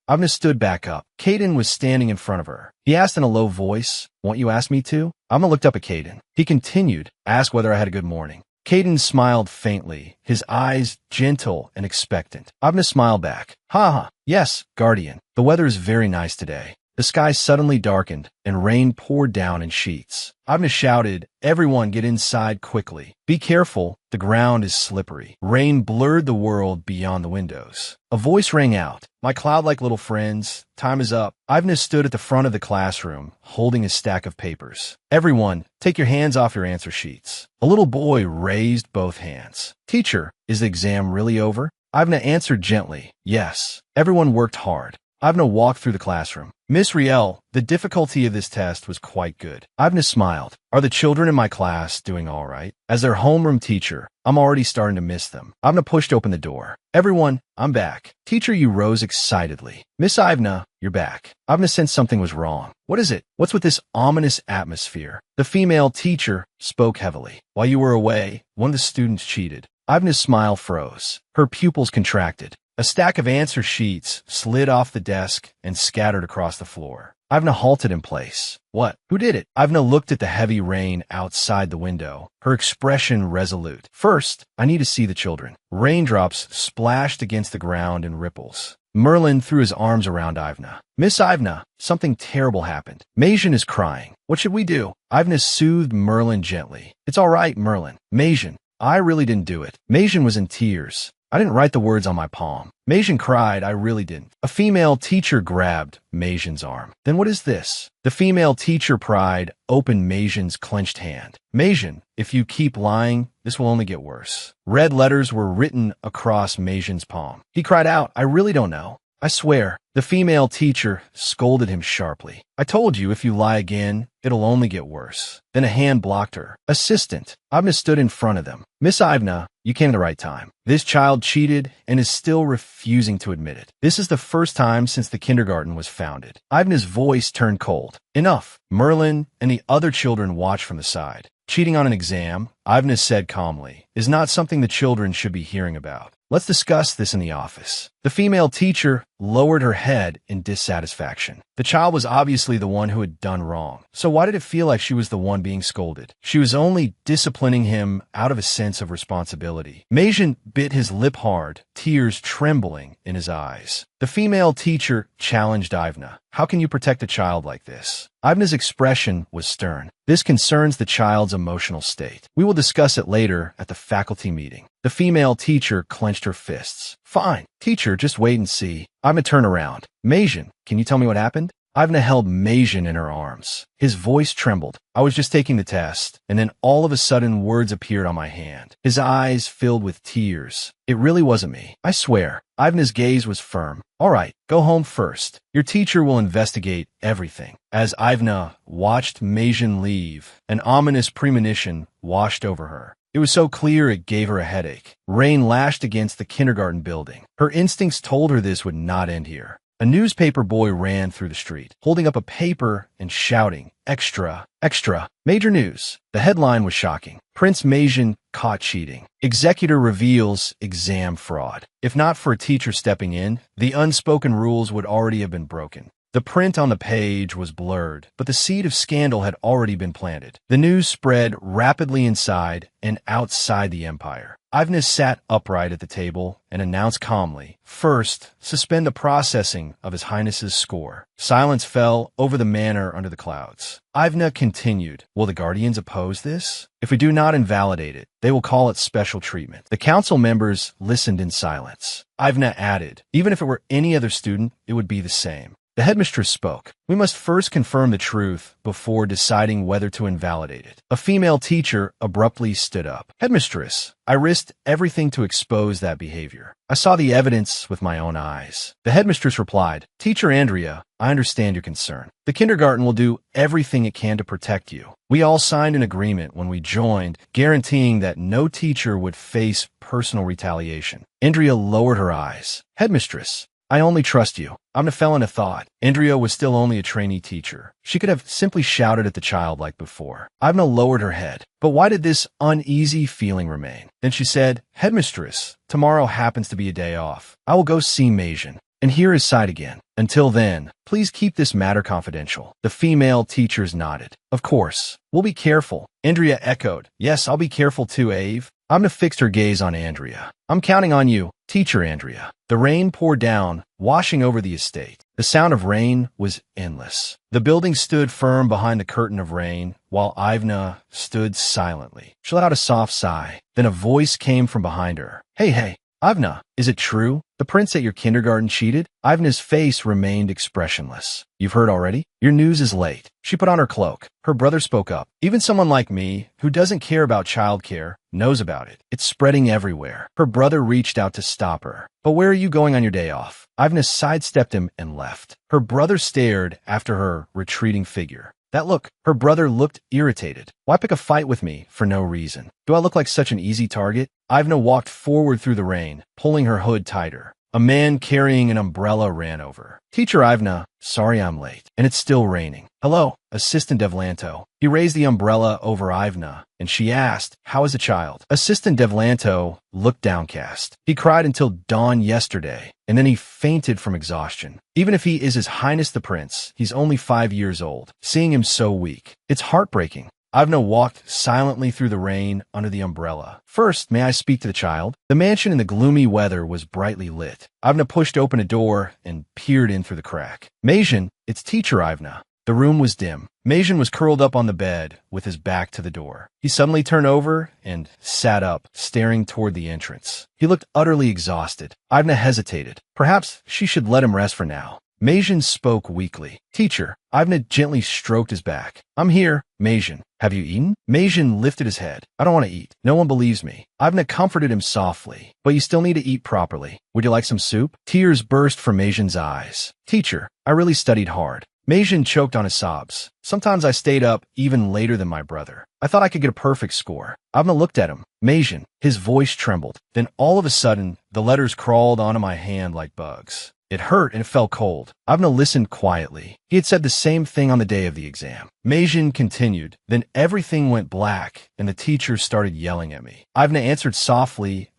Ivna stood back up. Caden was standing in front of her. He asked in a low voice, won't you ask me to? Ivna looked up at Caden. He continued, ask whether I had a good morning. Caden smiled faintly, his eyes gentle and expectant. Ivna smiled back. Ha, yes, guardian. The weather is very nice today. The sky suddenly darkened, and rain poured down in sheets. Ivna shouted, everyone get inside quickly. Be careful, the ground is slippery. Rain blurred the world beyond the windows. A voice rang out. My cloud-like little friends, time is up. Ivna stood at the front of the classroom, holding a stack of papers. Everyone, take your hands off your answer sheets. A little boy raised both hands. Teacher, is the exam really over? Ivna answered gently, yes. Everyone worked hard. Ivna walked through the classroom. Miss Riel, the difficulty of this test was quite good. Ivna smiled. Are the children in my class doing all right? As their homeroom teacher, I'm already starting to miss them. Ivna pushed open the door. Everyone, I'm back. Teacher, you rose excitedly. Miss Ivna, you're back. Ivna sensed something was wrong. What is it? What's with this ominous atmosphere? The female teacher spoke heavily. While you were away, one of the students cheated. Ivna's smile froze. Her pupils contracted. A stack of answer sheets slid off the desk and scattered across the floor. Ivna halted in place. What? Who did it? Ivna looked at the heavy rain outside the window, her expression resolute. First, I need to see the children. Raindrops splashed against the ground in ripples. Merlin threw his arms around Ivna. Miss Ivna, something terrible happened. Majan is crying. What should we do? Ivna soothed Merlin gently. It's all right, Merlin. Majan, I really didn't do it. Majan was in tears. I didn't write the words on my palm. Majan cried, I really didn't. A female teacher grabbed Majan's arm. Then what is this? The female teacher pried opened Majan's clenched hand. Majan, if you keep lying, this will only get worse. Red letters were written across Majan's palm. He cried out, I really don't know. I swear. The female teacher scolded him sharply. I told you if you lie again, it'll only get worse. Then a hand blocked her. Assistant. Ivna stood in front of them. Miss Ivna, you came at the right time. This child cheated and is still refusing to admit it. This is the first time since the kindergarten was founded. Ivna's voice turned cold. Enough. Merlin and the other children watched from the side. Cheating on an exam, Ivna said calmly, is not something the children should be hearing about. Let's discuss this in the office. The female teacher lowered her head in dissatisfaction. The child was obviously the one who had done wrong. So why did it feel like she was the one being scolded? She was only disciplining him out of a sense of responsibility. Majan bit his lip hard, tears trembling in his eyes. The female teacher challenged Ivna. How can you protect a child like this? Ivna's expression was stern. This concerns the child's emotional state. We will discuss it later at the faculty meeting. The female teacher clenched her fists. Fine. Teacher, just wait and see. Ivna turned around. Majan, can you tell me what happened? Ivna held Majan in her arms. His voice trembled. I was just taking the test, and then all of a sudden words appeared on my hand. His eyes filled with tears. It really wasn't me. I swear. Ivna's gaze was firm. All right, go home first. Your teacher will investigate everything. As Ivna watched Majan leave, an ominous premonition washed over her. It was so clear it gave her a headache. Rain lashed against the kindergarten building. Her instincts told her this would not end here. A newspaper boy ran through the street, holding up a paper and shouting, Extra, extra, major news. The headline was shocking. Prince Majan caught cheating. Executor reveals exam fraud. If not for a teacher stepping in, the unspoken rules would already have been broken. The print on the page was blurred, but the seed of scandal had already been planted. The news spread rapidly inside and outside the empire. Ivna sat upright at the table and announced calmly, "First, suspend the processing of His Highness's score." Silence fell over the manor under the clouds. Ivna continued, "Will the guardians oppose this? If we do not invalidate it, they will call it special treatment." The council members listened in silence. Ivna added, "Even if it were any other student, it would be the same." The headmistress spoke. "We must first confirm the truth before deciding whether to invalidate it." A female teacher abruptly stood up. "Headmistress, I risked everything to expose that behavior. I saw the evidence with my own eyes." The headmistress replied, "Teacher Andrea, I understand your concern. The kindergarten will do everything it can to protect you. We all signed an agreement when we joined, guaranteeing that no teacher would face personal retaliation." Andrea lowered her eyes. "Headmistress, I only trust you. I'm a felon of thought." Andrea was still only a trainee teacher. She could have simply shouted at the child like before. Ivna lowered her head. But why did this uneasy feeling remain? Then she said, "Headmistress, tomorrow happens to be a day off. I will go see Majan and hear his side again. Until then, please keep this matter confidential." The female teachers nodded. "Of course. We'll be careful." Andrea echoed, "Yes, I'll be careful too, Ave." Ivna fixed her gaze on Andrea. "I'm counting on you, Teacher Andrea." The rain poured down, washing over the estate. The sound of rain was endless. The building stood firm behind the curtain of rain, while Ivna stood silently. She let out a soft sigh. Then a voice came from behind her. Hey, Ivna, is it true? The prince at your kindergarten cheated?" Ivna's face remained expressionless. "You've heard already? Your news is late." She put on her cloak. Her brother spoke up. "Even someone like me, who doesn't care about childcare, knows about it. It's spreading everywhere." Her brother reached out to stop her. "But where are you going on your day off?" Ivna sidestepped him and left. Her brother stared after her retreating figure. That look, her brother looked irritated. "Why pick a fight with me for no reason? Do I look like such an easy target?" Ivna walked forward through the rain, pulling her hood tighter. A man carrying an umbrella ran over. "Teacher Ivna, sorry I'm late, and it's still raining." "Hello, Assistant Devlanto." He raised the umbrella over Ivna, and she asked, "How is the child?" Assistant Devlanto looked downcast. "He cried until dawn yesterday, and then he fainted from exhaustion. Even if he is His Highness the Prince, he's only 5 years old. Seeing him so weak, it's heartbreaking." Ivna walked silently through the rain under the umbrella. "First, may I speak to the child?" The mansion in the gloomy weather was brightly lit. Ivna pushed open a door and peered in through the crack. "Majan, it's Teacher Ivna." The room was dim. Majan was curled up on the bed with his back to the door. He suddenly turned over and sat up, staring toward the entrance. He looked utterly exhausted. Ivna hesitated. Perhaps she should let him rest for now. Majan spoke weakly. "Teacher." Ivna gently stroked his back. "I'm here, Majan. Have you eaten?" Majan lifted his head. "I don't want to eat. No one believes me." Ivna comforted him softly. "But you still need to eat properly. Would you like some soup?" Tears burst from Majan's eyes. "Teacher, I really studied hard." Majan choked on his sobs. "Sometimes I stayed up even later than my brother. I thought I could get a perfect score." Ivna looked at him. "Majan." His voice trembled. Then all of a sudden, the letters crawled onto my hand like bugs. It hurt and it felt cold. Ivna listened quietly. He had said the same thing on the day of the exam. Majan continued. "Then everything went black, and the teacher started yelling at me." Ivna answered softly,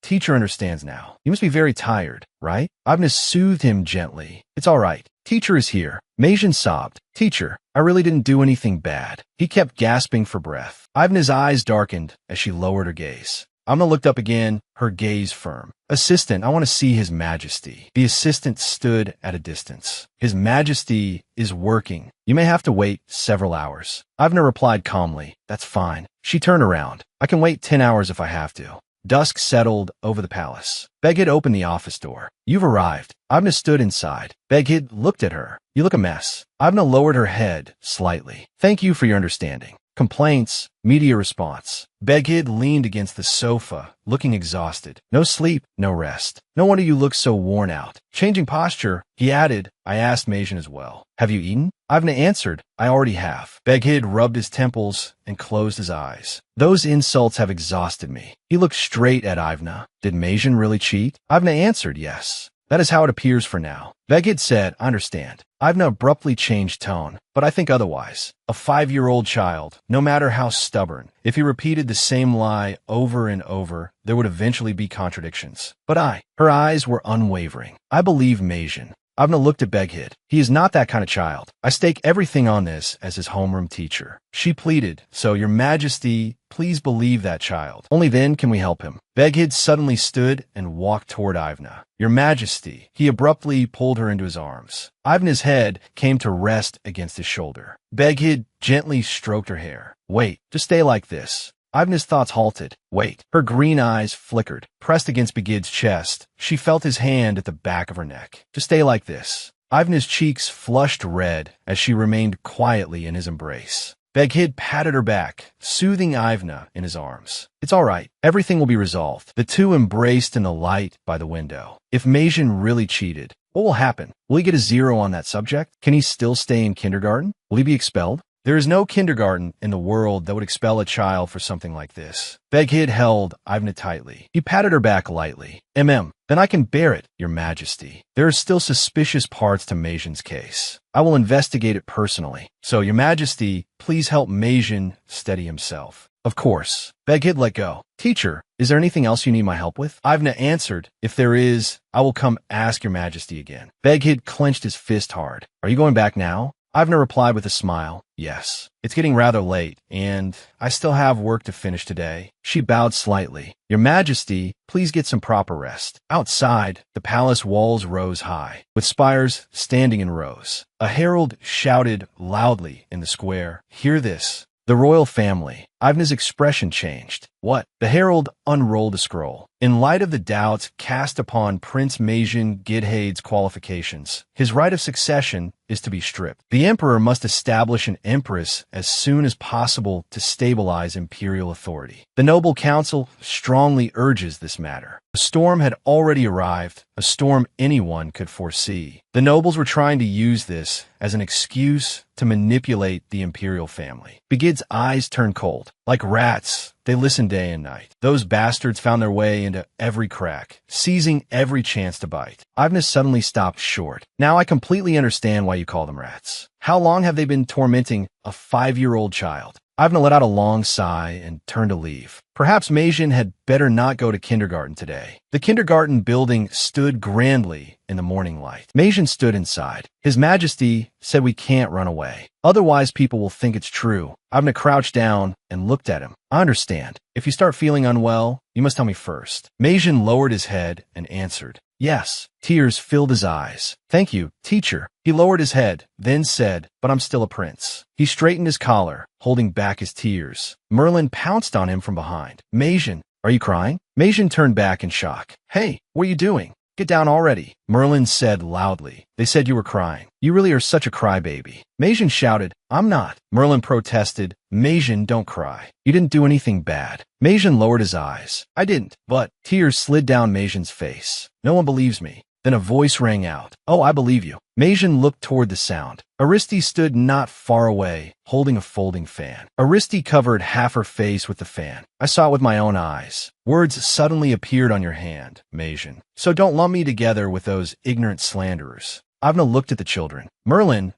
Teacher understands now. You must be very tired, right?" Ivna soothed him gently. "It's all right. Teacher is here." Majan sobbed. "Teacher, I really didn't do anything bad." He kept gasping for breath. Ivna's eyes darkened as she lowered her gaze. Ivna looked up again, her gaze firm. "Assistant, I want to see His Majesty." The assistant stood at a distance. "His Majesty is working. You may have to wait several hours." Ivna replied calmly, "That's fine." She turned around. "I can wait 10 hours if I have to." Dusk settled over the palace. Begid opened the office door. "You've arrived." Ivna stood inside. Begid looked at her. "You look a mess." Ivna lowered her head slightly. "Thank you for your understanding." Complaints, media response. Begid leaned against the sofa, looking exhausted. "No sleep, no rest. No wonder you look so worn out." Changing posture, he added, "I asked Majan as well. Have you eaten?" Ivna answered, "I already have." Begid rubbed his temples and closed his eyes. "Those insults have exhausted me." He looked straight at Ivna. "Did Majan really cheat?" Ivna answered, "Yes. That is how it appears for now." Begid said, "I understand." Ivna abruptly changed tone, "But I think otherwise. A 5-year-old child, no matter how stubborn, if he repeated the same lie over and over, there would eventually be contradictions. But her eyes were unwavering. "I believe Majan." Avna looked at Beghid. He is not that kind of child. I stake everything on this as his homeroom teacher. She pleaded, so your majesty, please believe that child. Only then can we help him. Beghid suddenly stood and walked toward Ivna. Your majesty. He abruptly pulled her into his arms. Ivna's head came to rest against his shoulder. Beghid gently stroked her hair. Wait, just stay like this. Ivna's thoughts halted. Wait. Her green eyes flickered. Pressed against Beghid's chest, she felt his hand at the back of her neck. Just stay like this. Ivna's cheeks flushed red as she remained quietly in his embrace. Beghid patted her back, soothing Ivna in his arms. It's all right. Everything will be resolved. The two embraced in the light by the window. If Majin really cheated, what will happen? Will he get a 0 on that subject? Can he still stay in kindergarten? Will he be expelled? There is no kindergarten in the world that would expel a child for something like this. Beghid held Ivna tightly. He patted her back lightly. Then I can bear it, your majesty. There are still suspicious parts to Majin's case. I will investigate it personally. So, your majesty, please help Majin steady himself. Of course. Beghid let go. Teacher, is there anything else you need my help with? Ivna answered, if there is, I will come ask your majesty again. Beghid clenched his fist hard. Are you going back now? Ivna replied with a smile, yes. It's getting rather late, and I still have work to finish today. She bowed slightly. Your majesty, please get some proper rest. Outside, the palace walls rose high, with spires standing in rows. A herald shouted loudly in the square, hear this. The royal family. Ivna's expression changed. What? The herald unrolled a scroll. In light of the doubts cast upon Prince Majin Gidhade's qualifications, his right of succession is to be stripped. The emperor must establish an empress as soon as possible to stabilize imperial authority. The noble council strongly urges this matter. A storm had already arrived, a storm anyone could foresee. The nobles were trying to use this as an excuse to manipulate the imperial family. Beghid's eyes turned cold. Like rats, they listened day and night. Those bastards found their way into every crack, seizing every chance to bite. Ivna suddenly stopped short. Now I completely understand why you call them rats. How long have they been tormenting a 5-year-old child? Ivna let out a long sigh and turned to leave. Perhaps Majin had better not go to kindergarten today. The kindergarten building stood grandly in the morning light. Majin stood inside. His Majesty said we can't run away. Otherwise people will think it's true. Ivna crouched down and looked at him. I understand. If you start feeling unwell, you must tell me first. Majin lowered his head and answered. Yes. Tears filled his eyes. Thank you, teacher. He lowered his head, then said, but I'm still a prince. He straightened his collar, holding back his tears. Merlin pounced on him from behind. Majin, are you crying? Majin turned back in shock. Hey, what are you doing? Get down already, Merlin said loudly. They said you were crying. You really are such a crybaby. Majin shouted, I'm not. Merlin protested, Majin, don't cry. You didn't do anything bad. Majin lowered his eyes. I didn't, but tears slid down Majin's face. No one believes me. Then a voice rang out. Oh, I believe you. Majin looked toward the sound. Aristi stood not far away, holding a folding fan. Aristi covered half her face with the fan. I saw it with my own eyes. Words suddenly appeared on your hand, Majin. So don't lump me together with those ignorant slanderers. Ivna looked at the children. Merlin,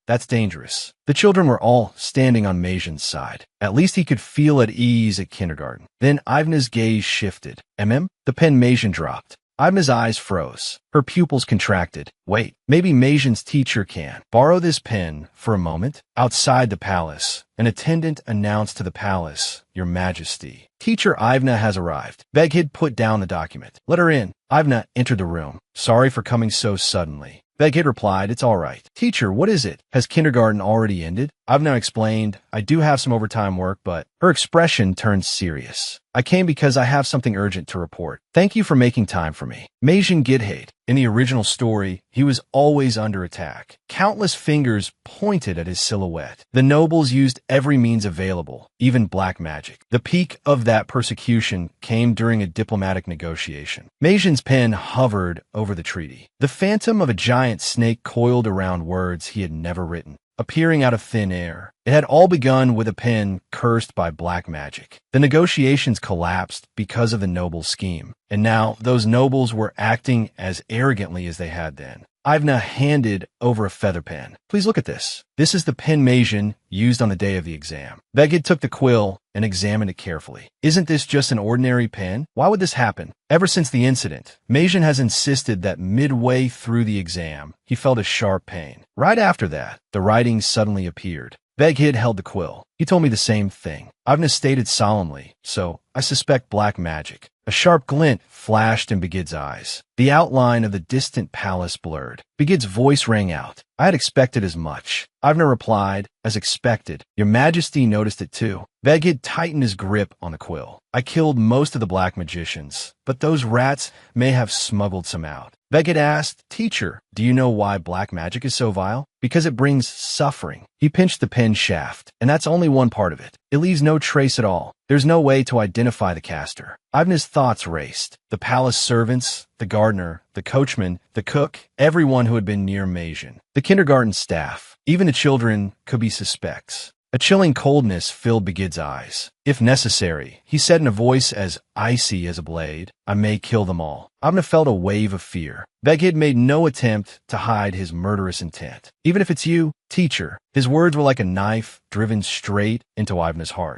that's dangerous. The children were all standing on Majin's side. At least he could feel at ease at kindergarten. Then Ivna's gaze shifted. The pen Majin dropped. Ivna's eyes froze. Her pupils contracted. Wait, maybe Majin's teacher can. Borrow this pen for a moment. Outside the palace, an attendant announced to the palace, Your Majesty. Teacher Ivna has arrived. Beghid put down the document. Let her in. Ivna entered the room. Sorry for coming so suddenly. Beghid replied, it's all right. Teacher, what is it? Has kindergarten already ended? Ivna explained, I do have some overtime work, but her expression turned serious. I came because I have something urgent to report. Thank you for making time for me. Majin Gidhade. In the original story, he was always under attack. Countless fingers pointed at his silhouette. The nobles used every means available, even black magic. The peak of that persecution came during a diplomatic negotiation. Majin's pen hovered over the treaty. The phantom of a giant snake coiled around words he had never written, appearing out of thin air. It had all begun with a pen cursed by black magic. The negotiations collapsed because of the nobles' scheme, and now those nobles were acting as arrogantly as they had then. Ivna handed over a feather pen. Please look at this. This is the pen Majan used on the day of the exam. Begid took the quill and examined it carefully. Isn't this just an ordinary pen? Why would this happen? Ever since the incident, Majan has insisted that midway through the exam, he felt a sharp pain. Right after that, the writing suddenly appeared. Beghid held the quill. He told me the same thing. Ivna stated solemnly, so I suspect black magic. A sharp glint flashed in Begid's eyes. The outline of the distant palace blurred. Begid's voice rang out. I had expected as much. Ivna replied, as expected. Your Majesty noticed it too. Begid tightened his grip on the quill. I killed most of the black magicians, but those rats may have smuggled some out. Begid asked, Teacher, do you know why black magic is so vile? Because it brings suffering. He pinched the pen shaft, and that's only one part of it. It leaves no trace at all. There's no way to identify the caster. Ivna's thoughts raced. The palace servants, the gardener, the coachman, the cook, everyone who had been near Majan. The kindergarten staff, even the children could be suspects. A chilling coldness filled Begid's eyes. If necessary, he said in a voice as icy as a blade, I may kill them all. Ivna felt a wave of fear. Begid made no attempt to hide his murderous intent. Even if it's you, teacher. His words were like a knife driven straight into Ivna's heart.